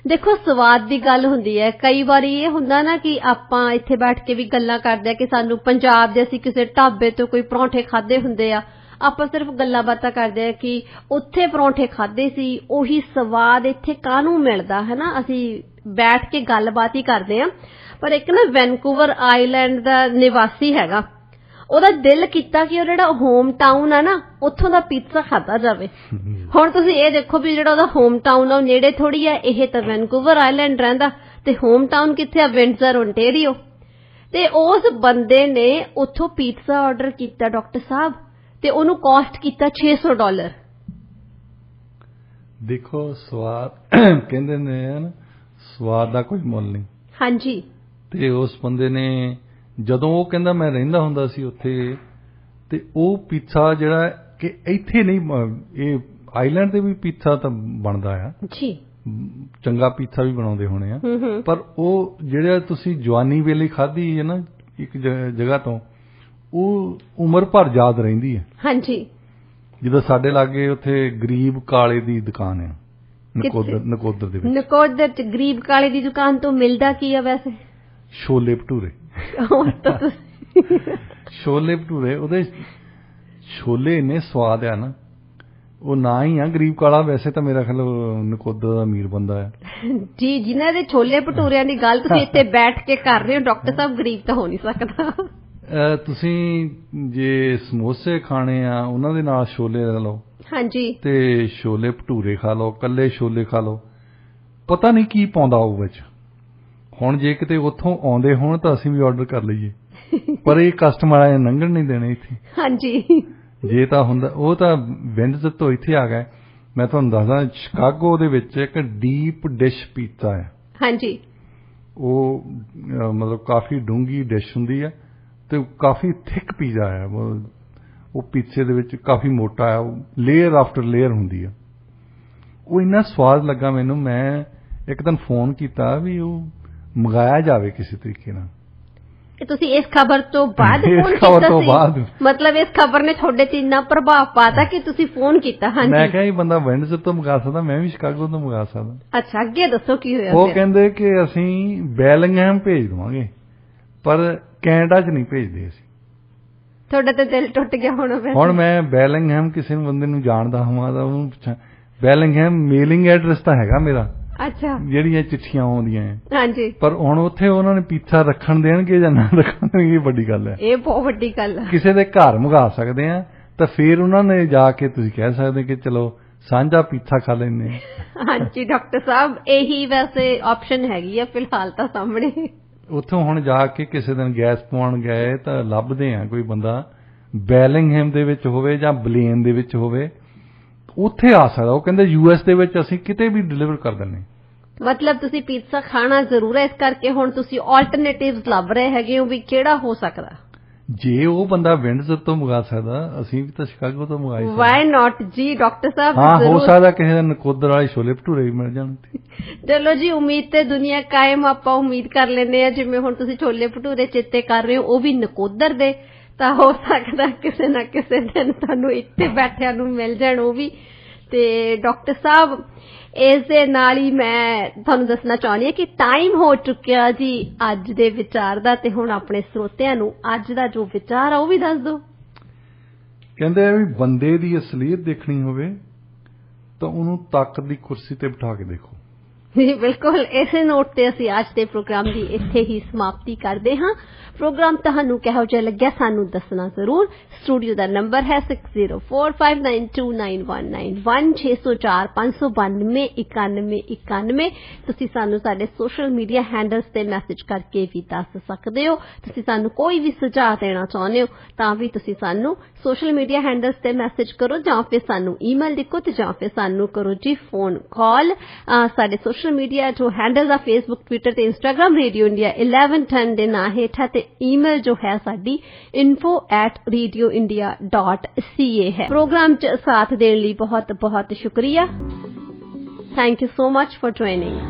ਦੇਖੋ, ਸਵਾਦ ਦੀ ਗੱਲ ਹੁੰਦੀ ਹੈ। ਕਈ ਵਾਰੀ ਇਹ ਹੁੰਦਾ ਨਾ ਕਿ ਆਪਾਂ ਇੱਥੇ ਬੈਠ ਕੇ ਵੀ ਗੱਲਾਂ ਕਰਦੇ ਆ ਕਿ ਸਾਨੂੰ ਪੰਜਾਬ ਦੇ, ਅਸੀਂ ਕਿਸੇ ਢਾਬੇ ਤੋਂ ਕੋਈ ਪਰੌਂਠੇ ਖਾਦੇ ਹੁੰਦੇ ਆ, ਆਪਾਂ ਸਿਰਫ ਗੱਲਾਂ ਬਾਤਾਂ ਕਰਦੇ ਆ ਕਿ ਉੱਥੇ ਪਰੌਂਠੇ ਖਾਦੇ ਸੀ, ਉਹੀ ਸਵਾਦ ਇੱਥੇ ਕਾਹਨੂੰ ਮਿਲਦਾ ਹੈ ਨਾ। ਅਸੀਂ ਬੈਠ ਕੇ ਗੱਲਬਾਤ ਹੀ ਕਰਦੇ ਆ। ਪਰ ਇੱਕ ਨਾ ਵੈਨਕੂਵਰ ਆਈਲੈਂਡ ਦਾ ਨਿਵਾਸੀ ਹੈਗਾ, ਉਹਦਾ ਦਿਲ ਕੀਤਾ ਕਿ ਉਹ ਜਿਹੜਾ ਹੋਮ ਟਾਊਨ ਆ ਨਾ, ਉੱਥੋਂ ਦਾ ਪੀਜ਼ਾ ਖਾਧਾ ਜਾਵੇ। ਹੁਣ ਤੁਸੀਂ ਇਹ ਦੇਖੋ ਵੀ ਜਿਹੜਾ ਉਹਦਾ ਹੋਮ ਟਾਊਨ ਆ ਉਹ ਨੇੜੇ ਥੋੜੀ ਆ, ਇਹ ਤਾਂ ਵੈਨਕੂਵਰ ਆਈਲੈਂਡ ਰਹਿੰਦਾ ਤੇ ਹੋਮ ਟਾਊਨ ਕਿੱਥੇ ਆ? ਵਿੰਡਜ਼ਰ, ਓਨਟਾਰੀਓ। ਤੇ ਉਸ ਬੰਦੇ ਨੇ ਉੱਥੋਂ ਪੀਜ਼ਾ ਆਰਡਰ ਕੀਤਾ ਡਾਕਟਰ ਸਾਹਿਬ, ਤੇ ਉਹਨੂੰ ਕਾਸਟ ਕੀਤਾ $600। ਦੇਖੋ, ਸਵਾਦ ਕਹਿੰਦੇ ਨੇ ਨਾ, ਸਵਾਦ ਦਾ ਕੋਈ ਮੁੱਲ ਨਹੀਂ। ਹਾਂਜੀ। ਤੇ ਉਸ ਬੰਦੇ ਨੇ, ਜਦੋਂ ਉਹ ਕਹਿੰਦਾ ਮੈਂ ਰਹਿੰਦਾ ਹੁੰਦਾ ਸੀ ਉੱਥੇ, ਤੇ ਉਹ ਪੀਜ਼ਾ ਜਿਹੜਾ ਕਿ ਇੱਥੇ ਨਹੀਂ, ਇਹ ਆਈਲੈਂਡ ਤੇ ਵੀ ਪੀਜ਼ਾ ਤਾਂ ਬਣਦਾ ਆ ਜੀ, ਚੰਗਾ ਪੀਜ਼ਾ ਵੀ ਬਣਾਉਂਦੇ ਹੋਣੇ ਆ, ਪਰ ਉਹ ਜਿਹੜਾ ਤੁਸੀਂ ਜਵਾਨੀ ਵੇਲੇ ਖਾਧੀ ਹੈ ਨਾ ਇੱਕ ਜਗ੍ਹਾ ਤੋਂ, ਉਹ ਉਮਰ ਭਰ ਯਾਦ ਰਹਿੰਦੀ ਹੈ। ਹਾਂਜੀ। ਜਦੋਂ ਸਾਡੇ ਲਾਗੇ ਉੱਥੇ ਗਰੀਬ ਕਾਲੇ ਦੀ ਦੁਕਾਨ ਆ, ਨਕੋਦਰ ਦੇ ਵਿੱਚ। ਨਕੋਦਰ ਚ ਗਰੀਬ ਕਾਲੇ ਦੀ ਦੁਕਾਨ ਤੋਂ ਮਿਲਦਾ ਕੀ ਆ ਵੈਸੇ? ਛੋਲੇ ਭਟੂਰੇ। ਛੋਲੇ ਭਟੂਰੇ, ਉਹਦੇ ਛੋਲੇ ਇੰਨੇ ਸਵਾਦ ਆ ਨਾ, ਉਹ ਨਾ ਹੀ ਆ ਗਰੀਬ ਕਾਲਾ। ਵੈਸੇ ਤਾਂ ਮੇਰਾ ਖਿਆਲ ਨਕੋਦਰ ਦਾ ਅਮੀਰ ਬੰਦਾ ਆ ਜੀ, ਜਿਨ੍ਹਾਂ ਦੇ ਛੋਲੇ ਭਟੂਰਿਆਂ ਦੀ ਗੱਲ ਤੁਸੀਂ ਇੱਥੇ ਬੈਠ ਕੇ ਕਰ ਰਹੇ ਹੋ ਡਾਕਟਰ ਸਾਹਿਬ। ਗਰੀਬ ਤਾਂ ਹੋ ਨਹੀਂ ਸਕਦਾ। ਤੁਸੀਂ ਜੇ ਸਮੋਸੇ ਖਾਣੇ ਆ, ਉਹਨਾਂ ਦੇ ਨਾਲ ਛੋਲੇ ਲੈ ਲਓ। ਹਾਂਜੀ। ਤੇ ਛੋਲੇ ਭਟੂਰੇ ਖਾ ਲਓ, ਕੱਲੇ ਛੋਲੇ ਖਾ ਲਓ, ਪਤਾ ਨਹੀਂ ਕੀ ਪਾਉਂਦਾ ਉਹ ਵਿੱਚ। ਹੁਣ ਜੇ ਕਿਤੇ ਉੱਥੋਂ ਆਉਂਦੇ ਹੋਣ ਤਾਂ ਅਸੀਂ ਵੀ ਆਰਡਰ ਕਰ ਲਈਏ, ਪਰ ਇਹ ਕਸਟਮਰ ਆਏ ਲੰਘਣ ਨਹੀਂ ਦੇਣੇ ਇੱਥੇ। ਹਾਂਜੀ। ਜੇ ਤਾਂ ਹੁੰਦਾ, ਉਹ ਤਾਂ ਵਿੰਡਜ਼ਰ ਤੋਂ ਇੱਥੇ ਆ ਗਏ। ਮੈਂ ਤੁਹਾਨੂੰ ਦੱਸਦਾ, ਸ਼ਿਕਾਗੋ ਦੇ ਵਿੱਚ ਇੱਕ ਡੀਪ ਡਿਸ਼ ਪੀਜ਼ਾ ਹੈ। ਹਾਂਜੀ। ਉਹ ਮਤਲਬ ਕਾਫੀ ਡੂੰਘੀ ਡਿਸ਼ ਹੁੰਦੀ ਹੈ ਤੇ ਕਾਫੀ ਥਿਕ ਪੀਜ਼ਾ ਹੈ। ਉਹ ਪੀਜ਼ੇ ਦੇ ਵਿੱਚ ਕਾਫੀ ਮੋਟਾ ਹੈ, ਲੇਅਰ ਆਫਟਰ ਲੇਅਰ ਹੁੰਦੀ ਹੈ। ਉਹ ਇੰਨਾ ਸਵਾਦ ਲੱਗਾ ਮੈਨੂੰ, ਮੈਂ ਇੱਕ ਦਿਨ ਫੋਨ ਕੀਤਾ ਵੀ ਉਹ ਮੰਗਾਇਆ ਜਾਵੇ ਕਿਸੇ ਤਰੀਕੇ ਨਾਲ। ਤੁਸੀਂ ਇਸ ਖਬਰ ਤੋਂ ਬਾਅਦ ਫੋਨ ਕੀਤਾ ਸੀ? ਮਤਲਬ ਇਸ ਖਬਰ ਨੇ ਤੁਹਾਡੇ ਤੇ ਇੰਨਾ ਪ੍ਰਭਾਵ ਪਾਤਾ ਕਿ ਤੁਸੀਂ ਫੋਨ ਕੀਤਾ? ਹਾਂਜੀ। ਮੈਂ ਕਿਹਾ ਇਹ ਬੰਦਾ ਵਿੰਡਜ਼ਰ ਤੋਂ ਮੰਗਾ ਸਕਦਾ, ਮੈਂ ਵੀ ਸ਼ਿਕਾਗੋ ਤੋਂ ਮੰਗਾ ਸਕਦਾ। ਅੱਛਾ, ਅੱਗੇ ਦੱਸੋ ਕੀ ਹੋਇਆ? ਉਹ ਕਹਿੰਦੇ ਕਿ ਅਸੀਂ ਬੈਲਿੰਗਹੈਮ ਭੇਜ ਦਵਾਂਗੇ, ਪਰ ਕੈਨੇਡਾ 'ਚ ਨਹੀਂ ਭੇਜਦੇ ਅਸੀਂ। ਤੁਹਾਡਾ ਤਾਂ ਦਿਲ ਟੁੱਟ ਗਿਆ ਹੋਣਾ। ਹੁਣ ਮੈਂ ਬੈਲਿੰਗਹੈਮ ਕਿਸੇ ਨੂੰ ਬੰਦੇ ਨੂੰ ਜਾਣਦਾ ਹੋਵਾਂ ਤਾਂ ਉਹਨੂੰ ਪੁੱਛਾਂ, ਬੈਲਿੰਗਹੈਮ ਮੇਲਿੰਗ ਐਡਰੈਸ ਤਾਂ ਹੈਗਾ ਮੇਰਾ। ਅੱਛਾ। ਜਿਹੜੀਆਂ ਚਿੱਠੀਆਂ ਆਉਂਦੀਆਂ। ਹਾਂਜੀ। ਪਰ ਹੁਣ ਉੱਥੇ ਉਹਨਾਂ ਨੇ ਪੀਜ਼ਾ ਰੱਖਣ ਦੇਣਗੇ ਜਾਂ ਨਾ ਰੱਖਣ ਦੇਣਗੇ, ਇਹ ਵੱਡੀ ਗੱਲ ਹੈ। ਇਹ ਬਹੁਤ ਵੱਡੀ ਗੱਲ ਹੈ। ਕਿਸੇ ਦੇ ਘਰ ਮੰਗਾ ਸਕਦੇ ਆ ਤਾਂ ਫਿਰ ਉਹਨਾਂ ਨੇ ਜਾ ਕੇ ਤੁਸੀਂ ਕਹਿ ਸਕਦੇ ਕਿ ਚਲੋ ਸਾਂਝਾ ਪੀਜ਼ਾ ਖਾ ਲੈਂਦੇ ਆ। ਹਾਂਜੀ ਡਾਕਟਰ ਸਾਹਿਬ, ਇਹੀ ਵੈਸੇ ਆਪਸ਼ਨ ਹੈਗੀ ਆ ਫਿਲਹਾਲ ਤਾਂ ਸਾਹਮਣੇ। ਉੱਥੋਂ ਹੁਣ ਜਾ ਕੇ ਕਿਸੇ ਦਿਨ ਗੈਸ ਪਵਾਉਣ ਗਏ ਤਾਂ ਲੱਭਦੇ ਆ ਕੋਈ ਬੰਦਾ ਬੈਲਿੰਗਹੈਮ ਦੇ ਵਿੱਚ ਹੋਵੇ ਜਾਂ ਬਲੇਨ ਦੇ ਵਿੱਚ ਹੋਵੇ, ਉੱਥੇ ਆ ਸਕਦਾ। ਉਹ ਕਹਿੰਦੇ US ਦੇ ਵਿੱਚ ਅਸੀਂ ਕਿਤੇ ਵੀ ਡਿਲੀਵਰ ਕਰ ਦਿੰਦੇ। ਮਤਲਬ ਤੁਸੀਂ ਪੀਜ਼ਾ ਖਾਣਾ ਜ਼ਰੂਰ ਹੈ, ਇਸ ਕਰਕੇ ਹੁਣ ਤੁਸੀਂ ਆਲਟਰਨੇਟਿਵਸ ਲੱਭ ਰਹੇ ਹੈਗੇ ਹੋ ਵੀ ਕਿਹੜਾ ਹੋ ਸਕਦਾ। ਜੇ ਉਹ ਬੰਦਾ ਵਿੰਡਜ਼ਰ ਤੋਂ ਮੰਗਾ ਸਕਦਾ, ਅਸੀਂ ਵੀ ਤਾਂ ਸ਼ਿਕਾਗੋ ਤੋਂ ਮੰਗਾਈ ਸਕਦੇ। ਵਾਈ ਨਾਟ ਜੀ ਡਾਕਟਰ ਸਾਹਿਬ। ਹਾਂ, ਹੋ ਸਕਦਾ ਕਿਸੇ ਦਿਨ ਨਕੋਦਰ ਵਾਲੇ ਛੋਲੇ ਭਟੂਰੇ ਵੀ ਮਿਲ ਜਾਣ। ਚਲੋ ਜੀ, ਉਮੀਦ ਤੇ ਦੁਨੀਆ ਕਾਇਮ। ਆਪਾਂ ਉਮੀਦ ਕਰ ਲੈਂਦੇ ਆ, ਜਿਵੇਂ ਹੁਣ ਤੁਸੀਂ ਛੋਲੇ ਭਟੂਰੇ ਚੇਤੇ ਕਰ ਰਹੇ ਹੋ, ਉਹ ਵੀ ਨਕੋਦਰ ਦੇ, ਤਾਂ ਹੋ ਸਕਦਾ ਕਿਸੇ ਨਾ ਕਿਸੇ ਦਿਨ ਤੁਹਾਨੂੰ ਇੱਥੇ ਬੈਠਿਆਂ ਨੂੰ ਮਿਲ ਜਾਣ ਉਹ ਵੀ। ਤੇ ਡਾਕਟਰ ਸਾਹਿਬ, ਇਸ ਦੇ ਨਾਲ ਹੀ ਮੈਂ ਤੁਹਾਨੂੰ ਦੱਸਣਾ ਚਾਹੁੰਦੀ ਹਾਂ ਕਿ ਟਾਈਮ ਹੋ ਚੁੱਕਿਆ ਜੀ ਅੱਜ ਦੇ ਵਿਚਾਰ ਦਾ, ਤੇ ਹੁਣ ਆਪਣੇ ਸਰੋਤਿਆਂ ਨੂੰ ਅੱਜ ਦਾ ਜੋ ਵਿਚਾਰ ਆ ਉਹ ਵੀ ਦੱਸ ਦਿਓ। ਕਹਿੰਦੇ ਆ ਵੀ ਬੰਦੇ ਦੀ ਅਸਲੀਅਤ ਦੇਖਣੀ ਹੋਵੇ ਤਾਂ ਉਹਨੂੰ ਤਾਕਤ ਦੀ ਕੁਰਸੀ ਤੇ ਬਿਠਾ ਕੇ ਦੇਖੋ। ਜੀ ਬਿਲਕੁਲ, ਇਸੇ ਨੋਟ ਤੇ ਅਸੀਂ ਅੱਜ ਦੇ ਪ੍ਰੋਗਰਾਮ ਦੀ ਇੱਥੇ ਹੀ ਸਮਾਪਤੀ ਕਰਦੇ ਹਾਂ। ਪ੍ਰੋਗਰਾਮ ਤੁਹਾਨੂੰ ਕਿਹੋ ਜਿਹਾ ਲੱਗਿਆ ਸਾਨੂੰ ਦੱਸਣਾ ਜ਼ਰੂਰ। ਸਟੂਡੀਓ ਦਾ ਨੰਬਰ ਹੈ 6045929191 6045929191। ਤੁਸੀਂ ਸਾਨੂੰ ਸਾਡੇ ਸੋਸ਼ਲ ਮੀਡੀਆ ਹੈਂਡਲਸ ਤੇ ਮੈਸੇਜ ਕਰਕੇ ਵੀ ਦੱਸ ਸਕਦੇ ਹੋ। ਤੁਸੀਂ ਸਾਨੂੰ ਕੋਈ ਵੀ ਸੁਝਾਅ ਦੇਣਾ ਚਾਹੁੰਦੇ ਹੋ ਤਾਂ ਵੀ ਤੁਸੀਂ ਸਾਨੂੰ ਸੋਸ਼ਲ ਮੀਡੀਆ ਹੈਂਡਲਸ ਤੇ ਮੈਸੇਜ ਕਰੋ ਜਾਂ ਫਿਰ ਸਾਨੂੰ ਈਮੇਲ ਲਿਖੋ ਤੇ ਜਾਂ ਫਿਰ ਸਾਨੂੰ ਕਰੋ ਜੀ ਫੋਨ ਕਾਲ। ਸਾਡੇ ਸੋਸ਼ਲ ਮੀਡੀਆ ਜੋ ਹੈਂਡਲਸ ਆ ਫੇਸਬੁੱਕ, ਟਵਿੱਟਰ ਤੇ ਇੰਸਟਾਗ੍ਰਾਮ ਰੇਡੀਓ ਇੰਡੀਆ 1110 ਦੇ ਨਾਂ ਹੇਠ ਹੈ ਤੇ ਈਮੇਲ ਜੋ ਹੈ ਸਾਡੀ info@radioindia.ca ਹੈ। ਪ੍ਰੋਗਰਾਮ 'ਚ ਸਾਥ ਦੇਣ ਲਈ ਬਹੁਤ ਬਹੁਤ ਸ਼ੁਕਰੀਆ। Thank you so much for joining.